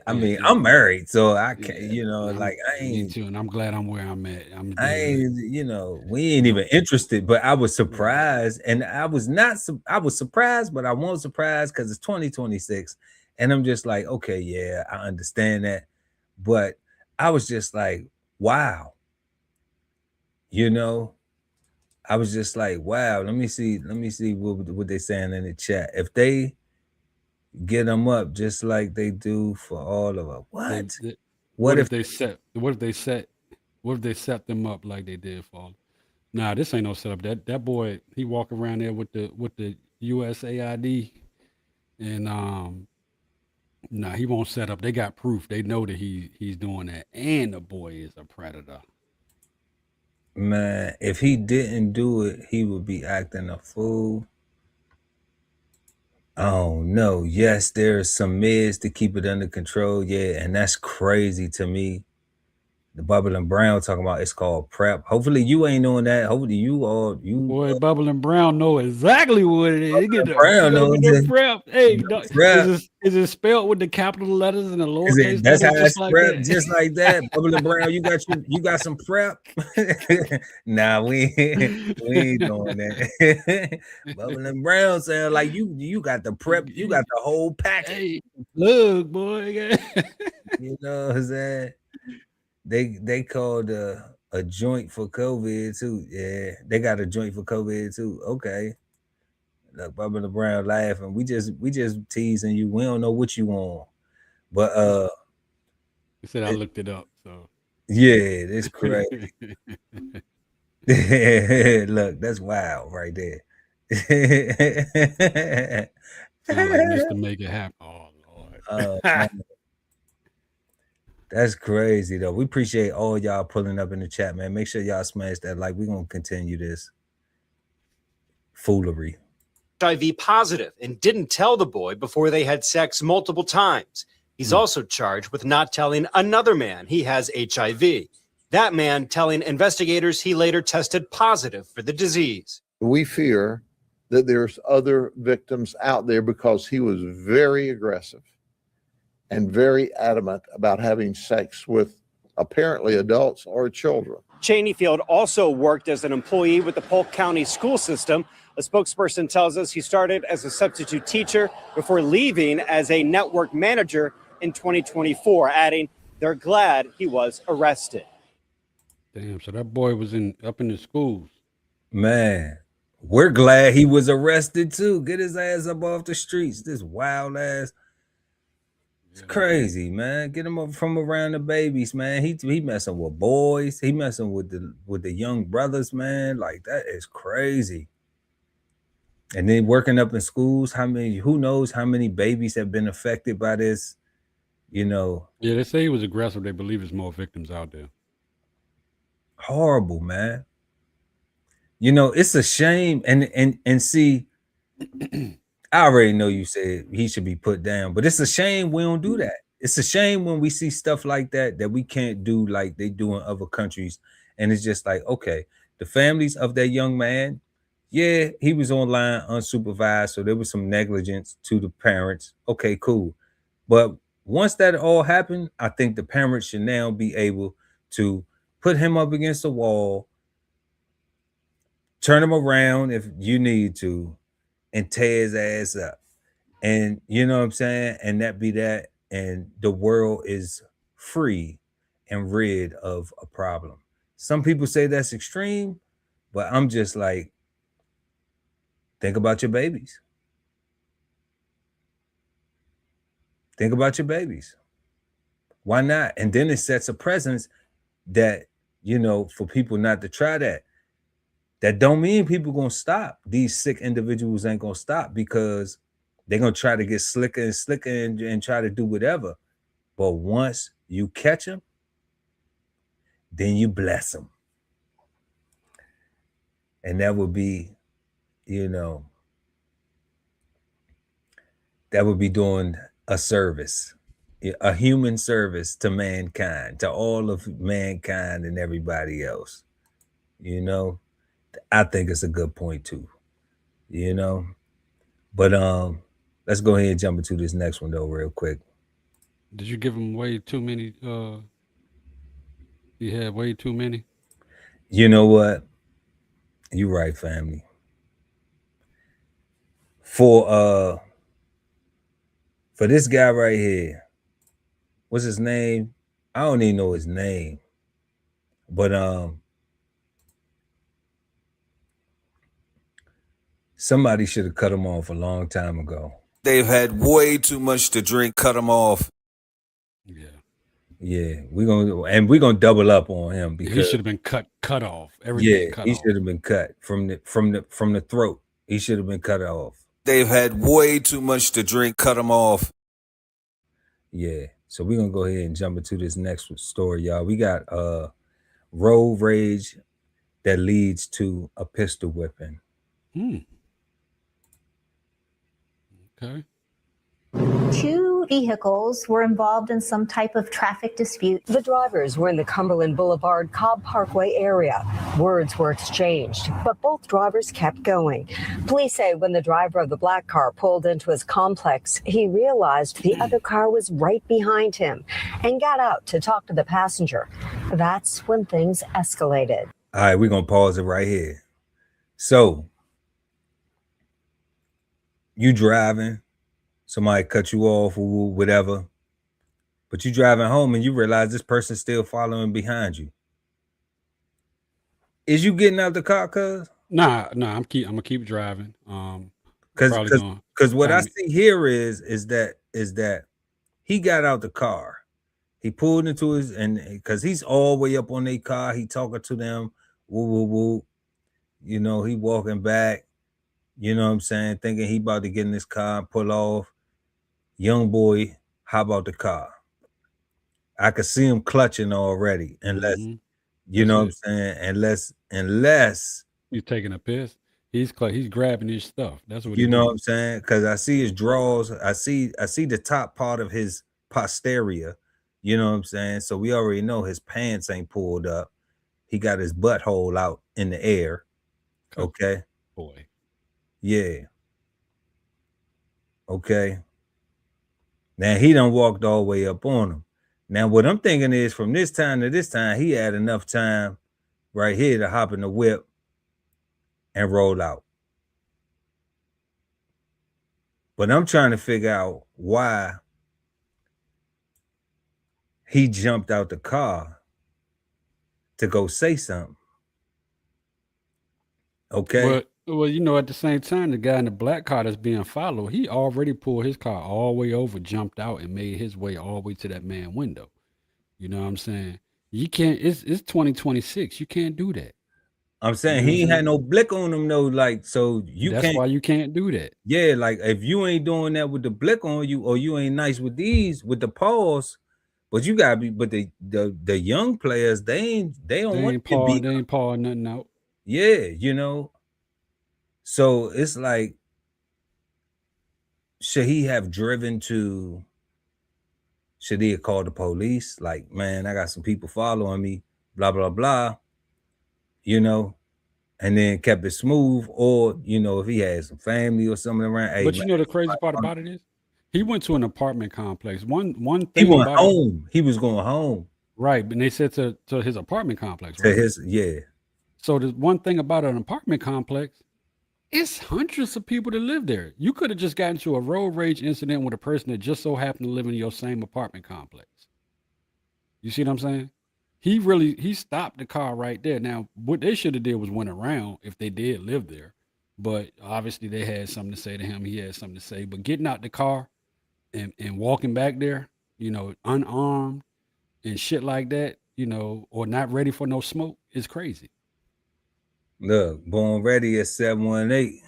I mean, I'm married, so I can't, and like I me ain't, too, and I'm glad I'm where I'm at. I'm I good. ain't, we ain't even interested. But I was surprised, and I was not. I was surprised, but I wasn't surprised because it's 2026, and I'm just like, okay, yeah, I understand that, but I was just like, wow, I was just like, wow. Let me see what they saying in the chat. If they get them up just like they do for all of us, what? What if they set them up like they did for all? Nah, this ain't no setup. That boy, he walk around there with the USAID, and nah, he won't set up. They got proof. They know that he's doing that, and the boy is a predator. Man, if he didn't do it, he would be acting a fool. Oh no, yes, there's some meds to keep it under control. Yeah, and that's crazy to me. The Bubble and Brown talking about it's called PrEP. Hopefully you ain't doing that. Hopefully Boy, Bubble and Brown know exactly what it is. He get the Brown knows it. PrEP. Hey, PrEP. is it spelled with the capital letters and the lowercase That's letters how just it's like PrEP, that? just like that. Bubble and Brown, you got some PrEP. Nah, we ain't doing that. Bubble and Brown sound like you got the PrEP, you got the whole package. Hey, look, boy. You know what I'm saying? They called a joint for COVID too. Yeah, they got a joint for COVID too. Okay. Look, Bubba the Brown laughing. We just teasing you. We don't know what you want. But He said I looked it up. So yeah, that's crazy. Look, that's wild right there. Sound like Mr. Make It Happen. Oh Lord. That's crazy though. We appreciate all y'all pulling up in the chat, man. Make sure y'all smash that like. We're gonna continue this foolery. HIV positive and didn't tell the boy before they had sex multiple times. He's also charged with not telling another man he has HIV. That man telling investigators he later tested positive for the disease. We fear that there's other victims out there because he was very aggressive and very adamant about having sex with apparently adults or children. Cheney Field also worked as an employee with the Polk County school system. A spokesperson tells us he started as a substitute teacher before leaving as a network manager in 2024, adding they're glad he was arrested. Damn, so that boy was up in the schools. Man, we're glad he was arrested too. Get his ass up off the streets. This wild ass. It's crazy, man. Get him up from around the babies, man. He messing with boys. He messing with the young brothers, man. Like that is crazy. And then working up in schools, who knows how many babies have been affected by this, Yeah, they say he was aggressive. They believe there's more victims out there. Horrible, man. It's a shame. And see, I already know you said he should be put down, but it's a shame we don't do that. It's a shame when we see stuff like that we can't do like they do in other countries. And it's just like, okay, the families of that young man, yeah, he was online unsupervised, so there was some negligence to the parents. Okay, cool. But once that all happened, I think the parents should now be able to put him up against the wall, turn him around if you need to, and tear his ass up. And you know what I'm saying? And that be that. And the world is free and rid of a problem. Some people say that's extreme, but I'm just like, think about your babies. Think about your babies. Why not? And then it sets a precedence that, for people not to try that. That don't mean people gonna stop. These sick individuals ain't gonna stop because they're gonna try to get slicker and slicker and try to do whatever. But once you catch them, then you bless them. And that would be, you know, that would be doing a service, a human service to mankind, to all of mankind and everybody else. You know, I think it's a good point too, you know. But let's go ahead and jump into this next one though real quick. Did you give him way too many? He had way too many. You know what? You're right, family. For this guy right here, what's his name? I don't even know his name. But somebody should have cut him off a long time ago. They've had way too much to drink. Cut them off. Yeah, we're gonna double up on him because he should have been cut off. Everything cut he off. should have been cut from the throat. He should have been cut off. They've had way too much to drink. Cut them off. Yeah. So we're gonna go ahead and jump into this next story, y'all. We got road rage that leads to a pistol whipping. Okay. 2 vehicles were involved in some type of traffic dispute. The drivers were in the Cumberland Boulevard Cobb Parkway area. Words were exchanged, but both drivers kept going. Police say when the driver of the black car pulled into his complex, he realized the other car was right behind him and got out to talk to the passenger. That's when things escalated. All right, we're gonna pause it right here. So you driving, somebody cut you off or whatever, but you driving home and you realize this person's still following behind you. Is you getting out the car, cuz? Nah, I'm gonna keep driving. Because what I see here is that he got out the car. He pulled into his, and because he's all the way up on their car, he talking to them, woo woo woo. You know, he walking back, you know what I'm saying, thinking he about to get in his car and pull off. Young boy, how about the car? I could see him clutching already, unless you know what I'm saying, unless he's taking a piss. He's grabbing his stuff. That's what you know what I'm saying. Because I see his drawers. I see the top part of his posterior. You know what I'm saying. So we already know his pants ain't pulled up. He got his butthole out in the air. Okay. Boy. Yeah. Okay. Now he done walked all the way up on him. Now what I'm thinking is from this time to this time, he had enough time right here to hop in the whip and roll out. But I'm trying to figure out why he jumped out the car to go say something. Okay. Well, you know, at the same time, the guy in the black car that's being followed, he already pulled his car all the way over, jumped out, and made his way all the way to that man's window. You know what I'm saying? You can't. It's 2026. You can't do that. I'm saying he ain't had no blick on him though. Like, so you That's can't. why you can't do that. Yeah, like if you ain't doing that with the blick on you, or you ain't nice with with the paws, but you gotta be. But the young players, they don't want to be. They ain't pawing nothing out. Yeah, you know. So it's like, should he have driven to? Should he have called the police? Like, man, I got some people following me, blah, blah, blah, you know, and then kept it smooth. Or, you know, if he had some family or something around. Hey, But man, you know the crazy part about it is, he went to an apartment complex. One thing he went about home. He was going home. Right, and they said to his apartment complex. To Right? his, yeah. So the one thing about an apartment complex, it's hundreds of people that live there. You could have just gotten into a road rage incident with a person that just so happened to live in your same apartment complex. You see what I'm saying? He stopped the car right there. Now, what they should have did was went around if they did live there. But obviously they had something to say to him. He had something to say. But getting out the car and walking back there, you know, unarmed and shit like that, you know, or not ready for no smoke is crazy. Look, Born Ready at 718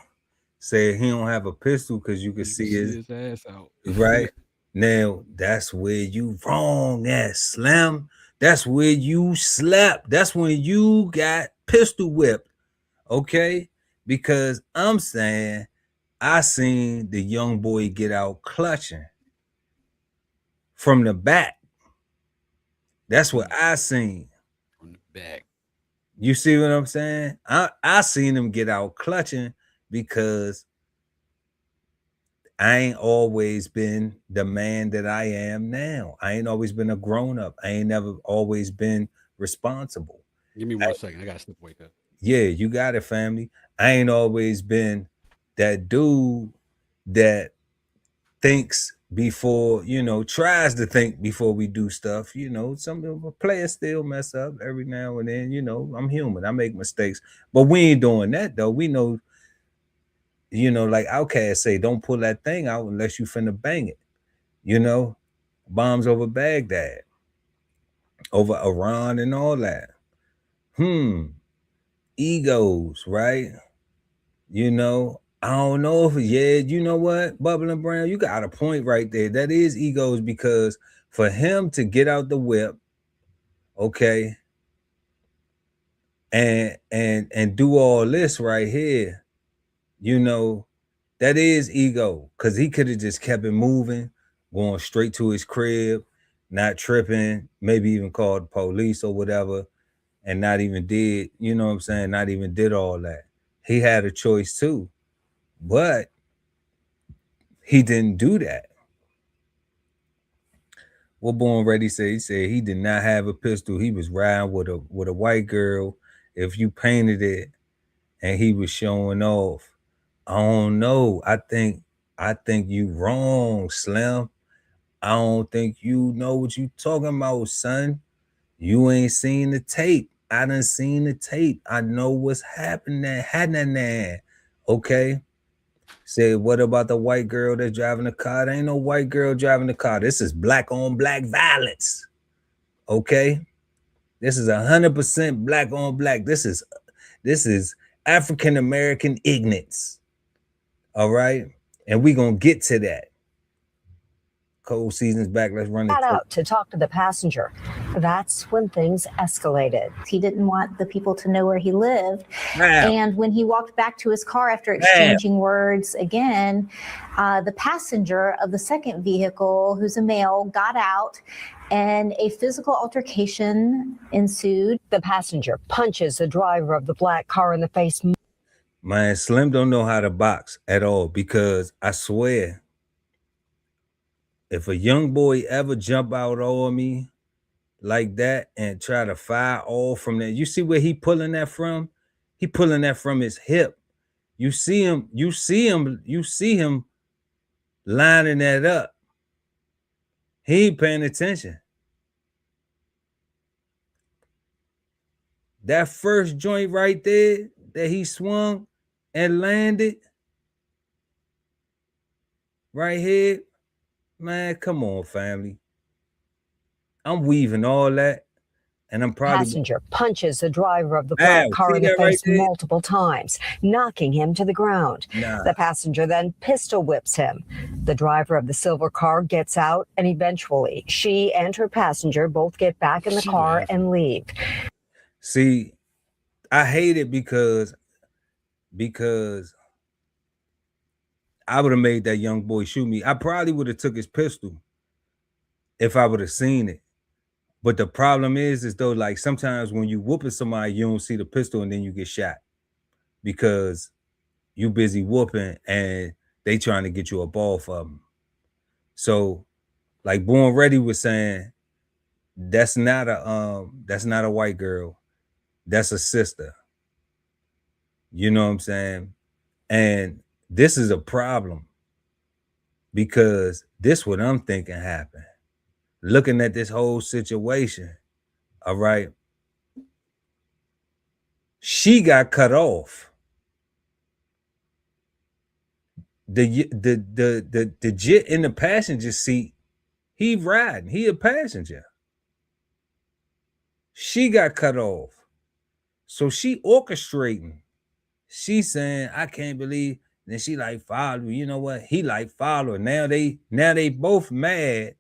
said he don't have a pistol because you can see his ass out. Right now, that's where you wrong at, Slim. That's where you slept. That's when you got pistol whipped. Okay? Because I'm saying I seen the young boy get out clutching from the back. That's what I seen. From the back. You see what I'm saying? I seen him get out clutching because I ain't always been the man that I am now. I ain't always been a grown up. I ain't never always been responsible. Give me 1 second. I gotta step away. Yeah, you got it, family. I ain't always been that dude that thinks before, tries to think before we do stuff. Some of the players still mess up every now and then. I'm human. I make mistakes. But we ain't doing that, though. We know, like Outkast say, don't pull that thing out unless you finna bang it. Bombs over Baghdad, over Iran and all that. Egos, right? I don't know if, you know what, Bubble and Brown, you got a point right there. That is egos, because for him to get out the whip, okay, and do all this right here, that is ego, because he could have just kept it moving, going straight to his crib, not tripping, maybe even called the police or whatever, and not even did, not even did all that. He had a choice too, but he didn't do that. What Born Ready said, he said he did not have a pistol. He was riding with a white girl. If you painted it and he was showing off, I don't know. I think you wrong, Slim. I don't think you know what you talking about, son. You ain't seen the tape. I done seen the tape. I know what's happening. Okay. Said, what about the white girl that's driving the car? There ain't no white girl driving the car. This is black on black violence. Okay. This is 100% black on black. This is African American ignorance. All right. And we gonna get to that. Cold season's back. Let's run it. Got out to talk to the passenger. That's when things escalated. He didn't want the people to know where he lived. Wow. And when he walked back to his car after exchanging words again, the passenger of the second vehicle, who's a male, got out and a physical altercation ensued. The passenger punches the driver of the black car in the face. Man, Slim don't know how to box at all, because I swear, if a young boy ever jump out on me like that and try to fire all from that, you see where he pulling that from? He pulling that from his hip. You see him lining that up. He ain't paying attention. That first joint right there that he swung and landed right here, man, come on, family. I'm weaving all that, and I'm probably... Passenger punches the driver of the black car in the face multiple times, knocking him to the ground. The passenger then pistol whips him. The driver of the silver car gets out, and eventually she and her passenger both get back in the car and leave. See, I hate it because I would have made that young boy shoot me. I probably would have took his pistol if I would have seen it. But the problem is though, like, sometimes when you whooping somebody, you don't see the pistol and then you get shot because you busy whooping and they trying to get you a ball for them. So, like Born Ready was saying, that's not a white girl. That's a sister. You know what I'm saying? And this is a problem, because this what I'm thinking happened. Looking at this whole situation, all right, she got cut off. The jit in the passenger seat, he riding, he a passenger. She got cut off. So she orchestrating. She saying, I can't believe. Then she like, follow, you know what? He like, follow. Now they both mad.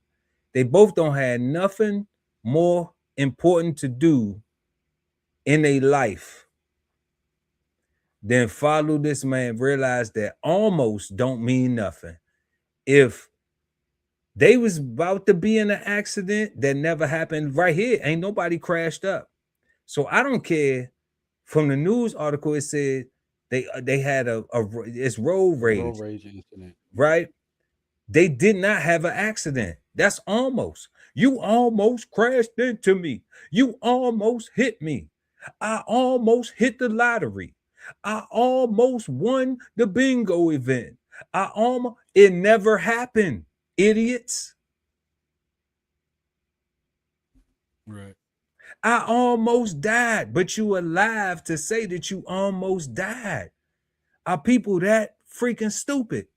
They both don't have nothing more important to do in their life then follow this man, realize that almost don't mean nothing. If they was about to be in an accident that never happened, right here, ain't nobody crashed up. So I don't care. From the news article, it said they had it's road rage. Road rage incident. Right? They did not have an accident. That's almost. You almost crashed into me. You almost hit me. I almost hit the lottery. I almost won the bingo event. It never happened, idiots. Right. I almost died, but you alive to say that you almost died. Are people that freaking stupid?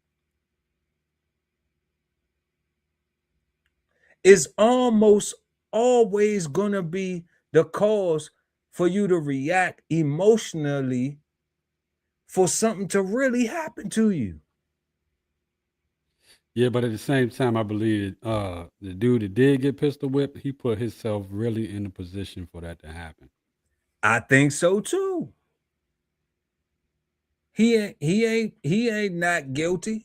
It's almost always gonna be the cause for you to react emotionally for something to really happen to you. Yeah, but at the same time, I believe the dude that did get pistol whipped, he put himself really in a position for that to happen. I think so too. He ain't not guilty.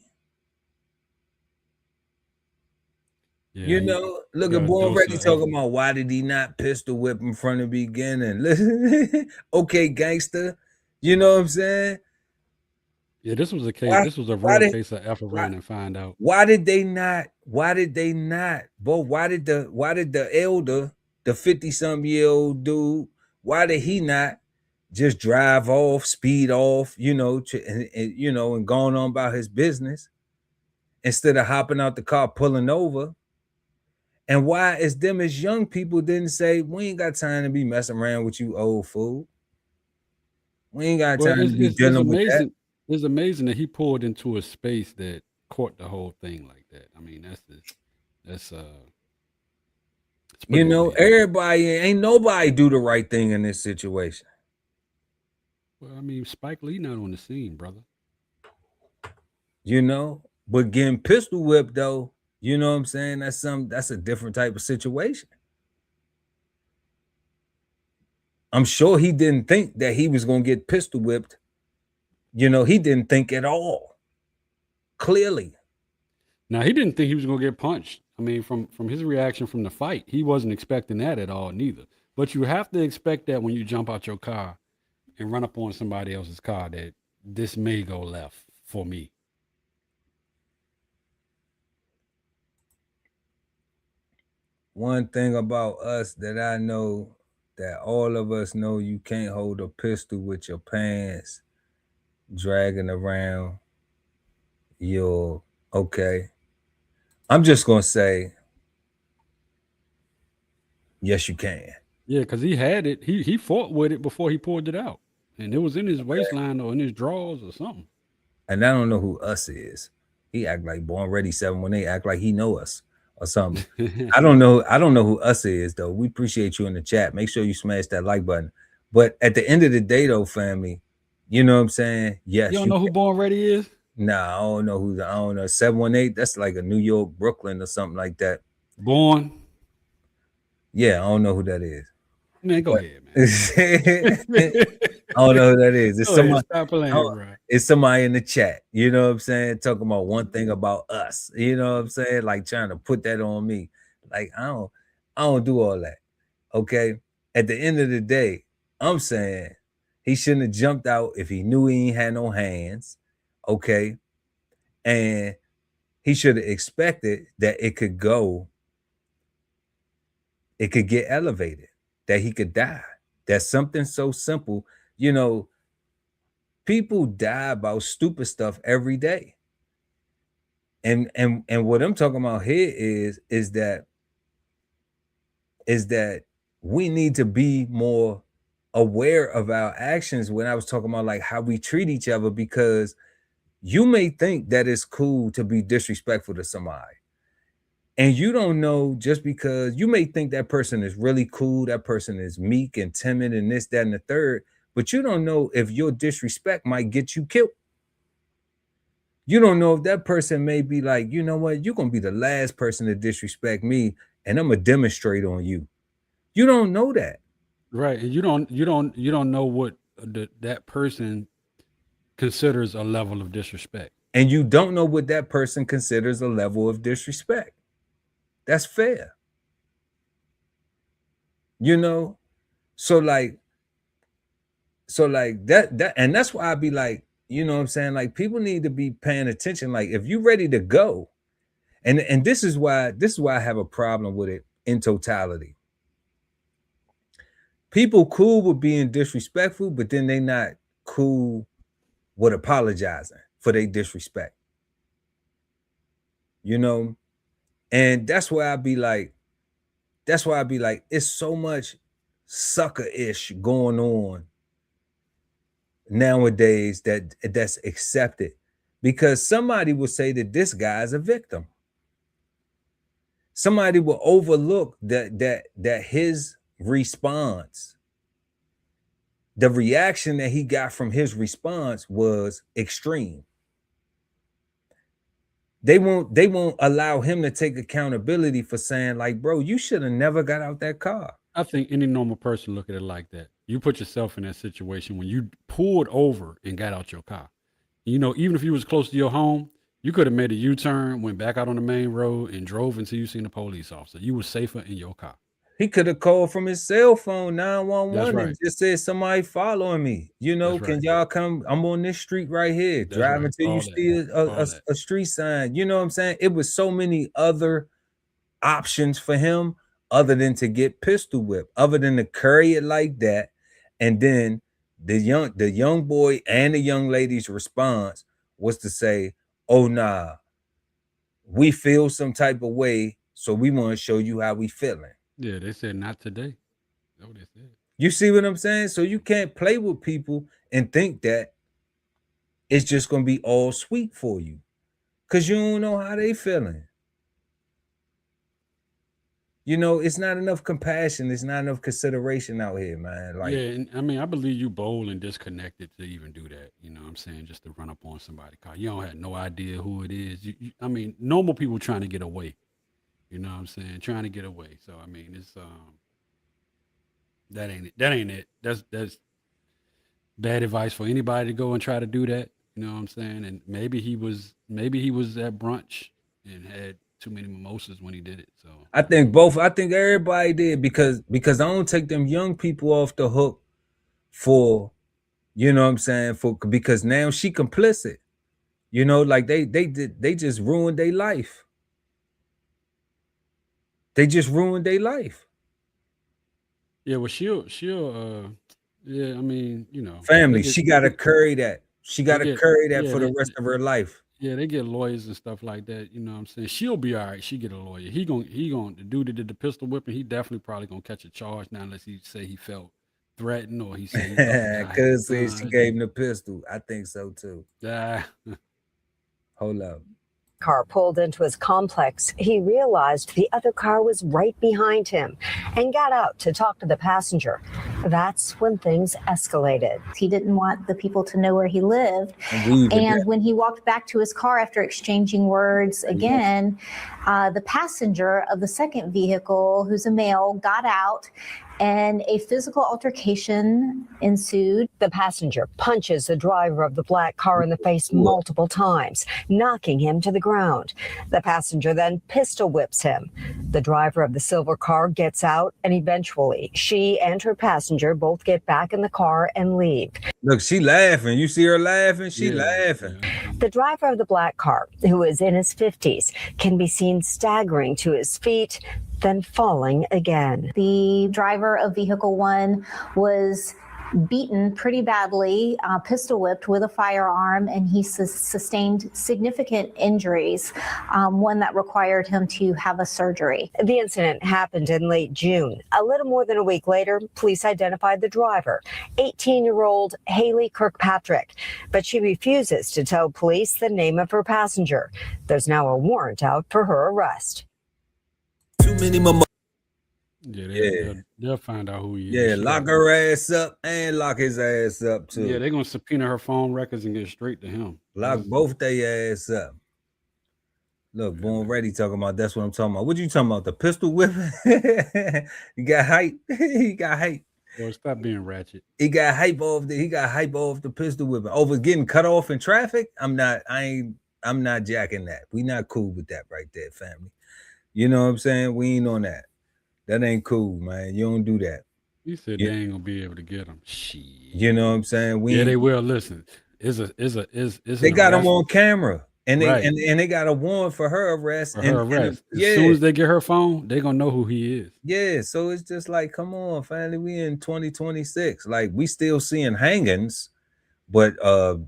Yeah, You know, look at Boy already talking about why did he not pistol whip him from the beginning? Listen, okay, gangster. You know what I'm saying? Yeah, this was a case. This was a real case of F around and find out. Why did they not? Why did the elder, the 50-some-year-old dude, why did he not just drive off, speed off, and going on about his business instead of hopping out the car, pulling over? And why is them as young people didn't say, we ain't got time to be messing around with you old fool. We ain't got time to be dealing with that. It's amazing that he pulled into a space that caught the whole thing like that. I mean, everybody, ain't nobody do the right thing in this situation. Well, I mean, Spike Lee not on the scene, brother. But getting pistol whipped though, you know what I'm saying? That's a different type of situation. I'm sure he didn't think that he was gonna get pistol whipped. He didn't think at all. Clearly. Now he didn't think he was gonna get punched. I mean, from his reaction from the fight, he wasn't expecting that at all, neither. But you have to expect that when you jump out your car and run up on somebody else's car, that this may go left for me. One thing about us that I know, that all of us know, you can't hold a pistol with your pants dragging around your, okay. I'm just going to say, yes, you can. Yeah, because he had it. He fought with it before he pulled it out. And it was in his waistline or in his drawers or something. And I don't know who us is. He act like Born Ready 718, act like he know us or something. I don't know who us is, though. We appreciate you in the chat. Make sure you smash that like button. But at the end of the day, though, family, you know what I'm saying? Yes. You don't know who Born Ready is? Nah, I don't know. 718, that's like a New York, Brooklyn or something like that. Born? Yeah, I don't know who that is. Man, go ahead, man. I don't know who that is. It's somebody, stop playing, bro. It's somebody in the chat. You know what I'm saying? Talking about one thing about us. You know what I'm saying? Like trying to put that on me. Like I don't do all that. Okay. At the end of the day, I'm saying he shouldn't have jumped out if he knew he ain't had no hands. Okay. And he should have expected that it could get elevated, that he could die. That's something so simple. People die about stupid stuff every day. And what I'm talking about here is that we need to be more aware of our actions when I was talking about like how we treat each other, because you may think that it's cool to be disrespectful to somebody. And you don't know, just because you may think that person is really cool, that person is meek and timid and this, that, and the third, but you don't know if your disrespect might get you killed. You don't know if that person may be like, you know what, you're going to be the last person to disrespect me, and I'm going to demonstrate on you. You don't know that. Right. And you don't know what that person considers a level of disrespect. And you don't know what that person considers a level of disrespect. That's fair. You know? So like that, and that's why I be like, you know what I'm saying? Like, people need to be paying attention. Like, if you're ready to go, and this is why I have a problem with it in totality. People cool with being disrespectful, but then they not cool with apologizing for their disrespect. You know? And that's why I be like, it's so much sucker-ish going on nowadays that's accepted, because somebody will say that this guy is a victim. Somebody will overlook that his response, the reaction that he got from his response was extreme. They won't allow him to take accountability for saying, like, bro, you should have never got out that car. I think any normal person look at it like that. You put yourself in that situation when you pulled over and got out your car. You know, even if you was close to your home, you could have made a U-turn, went back out on the main road, and drove until you seen a police officer. You were safer in your car. He could have called from his cell phone 911 right. and just said, somebody following me. You know, That's can right. y'all come? I'm on this street right here. That's Drive right. until All you that. see a street sign. You know what I'm saying? It was so many other options for him other than to get pistol whipped, other than to carry it like that. And then the young boy and the young lady's response was to say, oh, nah, we feel some type of way, so we want to show you how we feeling. Yeah, they said not today. That's what they said. You see what I'm saying? So you can't play with people and think that it's just going to be all sweet for you, because you don't know how they feeling. You know, it's not enough compassion. It's not enough consideration out here, man. Like, yeah, and I mean, I believe you bold and disconnected to even do that. You know what I'm saying? Just to run up on somebody's car. You don't have no idea who it is. I mean, normal people trying to get away. You know what I'm saying? Trying to get away. So, I mean, it's that ain't it. That ain't it. That's bad advice for anybody to go and try to do that. You know what I'm saying? And maybe he was at brunch and had too many mimosas when he did it. So I think both. I think everybody did, because I don't take them young people off the hook for, you know what I'm saying, because now she complicit. You know, like they just ruined their life. They just ruined their life. yeah, well, she'll yeah, I mean, you know, Family, she gotta carry that. She gotta carry that for the rest of her life. Yeah, they get lawyers and stuff like that. You know what I'm saying? She'll be all right. She get a lawyer. He gonna the dude that did the pistol whipping, he definitely probably gonna catch a charge now, unless he say he felt threatened or he said he thought the guy had Cuz a she gun. gave him the pistol. I think so too. Hold up. Car pulled into his complex, he realized the other car was right behind him and got out to talk to the passenger. That's when things escalated. He didn't want the people to know where he lived. And when he walked back to his car after exchanging words again, the passenger of the second vehicle, who's a male, got out and a physical altercation ensued. The passenger punches the driver of the black car in the face multiple times, knocking him to the ground. The passenger then pistol whips him. The driver of the silver car gets out, and eventually she and her passenger both get back in the car and leave. Look, she laughing. You see her laughing? She laughing. The driver of the black car, who is in his 50s, can be seen staggering to his feet, then falling again. The driver of vehicle 1 was beaten pretty badly, pistol whipped with a firearm, and he sustained significant injuries, one that required him to have a surgery. The incident happened in late June. A little more than a week later, police identified the driver, 18-year-old Haley Kirkpatrick, but she refuses to tell police the name of her passenger. There's now a warrant out for her arrest. Too many mama. They'll find out who he is. Yeah, lock her ass up and lock his ass up too. Yeah, they're gonna subpoena her phone records and get straight to him. Lock both their ass up. Look, Born Ready talking about, that's what I'm talking about. What you talking about? The pistol whipping? You got height. He got height. Boy, stop being ratchet. He got hype off the pistol whipping over getting cut off in traffic. I'm not jacking that. We not cool with that right there, family. You know what I'm saying? We ain't on that. That ain't cool, man. You don't do that. You said they ain't gonna be able to get him. Shit. You know what I'm saying? They will. Listen, they got him on camera, and they right. and they got a warrant for her arrest. As soon as they get her phone, they gonna know who he is. Yeah, so it's just like, come on, family. We in 2026. Like, we still seeing hangings, but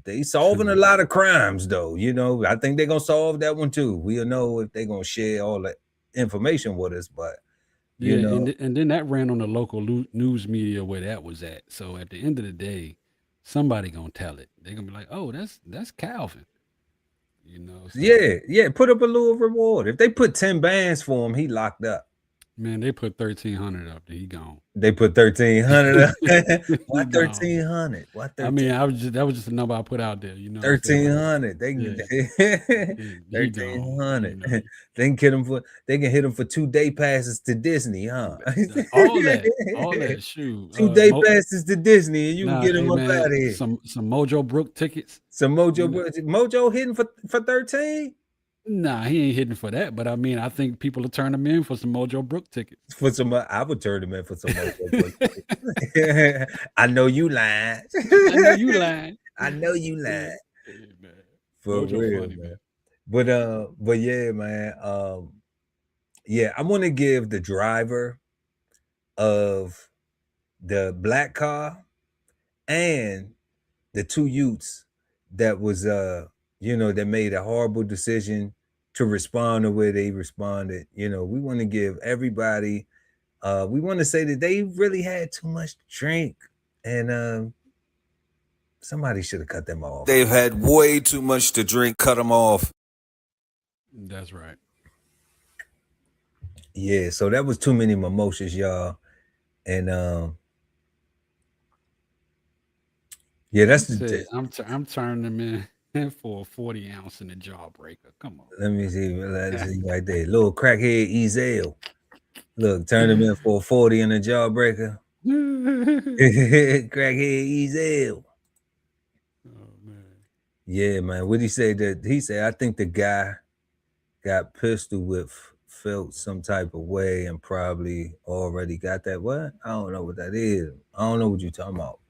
they solving a lot of crimes, though. You know, I think they're gonna solve that one too. We'll know if they're gonna share all the information with us, but. You know, and then that ran on the local news media where that was at. So at the end of the day, somebody gonna tell it. They're gonna be like, "Oh, that's Calvin." You know. So. Yeah. Put up a little reward. If they put 10 bands for him, he locked up. Man, they put 1,300 up. He gone. They put 1,300 up. Why 1,300? Why 1,300? I mean, that was just a number I put out there. You know, 1,300. They can 1,300. They can hit him for 2 day passes to Disney, huh? all that. Shoot, 2 day passes to Disney, and you can get him up out of here. Some Mojo Brook tickets. Some Mojo Brook. Mojo hitting for 13. Nah, he ain't hitting for that. But I mean, I think people will turn him in for some Mojo Brook tickets. I would turn him in for some Mojo Brook tickets. I know you lying. I know you lying. For Mojo real, funny, man. But yeah, man. Yeah, I want to give the driver of the black car and the 2 youths that was that made a horrible decision to respond the way they responded. You know, we want to give everybody, we want to say that they really had too much to drink, and somebody should have cut them off. They've had way too much to drink. Cut them off. That's right. Yeah, so that was too many mimosas, y'all, and yeah, that's I'm turning them in for a 40 ounce in the jawbreaker. Come on. Let me see right there. Little crackhead Ezel. Look, turn him in for a 40 in the jawbreaker. Crackhead Ezel. Oh man. Yeah, man. What he said I think the guy got pistol whipped, felt some type of way, and probably already got that. What? I don't know what that is. I don't know what you're talking about.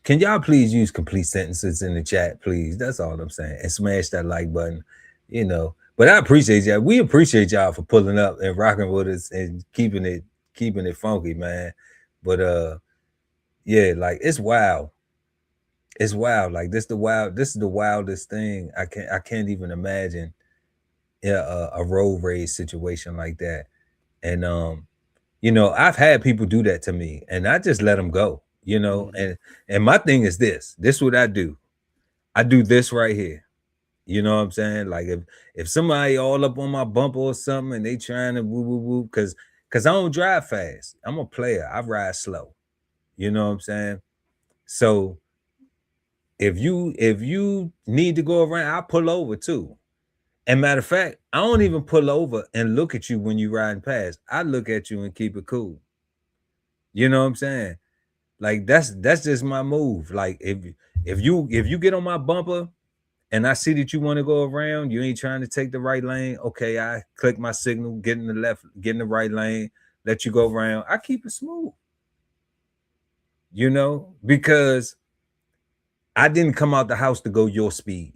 Can y'all please use complete sentences in the chat, please? That's all I'm saying. And smash that like button, you know. But I appreciate y'all. We appreciate y'all for pulling up and rocking with us and keeping it funky, man. But yeah, like it's wild. It's wild. Like this is the wildest thing. I can't even imagine a road rage situation like that. And I've had people do that to me, and I just let them go. You know, and my thing is this is what I do. I do this right here. You know what I'm saying? Like if somebody all up on my bumper or something and they trying to woo, because I don't drive fast. I'm a player. I ride slow. You know what I'm saying? So if you need to go around, I'll pull over too. And matter of fact, I don't even pull over and look at you when you riding past. I look at you and keep it cool. You know what I'm saying? Like that's just my move. Like if you get on my bumper and I see that you want to go around, you ain't trying to take the right lane. Okay, I click my signal, get in the left, get in the right lane, let you go around. I keep it smooth. You know, because I didn't come out the house to go your speed.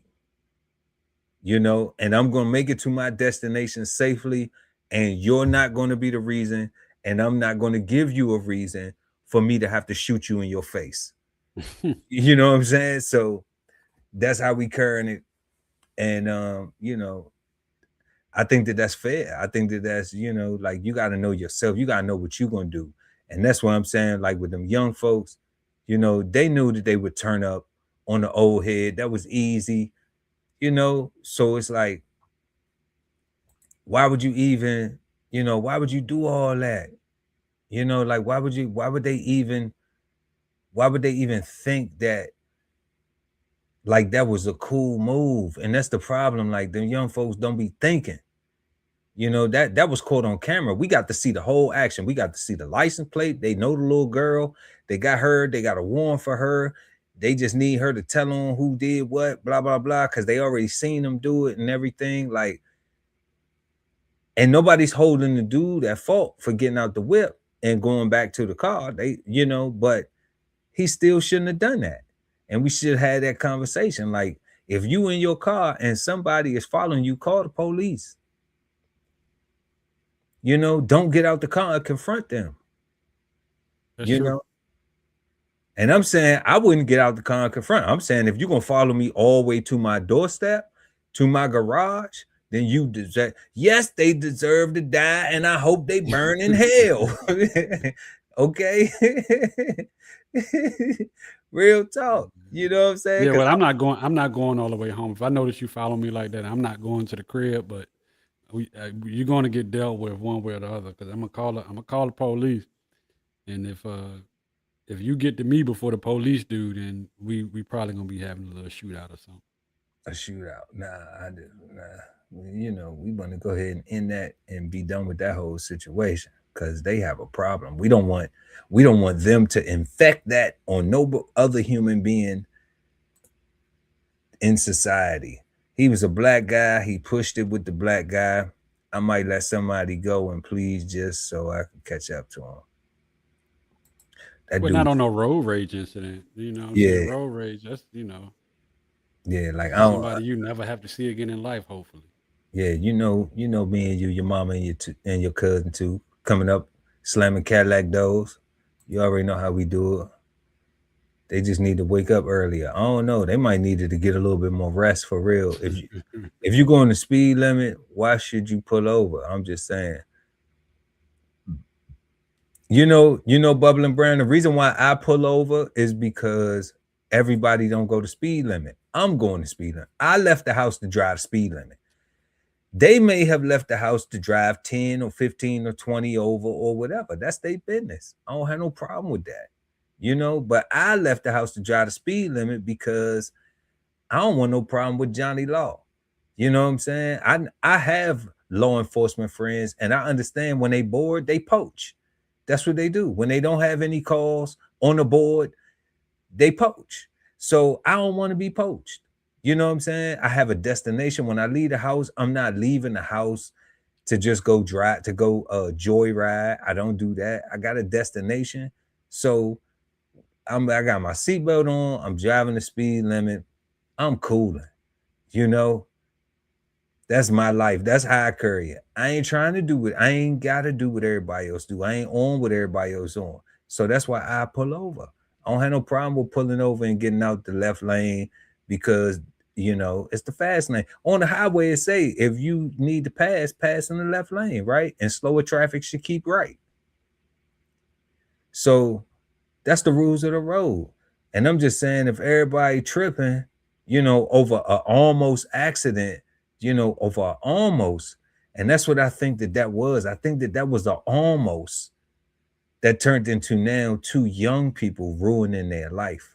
You know, and I'm gonna make it to my destination safely, and you're not gonna be the reason, and I'm not gonna give you a reason for me to have to shoot you in your face. You know what I'm saying? So that's how we current it. And I think that's fair. I think that's, like you got to know yourself. You got to know what you're going to do. And that's what I'm saying. Like with them young folks, they knew that they would turn up on the old head. That was easy, So it's like, why would you even, why would you do all that? Like why would they even think that like that was a cool move? And that's the problem. Like the young folks don't be thinking, You know, that was caught on camera. We got to see the whole action. We got to see the license plate. They know the little girl. They got her. They got a warrant for her. They just need her to tell on who did what, blah, blah, blah, because they already seen them do it and everything. Like, and nobody's holding the dude at fault for getting out the whip and going back to the car. They, you know, but he still shouldn't have done that. And we should have had that conversation. Like, if you in your car and somebody is following you, call the police. You know, don't get out the car and confront them. That's you true. know, and I'm saying I wouldn't get out the car and confront. I'm saying if you're gonna follow me all the way to my doorstep, to my garage, then you deserve. Yes, they deserve to die, and I hope they burn in hell. Okay, real talk. You know what I'm saying? Yeah, well, I'm not going all the way home. If I notice you follow me like that, I'm not going to the crib. But you're going to get dealt with one way or the other, because I'm gonna call the police. And if you get to me before the police do, then we probably gonna be having a little shootout or something. A shootout? Nah. You know, we want to go ahead and end that and be done with that whole situation, because they have a problem. We don't want them to infect that on no other human being in society. He was a black guy. He pushed it with the black guy. I might let somebody go and please, just so I can catch up to him. But not on no road rage incident. You know what I'm saying? Road rage, that's, you know. Yeah, like somebody you never have to see again in life, hopefully. Yeah, you know, me and you, your mama and your cousin too, coming up, slamming Cadillac doors. You already know how we do it. They just need to wake up earlier. I don't know. They might need to get a little bit more rest for real. If you go on the speed limit, why should you pull over? I'm just saying. You know, Bubbling Brown, the reason why I pull over is because everybody don't go to speed limit. I'm going to speed limit. I left the house to drive speed limit. They may have left the house to drive 10 or 15 or 20 over or whatever. That's their business. I don't have no problem with that. You know, but I left the house to drive the speed limit because I don't want no problem with Johnny Law. You know what I'm saying? I have law enforcement friends, and I understand when they bored, they poach. That's what they do. When they don't have any calls on the board, they poach. So I don't want to be poached. You know what I'm saying? I have a destination. When I leave the house, I'm not leaving the house to just go drive, to go joyride. I don't do that. I got a destination. So I got my seatbelt on. I'm driving the speed limit. I'm cooling. You know, that's my life. That's how I carry it. I ain't trying to do it. I ain't got to do what everybody else do. I ain't on what everybody else on. So that's why I pull over. I don't have no problem with pulling over and getting out the left lane, because, you know, it's the fast lane. On the highway, it say if you need to pass in the left lane, right? And slower traffic should keep right. So that's the rules of the road. And I'm just saying, if everybody tripping, you know, over an almost accident, you know, over an almost, and that's what I think that was. I think that was an almost that turned into now 2 young people ruining their life.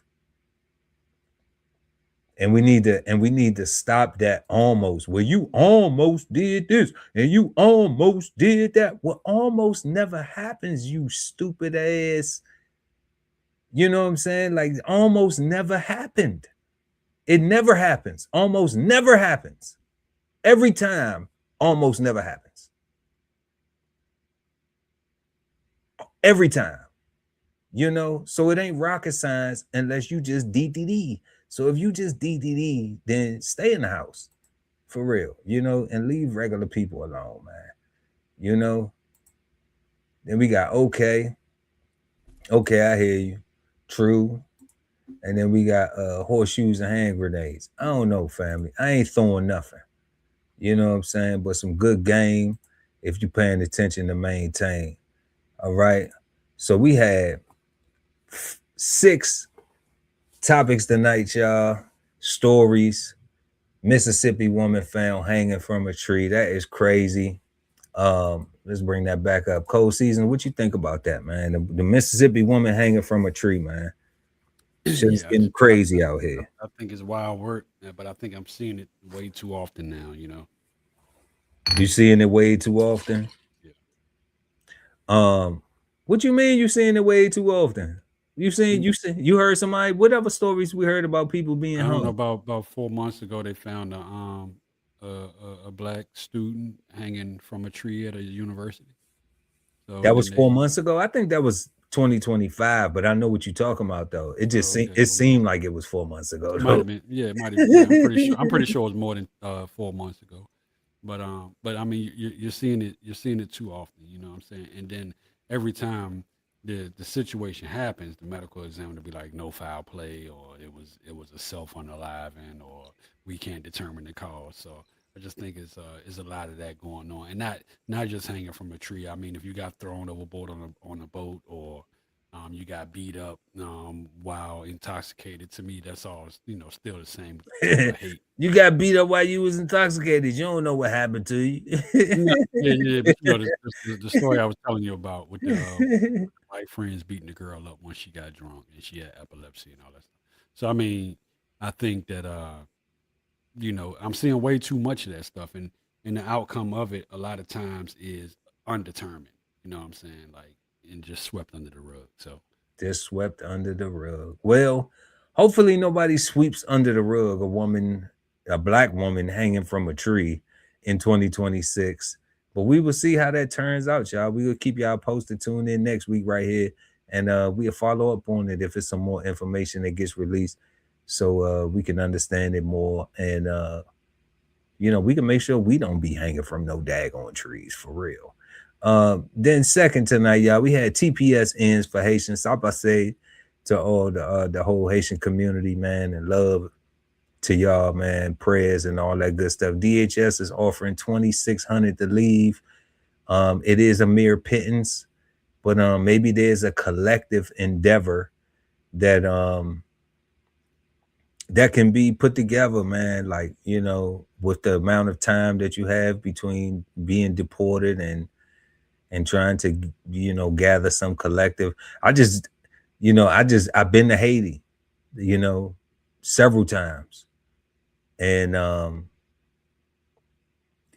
And we need to stop that almost. Well, you almost did this and you almost did that. Well, almost never happens, you stupid ass. You know what I'm saying? Like, almost never happened. It never happens. Almost never happens. Every time, almost never happens. Every time. You know, so it ain't rocket science unless you just DDD. So if you just DDD, then stay in the house for real, you know, and leave regular people alone, man. You know, then we got okay, I hear you. True. And then we got horseshoes and hand grenades. I don't know, family. I ain't throwing nothing. You know what I'm saying? But some good game if you're paying attention to maintain. All right. So we had 6 topics tonight, y'all. Stories. Mississippi woman found hanging from a tree. That is crazy. Let's bring that back up. Cold Season, what you think about that, man? The Mississippi woman hanging from a tree, man. Shit's getting crazy out here. I think it's wild work, but I think I'm seeing it way too often now, you know. You seeing it way too often? What you mean you seeing it way too often? You heard somebody, whatever stories we heard about people being I don't know, hung. about 4 months ago, they found a black student hanging from a tree at a university. So That was then 4 they months ago. I think that was 2025, but I know what you're talking about though. It just okay, it seemed like it was 4 months ago it might though. have been, yeah, it might have, yeah, I'm pretty sure it was more than 4 months ago. But I mean, you're seeing it too often, you know what I'm saying? And then every time the situation happens, the medical examiner will be like, no foul play, or it was a self unaliving, or we can't determine the cause. So I just think it's a lot of that going on, and not just hanging from a tree. I mean, if you got thrown overboard on a boat, or you got beat up while intoxicated, to me that's all, you know, still the same type of hate. You got beat up while you was intoxicated. You don't know what happened to you. No, yeah, but you know the story I was telling you about with the white friends beating the girl up when she got drunk and she had epilepsy and all that stuff. So I mean, I think that you know, I'm seeing way too much of that stuff, and the outcome of it a lot of times is undetermined. You know what I'm saying? Like, and just swept under the rug. So Just swept under the rug. Well, hopefully nobody sweeps under the rug a black woman hanging from a tree in 2026. But we will see how that turns out, y'all. We will keep y'all posted. Tune in next week right here, and we'll follow up on it if it's some more information that gets released, so we can understand it more, and you know, we can make sure we don't be hanging from no daggone trees for real. Then second tonight, y'all, we had TPS ends for Haitians. So I say to all the whole Haitian community, man, and love to y'all, man, prayers and all that good stuff. DHS is offering $2,600 to leave. It is a mere pittance, but maybe there's a collective endeavor that that can be put together, man, like, you know, with the amount of time that you have between being deported and trying to, you know, gather some collective. I've been to Haiti, you know, several times, and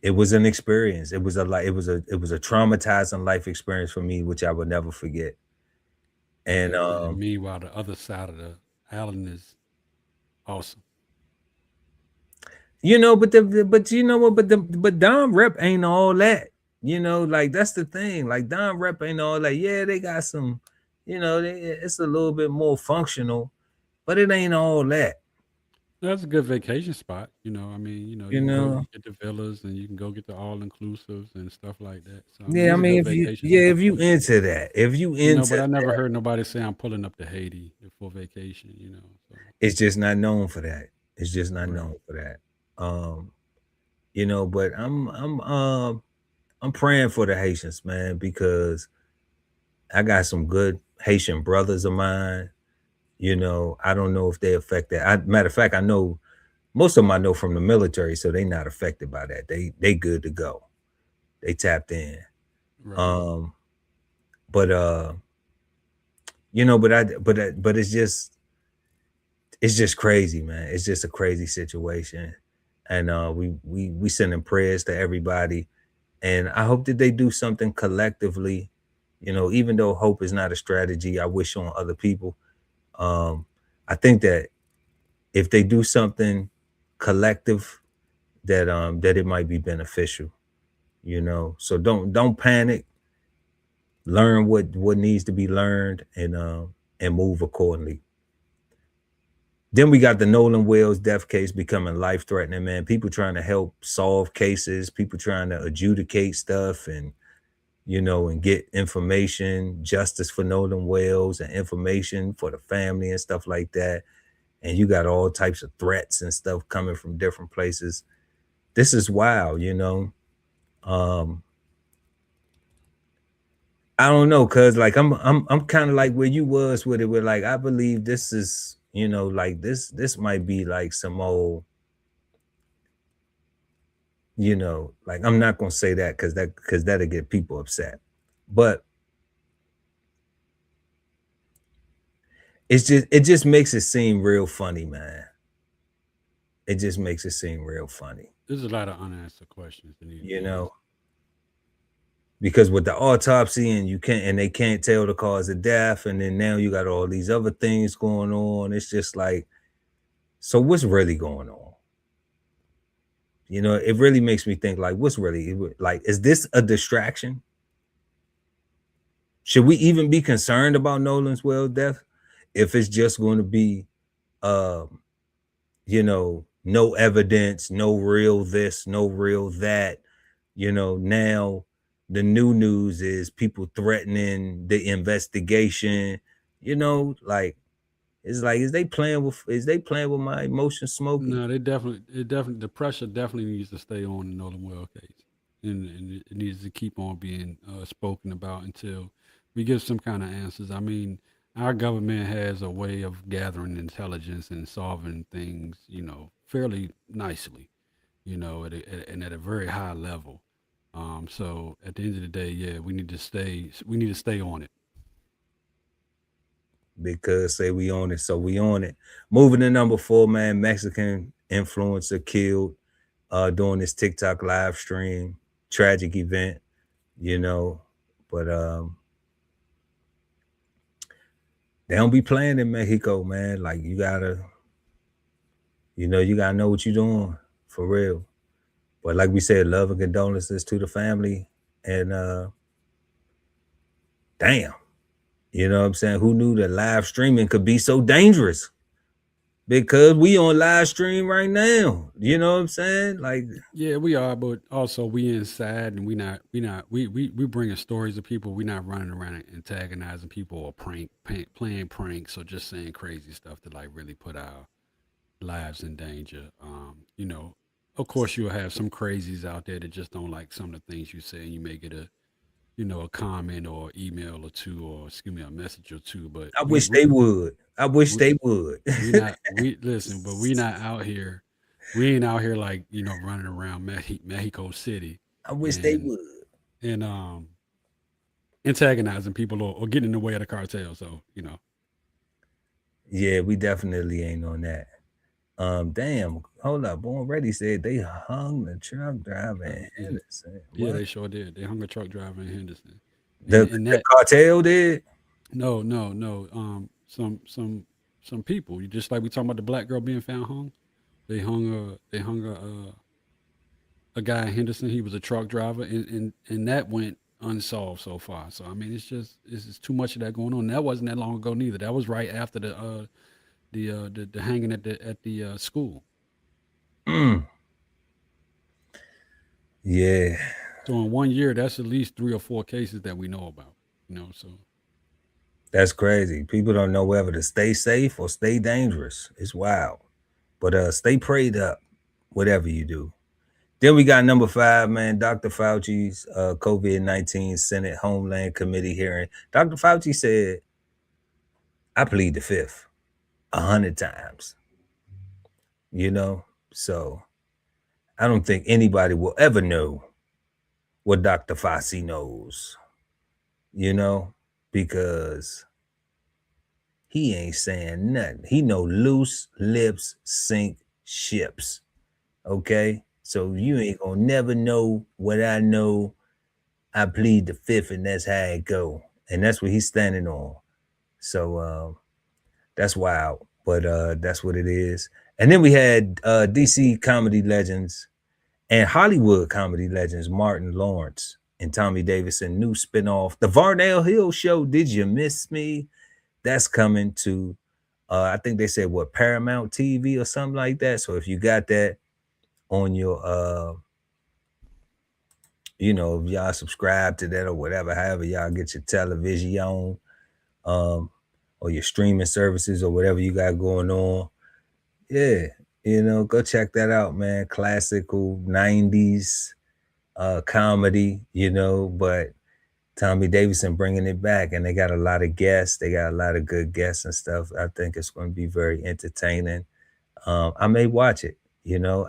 it was an experience. It was a traumatizing life experience for me, which I would never forget. And meanwhile, the other side of the island is awesome. you know, but you know what, but Dom Rep ain't all that. You know, like that's the thing. Like Dom Rep ain't all that. Yeah, they got some, you know, it's a little bit more functional, but it ain't all that. That's a good vacation spot. You know, I mean, you You can go know, get the villas, and you can go get the all inclusives and stuff like that. So I mean, yeah. I it's a mean, good if you, vacation yeah, spot. if you into that, You know, but that, I never heard nobody say I'm pulling up to Haiti for vacation. You know, so it's just not known for that. It's just not right. known for that. You know, but I'm praying for the Haitians, man, because I got some good Haitian brothers of mine. You know, I don't know if they affected. Matter of fact, I know most of them I know from the military, so they not affected by that. They good to go. They tapped in. Right. But you know, but it's just crazy, man. It's just a crazy situation. And we sending prayers to everybody. And I hope that they do something collectively. You know, even though hope is not a strategy I wish on other people. I think that if they do something collective, that that it might be beneficial, you know. So don't panic. Learn what needs to be learned, and move accordingly. Then we got the Nolan Wells death case becoming life-threatening, man. People trying to help solve cases, people trying to adjudicate stuff, and you know, and get information, justice for Nolan Wells, and information for the family and stuff like that. And you got all types of threats and stuff coming from different places. This is wild, you know. I don't know, cuz like I'm kind of like where you was with it, where like I believe this is, you know, like this might be like some old, you know, like I'm not gonna say that because that'll get people upset. But it just makes it seem real funny, man. it just makes it seem real funny. There's a lot of unanswered questions. You know, because with the autopsy and they can't tell the cause of death, and then now you got all these other things going on. It's just like, so what's really going on? You know, it really makes me think, like, what's really, like, is this a distraction? Should we even be concerned about Nolan's Wells death if it's just going to be, you know, no evidence, no real this, no real that? You know, now the new news is people threatening the investigation. You know, like, it's like, is they playing with my emotions, Smokey? No, the pressure definitely needs to stay on the Nolan Wells case, and it needs to keep on being spoken about until we get some kind of answers. I mean, our government has a way of gathering intelligence and solving things, you know, fairly nicely, you know, and at a very high level. So at the end of the day, yeah, we need to stay on it. Because say we on it, so we on it. Moving to number 4, man. Mexican influencer killed during this TikTok live stream. Tragic event, you know, but they don't be playing in Mexico, man. Like, you gotta know what you're doing, for real. But like we said, love and condolences to the family. And damn, you know what I'm saying? Who knew that live streaming could be so dangerous? Because we on live stream right now. You know what I'm saying? Like, yeah, we are, but also we inside, and we bringing stories to people. We're not running around antagonizing people or playing pranks or just saying crazy stuff to like really put our lives in danger. You know, of course you'll have some crazies out there that just don't like some of the things you say, and you may get a comment or email or two, or a message or two. But I wish they would. Listen, but we not out here. We ain't out here like, you know, running around Mexico City. I wish they would. And antagonizing people or getting in the way of the cartel. So, you know. Yeah, we definitely ain't on that. Damn, hold up. Born Ready said they hung the truck driver in Henderson. Yeah, they sure did. They hung a truck driver in Henderson. The cartel did? No. Some people. You just like we talking about the black girl being found hung. They hung a guy in Henderson. He was a truck driver, and that went unsolved so far. So I mean, it's just too much of that going on. That wasn't that long ago neither. That was right after the hanging at the school. Yeah. So in 1 year, that's at least 3 or 4 cases that we know about. You know, so that's crazy. People don't know whether to stay safe or stay dangerous. It's wild. But stay prayed up, whatever you do. Then we got number 5, man. Dr. Fauci's COVID-19 Senate Homeland Committee hearing. Dr. Fauci said, I plead the 5th 100 times. You know, so I don't think anybody will ever know what Dr. Fauci knows, you know, because he ain't saying nothing. He know loose lips sink ships. Okay, so you ain't gonna never know what I know. I plead the 5th, and that's how it go, and that's what he's standing on. So that's wild, but that's what it is. And then we had DC comedy legends and Hollywood comedy legends Martin Lawrence and Tommy Davidson new spinoff, The Varnell Hill Show. Did You Miss Me? That's coming to I think they said what, Paramount TV or something like that. So if you got that on your you know, if y'all subscribe to that or whatever, however y'all get your television on, or your streaming services or whatever you got going on, yeah, you know, go check that out, man. Classical 90s comedy, you know, but Tommy Davidson bringing it back, and they got a lot of guests. They got a lot of good guests and stuff. I think it's going to be very entertaining. I may watch it, you know.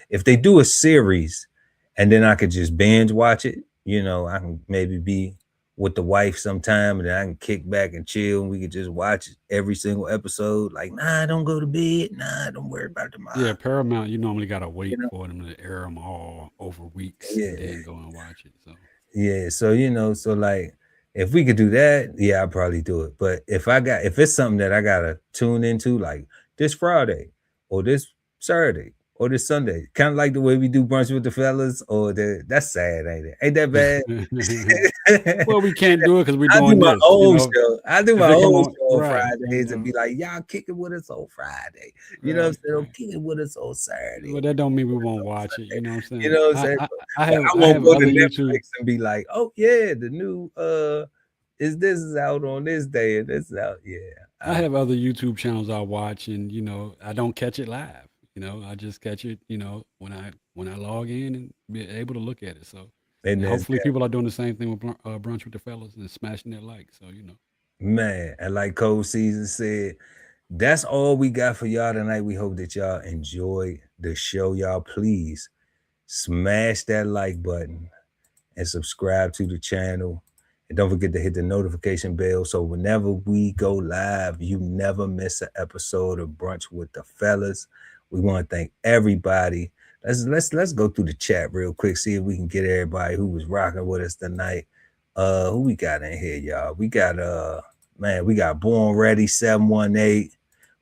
If they do a series and then I could just binge watch it, you know, I can maybe be with the wife sometime, and then I can kick back and chill, and we could just watch every single episode. Like, nah, don't go to bed. Nah, don't worry about tomorrow. Yeah, Paramount, you normally got to wait for them to air them all over weeks and then go and watch it. So Yeah, so so like if we could do that, yeah, I'd probably do it. But if it's something that I gotta tune into, like this Friday or this Saturday or this Sunday, kind of like the way we do Brunch with the Fellas, or that's sad, ain't it? Ain't that bad? well, we can't do it because we're I doing do my this. own show. I do my own show on right. Fridays and be like, y'all kick it with us on Friday. You know what I'm saying? Don't kick it with us on Saturday. Well, that don't mean we won't watch it. You know what I'm saying? You know what I'm saying? I won't go to YouTube. Netflix and be like, oh yeah, the new this is out on this day and this is out. Yeah. I have other YouTube channels I watch, and I don't catch it live. I just catch it, when I log in and be able to look at it. So and hopefully people are doing the same thing with Brunch with the Fellas and smashing their likes. So Man, and like Cold Season said, that's all we got for y'all tonight. We hope that y'all enjoyed the show. Y'all please smash that like button and subscribe to the channel. And don't forget to hit the notification bell so whenever we go live, you never miss an episode of Brunch with the Fellas. We want to thank everybody. Let's go through the chat real quick, see if we can get everybody who was rocking with us tonight. Who we got in here, y'all? We got we got Born Ready 718.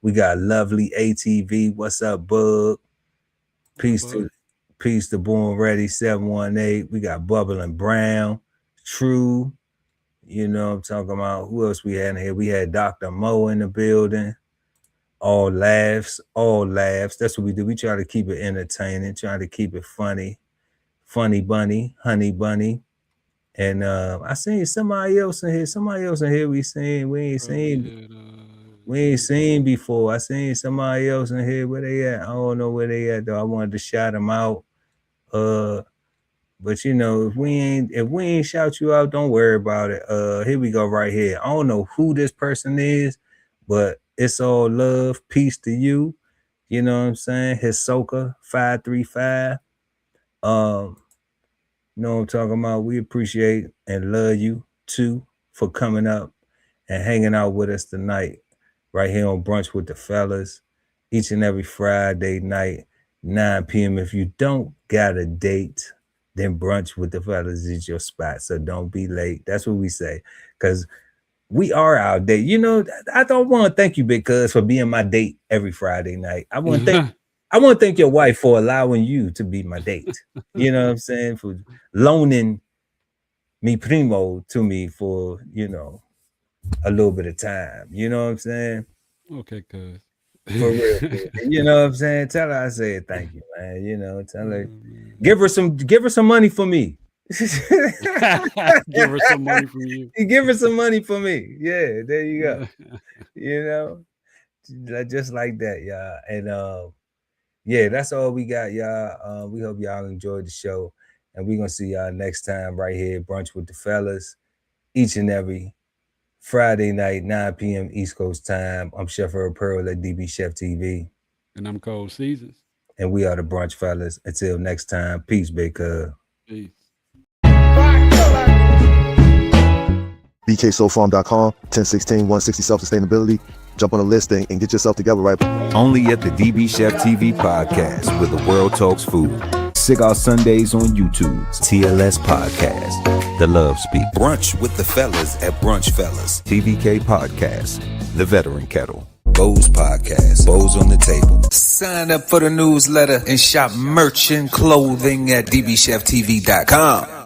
We got Lovely ATV. What's up, Bug? Peace to Born Ready 718. We got Bubbling Brown, True. You know what I'm talking about. Who else we had in here? We had Dr. Mo in the building. All laughs. That's what we do. We try to keep it entertaining, try to keep it funny. Funny Bunny, Honey Bunny. And I seen somebody else in here. We ain't seen before. I seen somebody else in here. Where they at? I don't know where they at though. I wanted to shout them out. But if we ain't shout you out, don't worry about it. Here we go right here. I don't know who this person is, but it's all love. Peace to you. You know what I'm saying? Hisoka 535. Know what I'm talking about? We appreciate and love you too for coming up and hanging out with us tonight right here on Brunch with the Fellas each and every Friday night, 9 p.m. If you don't got a date, then Brunch with the Fellas is your spot. So don't be late. That's what we say. Because we are our date. I don't want to thank you, Big Cuz, for being my date every Friday night. I want to thank your wife for allowing you to be my date. You know what I'm saying? For loaning me primo to me for, a little bit of time. You know what I'm saying? Okay, cuz. For real. You know what I'm saying? Tell her I said thank you, man. Tell her, give her some money for me. Give her some money from you. Give her some money for me. Yeah, there you go. Just like that, y'all. And yeah, that's all we got, y'all. We hope y'all enjoyed the show, and we're gonna see y'all next time right here, Brunch with the Fellas, each and every Friday night, 9 p.m. East Coast time. I'm Chef Earl Pearl at DBCHEFTV. And I'm Cold Seasons. And we are the Brunch Fellas. Until next time, peace, Big Cuz. Peace. BKSoulFarm.com, 1016, 160 self-sustainability. Jump on a listing and get yourself together right. Only at the DBCHEFTV podcast, where the world talks food. Cigar Sundays on YouTube. TLS Podcast. The Love Speak. Brunch with the Fellas at Brunch Fellas. TVK Podcast. The Veteran Kettle. Bo's Podcast. Bo's on the Table. Sign up for the newsletter and shop merch and clothing at DBCHEFTV.com.